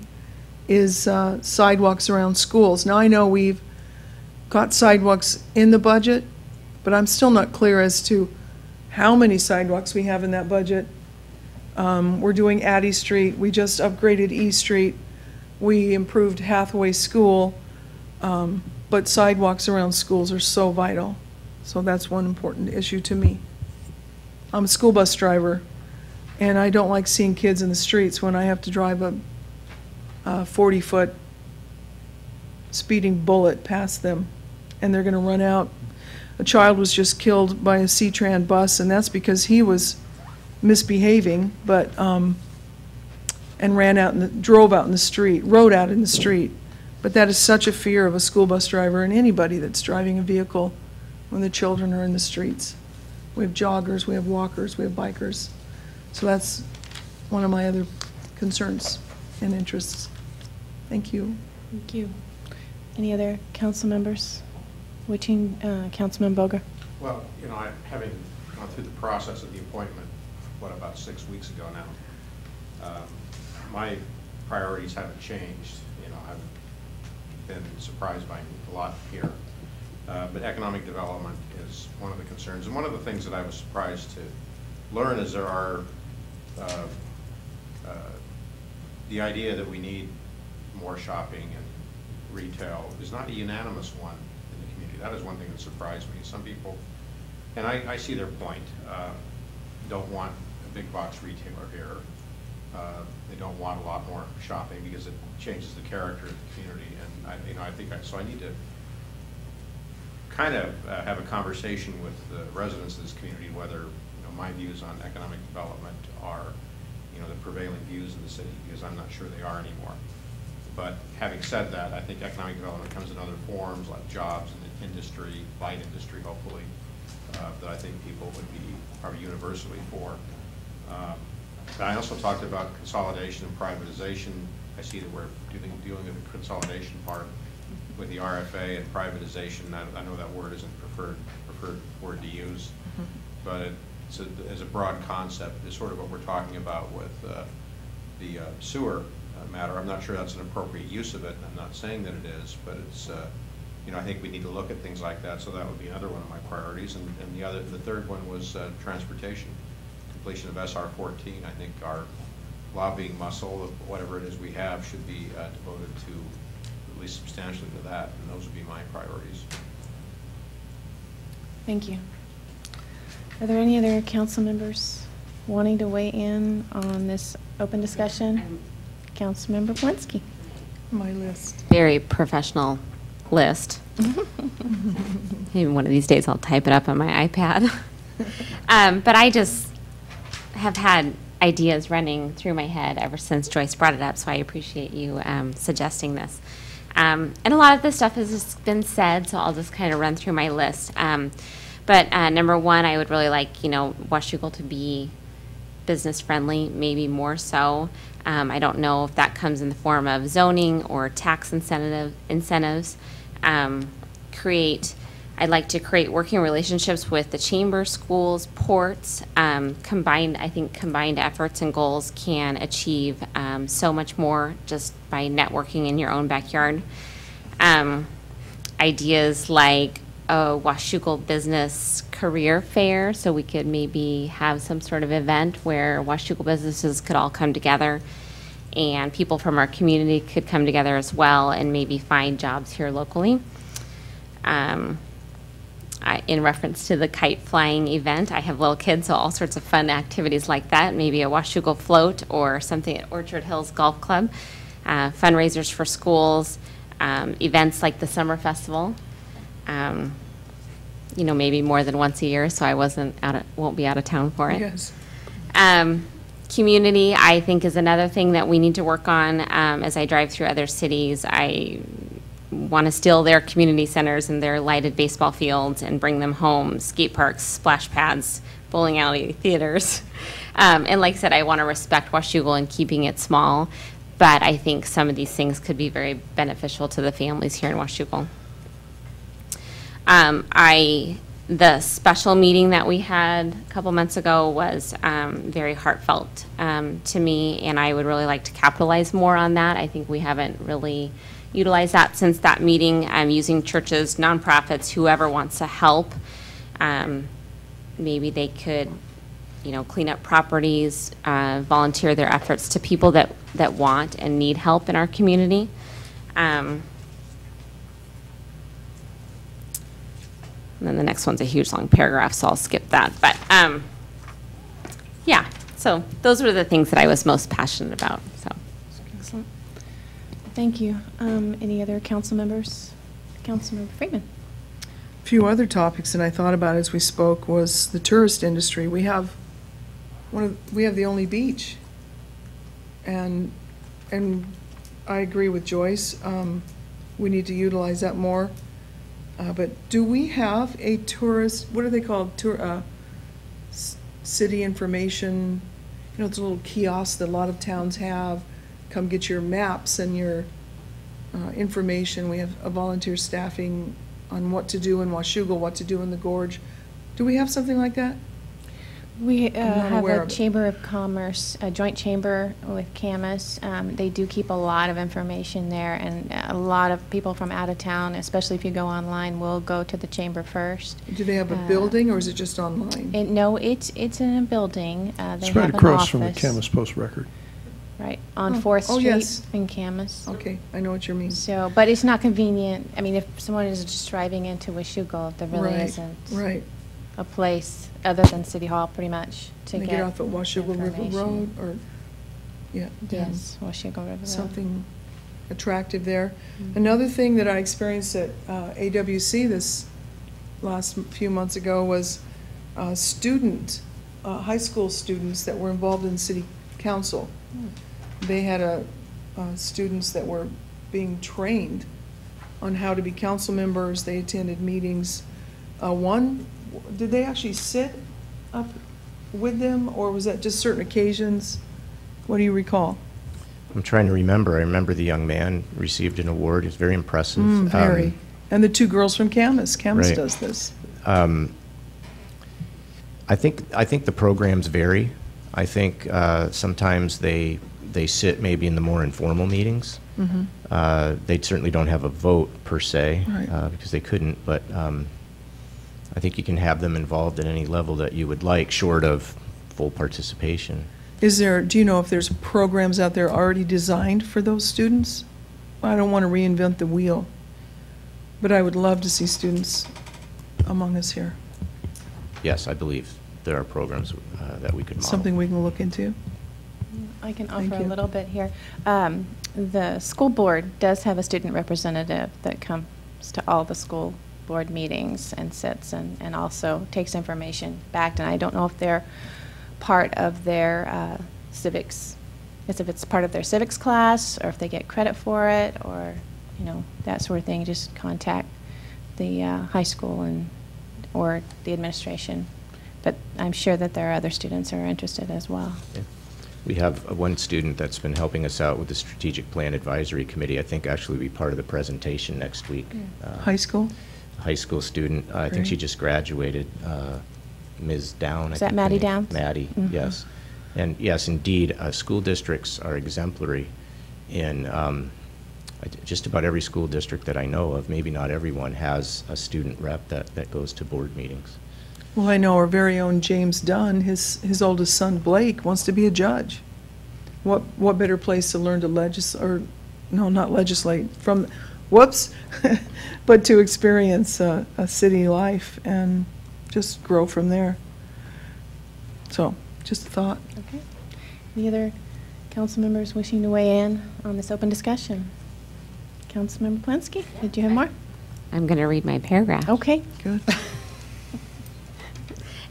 is sidewalks around schools. Now I know we've got sidewalks in the budget, but I'm still not clear as to how many sidewalks we have in that budget. We're doing Addie Street, we just upgraded E Street, we improved Hathaway School, but sidewalks around schools are so vital. So that's one important issue to me. I'm a school bus driver, and I don't like seeing kids in the streets when I have to drive a 40-foot speeding bullet past them, and they're going to run out. A child was just killed by a C-Tran bus, and that's because he was misbehaving, but and ran out and drove out in the street, rode out in the street. But that is such a fear of a school bus driver and anybody that's driving a vehicle when the children are in the streets. We have joggers, we have walkers, we have bikers. So that's one of my other concerns and interests. Thank you. Thank you. Any other council members? Wishing, Councilman Boger. Well, having gone through the process of the appointment, about 6 weeks ago now, my priorities haven't changed. I've been surprised by a lot here. But economic development is one of the concerns. And one of the things that I was surprised to learn is there are the idea that we need more shopping and retail is not a unanimous one in the community. That is one thing that surprised me. Some people, and I see their point, don't want a big box retailer here. they don't want a lot more shopping because it changes the character of the community. And I think so I need to kind of have a conversation with the residents of this community whether my views on economic development are the prevailing views in the city, because I'm not sure they are anymore. But having said that, I think economic development comes in other forms like jobs and industry, light industry hopefully, that I think people would be probably universally for. But I also talked about consolidation and privatization. I see that we're dealing with the consolidation part with the RFA and privatization. I know that word isn't preferred word to use, but as a broad concept, is sort of what we're talking about with the sewer matter. I'm not sure that's an appropriate use of it. I'm not saying that it is, but it's I think we need to look at things like that. So that would be another one of my priorities. And the third one was transportation, completion of SR 14. I think our lobbying muscle of whatever it is we have should be devoted to at least substantially to that, and those would be my priorities. Thank you. Are there any other council members wanting to weigh in on this open discussion? Councilmember Polinsky. My list. Very professional list. Maybe one of these days I'll type it up on my iPad. But I just have had ideas running through my head ever since Joyce brought it up, so I appreciate you suggesting this. And a lot of this stuff has just been said, so I'll just kind of run through my list. But number one, I would really like, Washougal to be business friendly, maybe more so. I don't know if that comes in the form of zoning or tax incentives. I'd like to create working relationships with the chamber, schools, ports. Combined efforts and goals can achieve so much more just by networking in your own backyard. Ideas like a Washougal business career fair, so we could maybe have some sort of event where Washougal businesses could all come together and people from our community could come together as well and maybe find jobs here locally. In reference to the kite flying event, I have little kids, so all sorts of fun activities like that, maybe a Washougal float or something at Orchard Hills Golf Club, fundraisers for schools, events like the Summer Festival, maybe more than once a year, so I won't be out of town for it. Yes. Community, I think, is another thing that we need to work on. As I drive through other cities, I want to steal their community centers and their lighted baseball fields and bring them home, skate parks, splash pads, bowling alley, theaters. And like I said, I want to respect Washougal in keeping it small, but I think some of these things could be very beneficial to the families here in Washougal. The special meeting that we had a couple months ago was very heartfelt to me, and I would really like to capitalize more on that. I think we haven't really utilized that since that meeting. Using churches, nonprofits, whoever wants to help. Maybe they could, clean up properties, volunteer their efforts to people that want and need help in our community. And then the next one's a huge long paragraph, so I'll skip that. But yeah, so those were the things that I was most passionate about. So. Excellent. Thank you. Any other council members? Councilmember Freeman. A few other topics that I thought about as we spoke was the tourist industry. We have the only beach, and I agree with Joyce. We need to utilize that more. But do we have a tourist, what are they called, city information, it's a little kiosk that a lot of towns have. Come get your maps and your information. We have a volunteer staffing on what to do in Washougal, what to do in the Gorge. Do we have something like that? We have a Chamber of Commerce, a joint chamber with Camas. They do keep a lot of information there, and a lot of people from out of town, especially if you go online, will go to the chamber first. Do they have a building, or is it just online? No, it's in a building. It's right across from the Camas Post-Record. Right, on 4th Street yes. in Camas. Okay, I know what you mean. So, but it's not convenient. I mean, if someone is just driving into Washougal, there really isn't a place other than City Hall, pretty much, to get off at Washougal River Road, or Yeah. Yes, Washougal River Road. Something attractive there. Another thing that I experienced at AWC this last few months ago was high school students that were involved in city council. They had students that were being trained on how to be council members. They attended meetings. Did they actually sit up with them, or was that just certain occasions? What do you recall? I'm trying to remember. I remember the young man received an award. It was very impressive. Very. And the two girls from Camas. Camas Right. does this. I think the programs vary. I think sometimes they sit maybe in the more informal meetings. They certainly don't have a vote per se, Right. because they couldn't, but I think you can have them involved at any level that you would like, short of full participation. Do you know if there's programs out there already designed for those students? I don't want to reinvent the wheel, but I would love to see students among us here. Yes, I believe there are programs that we could model. Something we can look into. I can Thank offer a you. little bit here. The school board does have a student representative that comes to all the school board meetings and sits and also takes information back. And I don't know if they're part of their civics, as if it's part of their civics class, or if they get credit for it, or, you know, that sort of thing. Just contact the high school or the administration. But I'm sure that there are other students who are interested as well. Yeah. We have one student that's been helping us out with the Strategic Plan Advisory Committee. I think actually will be part of the presentation next week. High school? High school student. I think Great. she just graduated. Ms. Down. Is that Maddie Downs? Maddie, Mhm. yes. And yes, indeed, school districts are exemplary in just about every school district that I know of. Maybe not everyone has a student rep that goes to board meetings. Well, I know our very own James Dunn, his oldest son Blake wants to be a judge. What better place to learn to not legislate from, but to experience a city life and just grow from there. So, just a thought. Okay. Any other council members wishing to weigh in on this open discussion? Councilmember Plansky, did you have more? I'm going to read my paragraph. Okay. Good.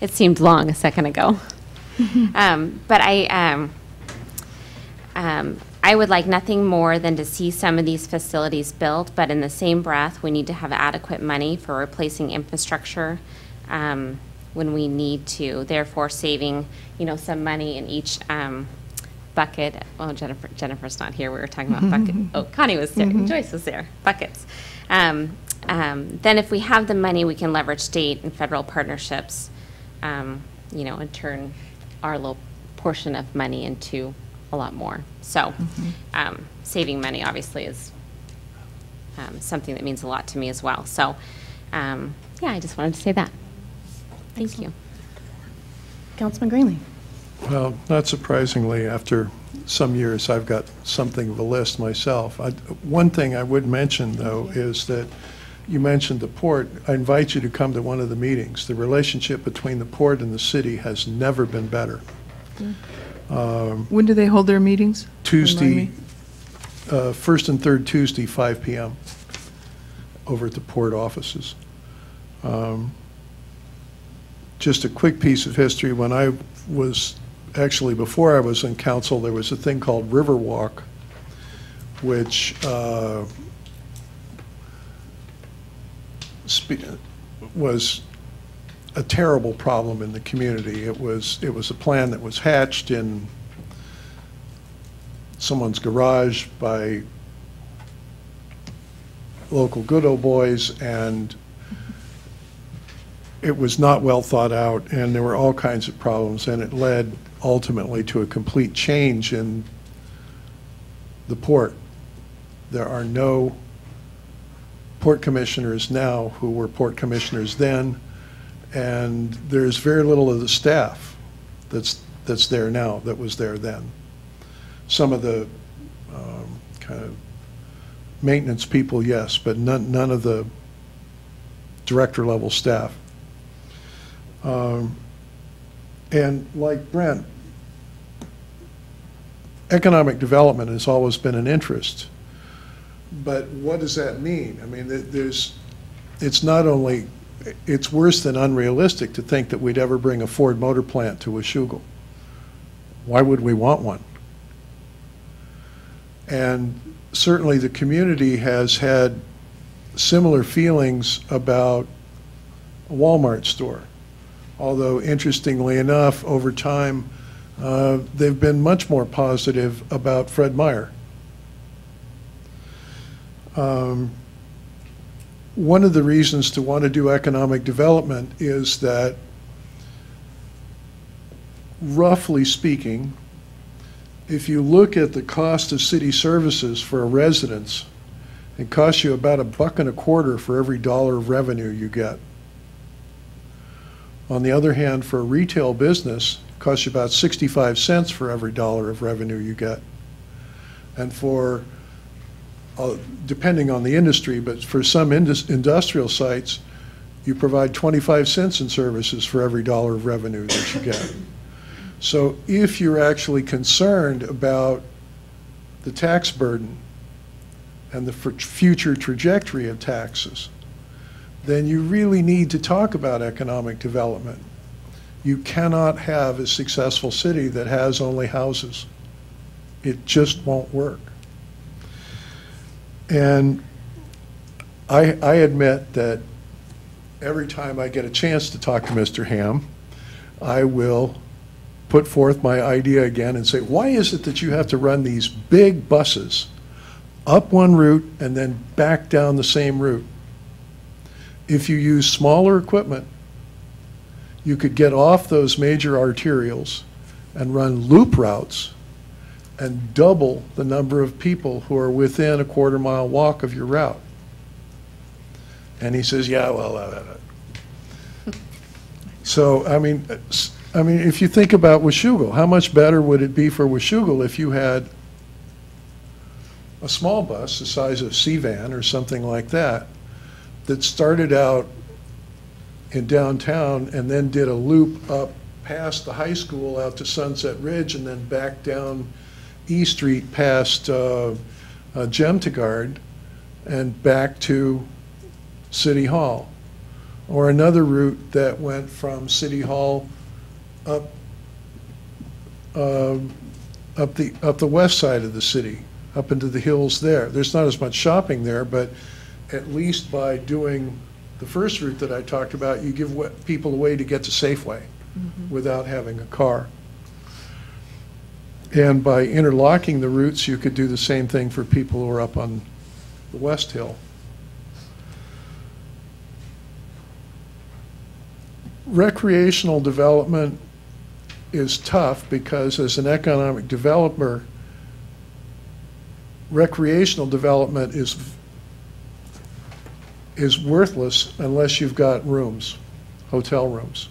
It seemed long a second ago. But I would like nothing more than to see some of these facilities built, but in the same breath, we need to have adequate money for replacing infrastructure when we need to, therefore saving, some money in each bucket. Well, Jennifer's not here. We were talking about bucket. Oh, Connie was there. Joyce was there. Buckets. Then if we have the money, we can leverage state and federal partnerships, and turn our little portion of money into a lot more. So saving money obviously is something that means a lot to me as well. So I just wanted to say that. Thank you. Councilman Greenlee. Well, not surprisingly, after some years, I've got something of a list myself. One thing I would mention, though, is that you mentioned the port. I invite you to come to one of the meetings. The relationship between the port and the city has never been better. When do they hold their meetings? Tuesday, Remind me. first and third Tuesday, 5 p.m. over at the port offices. Just a quick piece of history. When I was, actually before I was in council, there was a thing called Riverwalk, which was a terrible problem in the community. It was a plan that was hatched in someone's garage by local good old boys, and it was not well thought out, and there were all kinds of problems, and it led ultimately to a complete change in the port. There are no port commissioners now who were port commissioners then, and there's very little of the staff that's there now that was there then. Some of the kind of maintenance people, yes, but none of the director level staff. And like Brent, economic development has always been an interest. But what does that mean? I mean, it's not only, it's worse than unrealistic to think that we'd ever bring a Ford Motor plant to Washougal. Why would we want one? And certainly the community has had similar feelings about a Walmart store. Although interestingly enough, over time, they've been much more positive about Fred Meyer. One of the reasons to want to do economic development is that, roughly speaking, if you look at the cost of city services for a residence, it costs you about $1.25 for every dollar of revenue you get. On the other hand, for a retail business, it costs you about 65 cents for every dollar of revenue you get. And for, depending on the industry, but for some industrial sites, you provide 25 cents in services for every dollar of revenue that you get. So if you're actually concerned about the tax burden and the future trajectory of taxes, then you really need to talk about economic development. You cannot have a successful city that has only houses. It just won't work. And I admit that every time I get a chance to talk to Mr. Ham, I will put forth my idea again and say, why is it that you have to run these big buses up one route and then back down the same route? If you use smaller equipment, you could get off those major arterials and run loop routes and double the number of people who are within a quarter-mile walk of your route. And he says, yeah, well, so, I mean, if you think about Washougal, how much better would it be for Washougal if you had a small bus the size of a C-van or something like that that started out in downtown and then did a loop up past the high school out to Sunset Ridge and then back down E Street past Jemtegard and back to City Hall? Or another route that went from City Hall up the west side of the city, up into the hills there. There's not as much shopping there, but at least by doing the first route that I talked about, you give people a way to get to Safeway without having a car. And by interlocking the routes, you could do the same thing for people who are up on the West Hill. Recreational development is tough because as an economic developer, recreational development is worthless unless you've got rooms, hotel rooms.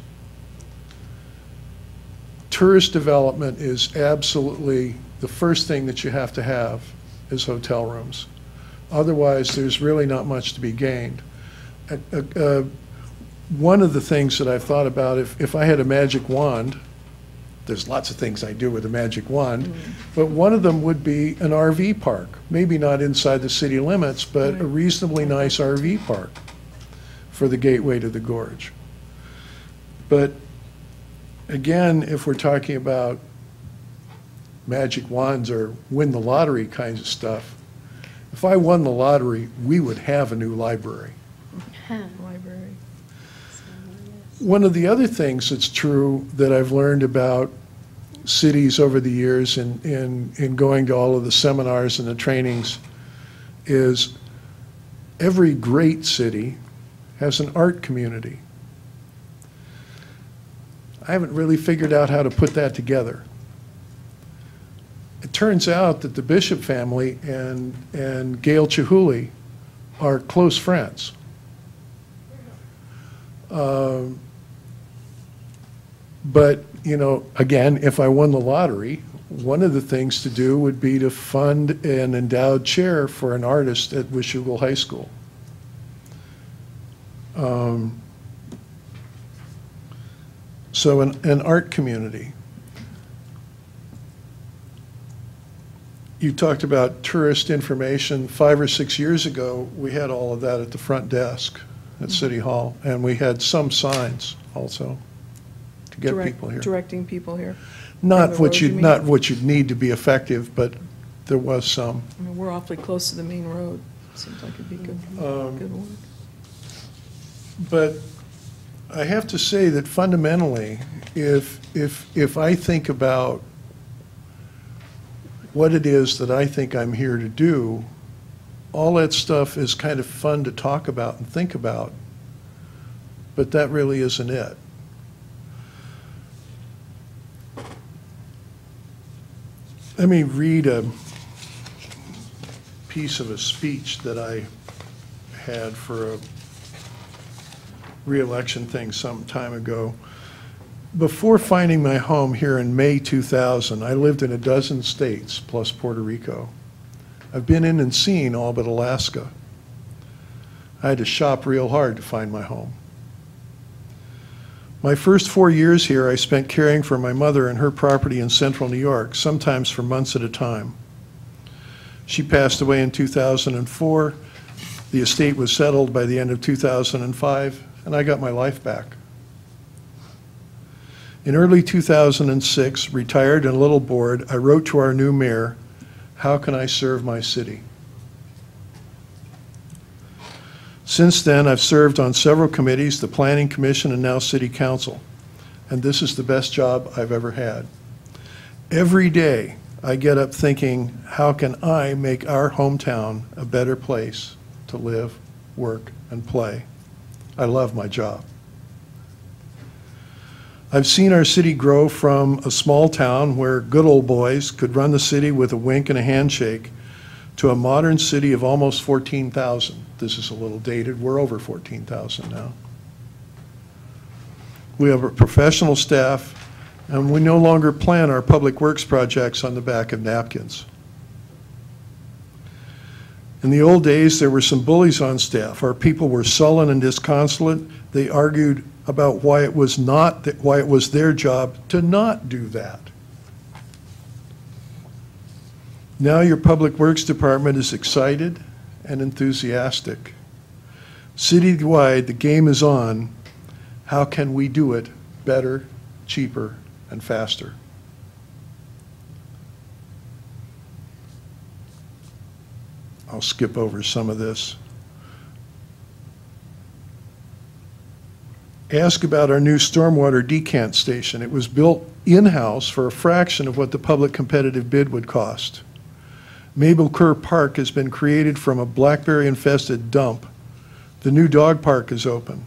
Tourist development is absolutely the first thing that you have to have is hotel rooms. Otherwise, there's really not much to be gained. One of the things that I've thought about, if I had a magic wand, there's lots of things I do with a magic wand, but one of them would be an RV park. Maybe not inside the city limits, but a reasonably nice RV park for the gateway to the gorge. But again, if we're talking about magic wands or win the lottery kinds of stuff, if I won the lottery, we would have a new library. Library. One of the other things that's true that I've learned about cities over the years in going to all of the seminars and the trainings is every great city has an art community. I haven't really figured out how to put that together. It turns out that the Bishop family and Gail Chihuly are close friends. But, you know, again, if I won the lottery, one of the things to do would be to fund an endowed chair for an artist at Washougal High School. So an art community. You talked about tourist information. 5 or 6 years ago, we had all of that at the front desk at City Hall, and we had some signs also to get people here. Directing people here. Not the what road, you you mean? not what you'd need to be effective, but there was some. I mean, we're awfully close to the main road. Seems like it'd be good, good work. But I have to say that fundamentally, if I think about what it is that I think I'm here to do, all that stuff is kind of fun to talk about and think about, but that really isn't it. Let me read a piece of a speech that I had for a re-election thing some time ago. Before finding my home here in May 2000, I lived in a dozen states plus Puerto Rico. I've been in and seen all but Alaska. I had to shop real hard to find my home. My first 4 years here I spent caring for my mother and her property in central New York, sometimes for months at a time. She passed away in 2004. The estate was settled by the end of 2005, and I got my life back. In early 2006, retired and a little bored, I wrote to our new mayor, "How can I serve my city?" Since then, I've served on several committees, the Planning Commission and now City Council, and this is the best job I've ever had. Every day, I get up thinking, how can I make our hometown a better place to live, work, and play? I love my job. I've seen our city grow from a small town where good old boys could run the city with a wink and a handshake to a modern city of almost 14,000. This is a little dated. We're over 14,000 now. We have a professional staff, and we no longer plan our public works projects on the back of napkins. In the old days, there were some bullies on staff. Our people were sullen and disconsolate. They argued about why it was their job to not do that. Now your Public Works Department is excited and enthusiastic. Citywide, the game is on. How can we do it better, cheaper, and faster? I'll skip over some of this. Ask about our new stormwater decant station. It was built in-house for a fraction of what the public competitive bid would cost. Mabel Kerr Park has been created from a blackberry-infested dump. The new dog park is open.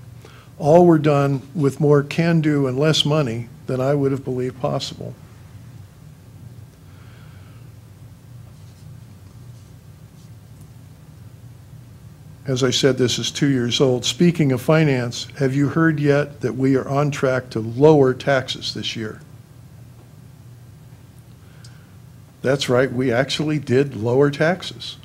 All were done with more can-do and less money than I would have believed possible. As I said, this is 2 years old. Speaking of finance, have you heard yet that we are on track to lower taxes this year? That's right, we actually did lower taxes.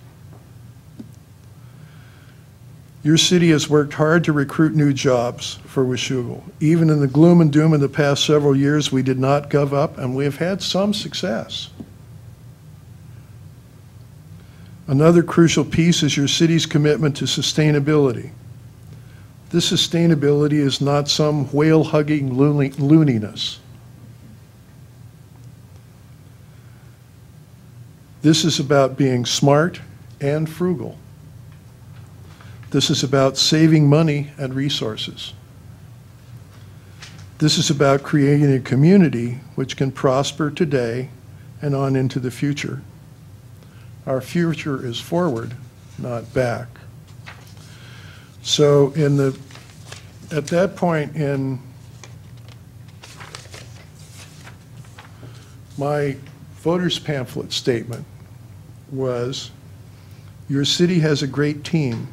Your city has worked hard to recruit new jobs for Washougal. Even in the gloom and doom of the past several years, we did not give up, and we have had some success. Another crucial piece is your city's commitment to sustainability. This sustainability is not some whale-hugging looniness. This is about being smart and frugal. This is about saving money and resources. This is about creating a community which can prosper today and on into the future. Our future is forward, not back. So at that point in my voters pamphlet statement was, your city has a great team.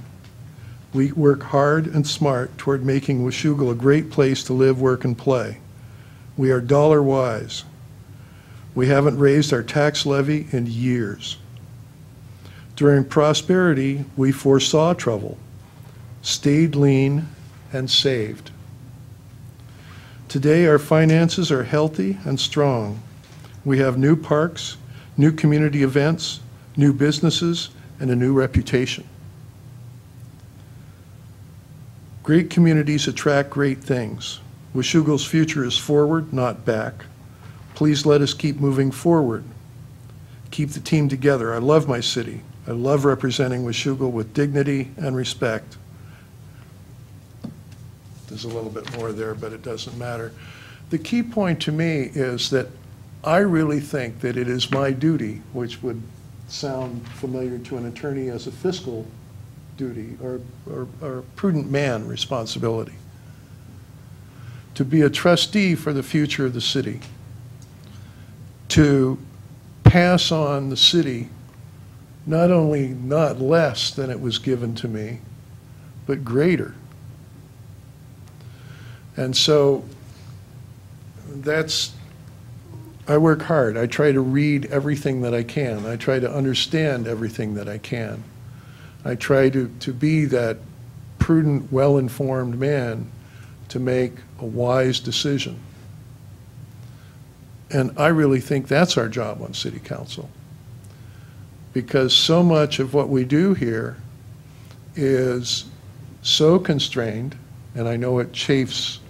We work hard and smart toward making Washougal a great place to live, work, and play. We are dollar wise. We haven't raised our tax levy in years. During prosperity, we foresaw trouble, stayed lean, and saved. Today, our finances are healthy and strong. We have new parks, new community events, new businesses, and a new reputation. Great communities attract great things. Washougal's future is forward, not back. Please let us keep moving forward. Keep the team together. I love my city. I love representing Washougal with dignity and respect. There's a little bit more there, but it doesn't matter. The key point to me is that I really think that it is my duty, which would sound familiar to an attorney as a fiscal duty or a prudent man responsibility, to be a trustee for the future of the city, to pass on the city not only not less than it was given to me, but greater. And so I work hard. I try to read everything that I can. I try to understand everything that I can. I try to be that prudent, well-informed man to make a wise decision. And I really think that's our job on City Council, because so much of what we do here is so constrained, and I know it chafes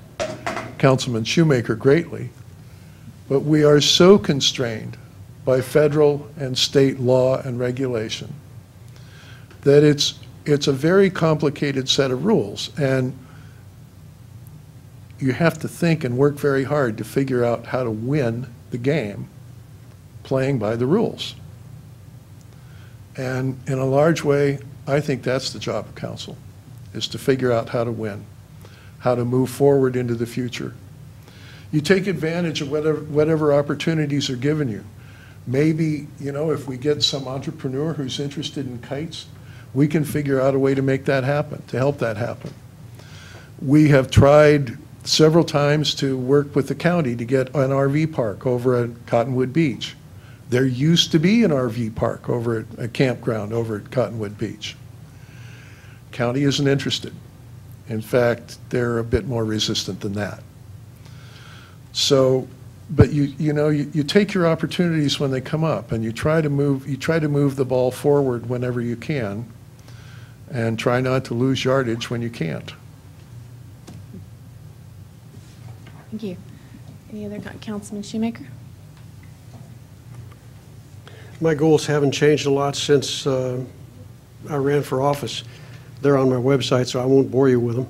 Councilman Shoemaker greatly, but we are so constrained by federal and state law and regulation that it's a very complicated set of rules, and you have to think and work very hard to figure out how to win the game playing by the rules. And in a large way, I think that's the job of council, is to figure out how to win, how to move forward into the future. You take advantage of whatever opportunities are given you. Maybe, if we get some entrepreneur who's interested in kites, we can figure out a way to make that happen, to help that happen. We have tried several times to work with the county to get an RV park over at Cottonwood Beach. There used to be an RV park over at a campground over at Cottonwood Beach. County isn't interested. In fact, they're a bit more resistant than that. So, but you take your opportunities when they come up, and you try to move the ball forward whenever you can, and try not to lose yardage when you can't. Thank you. Any other, Councilman Shoemaker? My goals haven't changed a lot since I ran for office. They're on my website, so I won't bore you with them.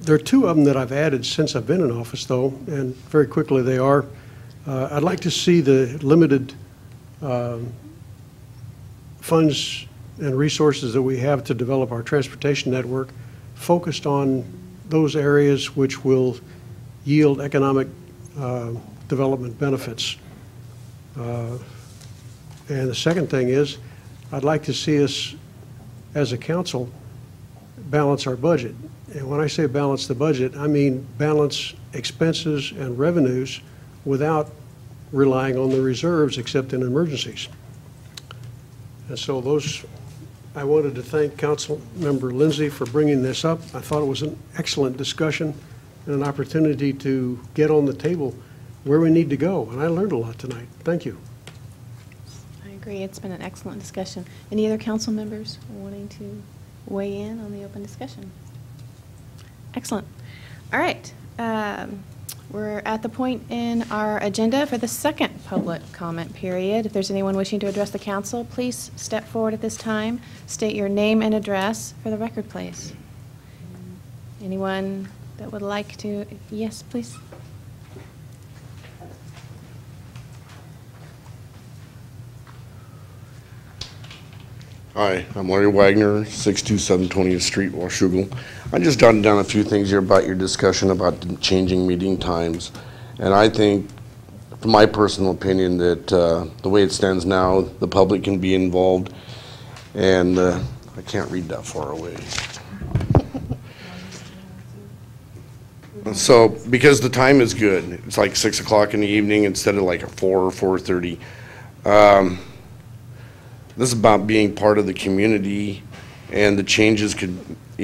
There are two of them that I've added since I've been in office, though, and very quickly they are. I'd like to see the limited funds and resources that we have to develop our transportation network focused on those areas which will yield economic development benefits. And the second thing is, I'd like to see us, as a council, balance our budget. And when I say balance the budget, I mean balance expenses and revenues without relying on the reserves except in emergencies. And so I wanted to thank Council Member Lindsay for bringing this up. I thought it was an excellent discussion and an opportunity to get on the table where we need to go. And I learned a lot tonight. Thank you. I agree. It's been an excellent discussion. Any other council members wanting to weigh in on the open discussion? Excellent. All right. We're at the point in our agenda for the second public comment period. If there's anyone wishing to address the council, please step forward at this time. State your name and address for the record, please. Anyone that would like to? Yes, please. Hi, I'm Larry Wagner, 627 20th Street, Washougal. I just jotted down a few things here about your discussion about the changing meeting times. And I think, from my personal opinion, that the way it stands now, the public can be involved. And I can't read that far away. So, because the time is good, it's like 6 o'clock in the evening instead of like 4 or 4:30. This is about being part of the community, and the changes could,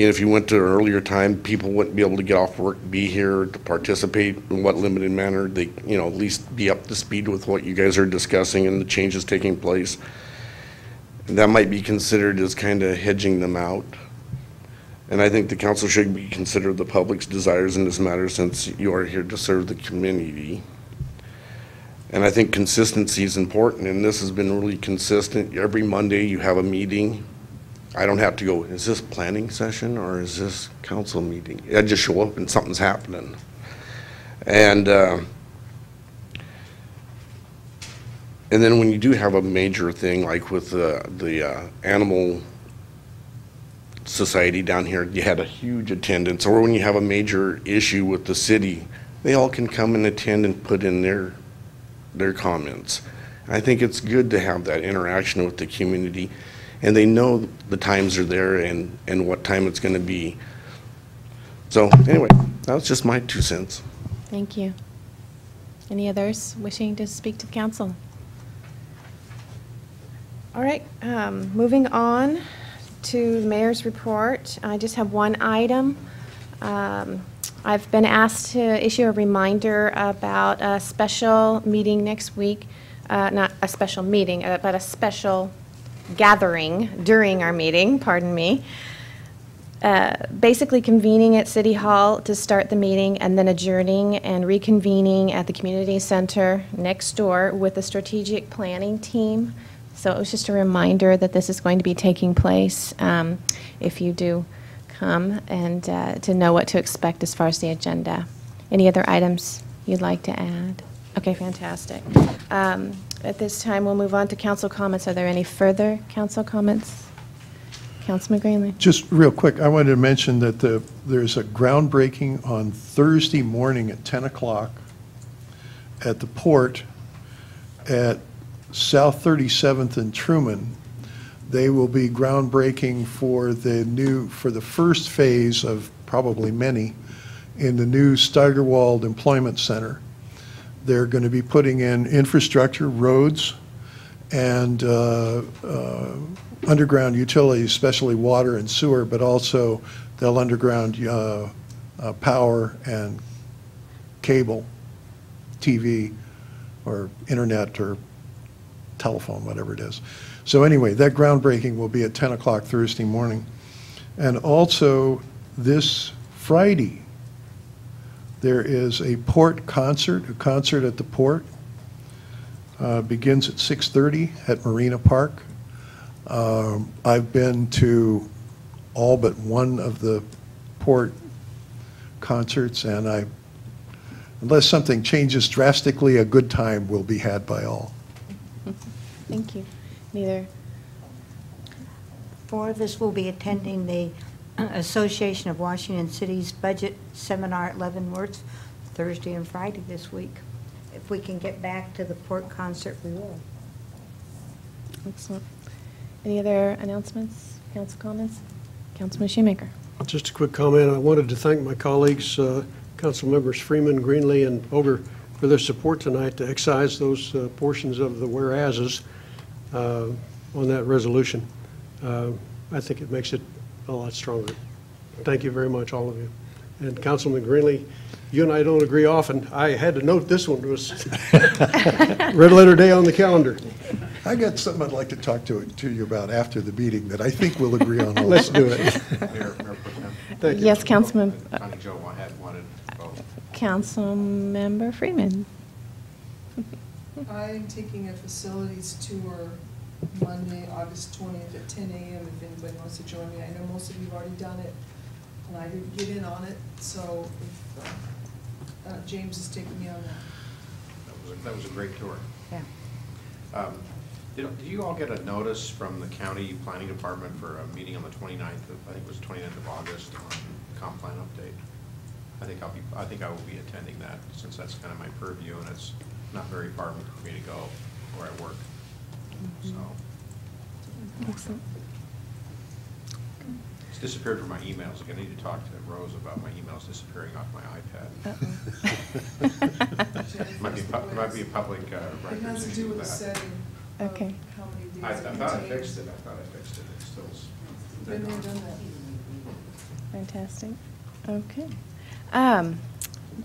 if you went to an earlier time, people wouldn't be able to get off work, be here to participate in what limited manner. They, at least be up to speed with what you guys are discussing and the changes taking place. And that might be considered as kind of hedging them out. And I think the council should be consider the public's desires in this matter, since you are here to serve the community. And I think consistency is important, and this has been really consistent. Every Monday you have a meeting. I don't have to go, is this planning session or is this council meeting? I just show up and something's happening. And then when you do have a major thing, like with the animal society down here, you had a huge attendance. Or when you have a major issue with the city, they all can come and attend and put in their comments. I think it's good to have that interaction with the community, and they know the times are there and what time it's going to be. So anyway, that was just my 2 cents. Thank you. Any others wishing to speak to the council? All right, moving on to the mayor's report. I just have one item. I've been asked to issue a reminder about a special meeting next week. Not a special meeting, but a special gathering during our meeting, pardon me. Basically convening at City Hall to start the meeting and then adjourning and reconvening at the community center next door with the strategic planning team. So it was just a reminder that this is going to be taking place if you do come, and to know what to expect as far as the agenda. Any other items you'd like to add? Okay, fantastic. At this time, we'll move on to council comments. Are there any further council comments? Councilman Greenlee. Just real quick, I wanted to mention that there's a groundbreaking on Thursday morning at 10 o'clock at the port at South 37th and Truman. They will be groundbreaking for the first phase of probably many in the new Steigerwald Employment Center. They're going to be putting in infrastructure, roads, and underground utilities, especially water and sewer, but also they'll underground power and cable, TV, or internet, or telephone, whatever it is. So anyway, that groundbreaking will be at 10 o'clock Thursday morning. And also this Friday, there is a port concert, a concert at the port. Begins at 6:30 at Marina Park. I've been to all but one of the port concerts, and unless something changes drastically, a good time will be had by all. Thank you. Neither. 4 of us will be attending the Association of Washington Cities Budget Seminar at Leavenworth Thursday and Friday this week. If we can get back to the port concert, we will. Excellent. Any other announcements, council comments? Councilman Shoemaker. Just a quick comment. I wanted to thank my colleagues, council members Freeman, Greenlee, and Boger, for their support tonight to excise those portions of the whereases on that resolution. I think it makes it a lot stronger. Thank you very much, all of you. And Councilman Greenlee, you and I don't agree often. I had to note this one was red letter day on the calendar. I got something I'd like to talk to you about after the meeting that I think we'll agree on. Let's do it. Mayor Pro Tem. Thank you. Yes, Councilman. Connie Jo had wanted to vote. Councilmember Freeman. I'm taking a facilities tour Monday, August 20th at 10 a.m. if anybody wants to join me. I know most of you have already done it, and I didn't get in on it, so if James is taking me on that. That was a great tour. Yeah. Did you all get a notice from the county planning department for a meeting on the 29th of, I think it was 29th of August on comp plan update? I think I will be attending that, since that's kind of my purview, and it's not very far for me to go where I work. So Excellent. it's disappeared from my emails. I need to talk to Rose about my emails disappearing off my iPad. might be a public record. It has to do with the setting of Okay. how many days. I it thought I contains. fixed it. It's still. Been there, done that. Fantastic. Okay.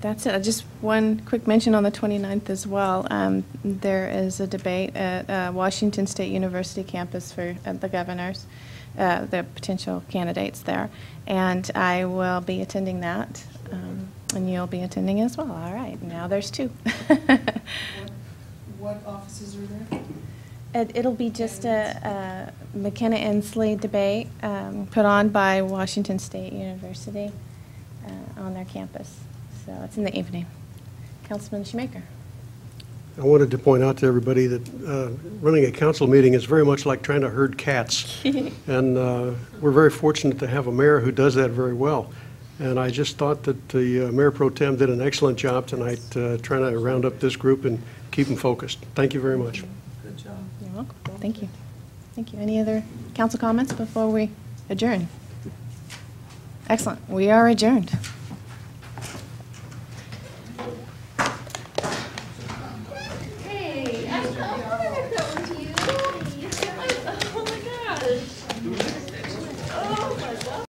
That's it. Just one quick mention on the 29th as well. There is a debate at Washington State University campus for the governors, the potential candidates there. And I will be attending that, and you'll be attending as well. All right. Now there's two. What offices are there? It'll be just a McKenna Inslee debate put on by Washington State University on their campus. So it's in the evening. Councilman Shoemaker. I wanted to point out to everybody that running a council meeting is very much like trying to herd cats. And we're very fortunate to have a mayor who does that very well. And I just thought that the Mayor Pro Tem did an excellent job tonight trying to round up this group and keep them focused. Thank you very much. Good job. You're welcome. Thank you. Thank you. Any other council comments before we adjourn? Excellent. We are adjourned.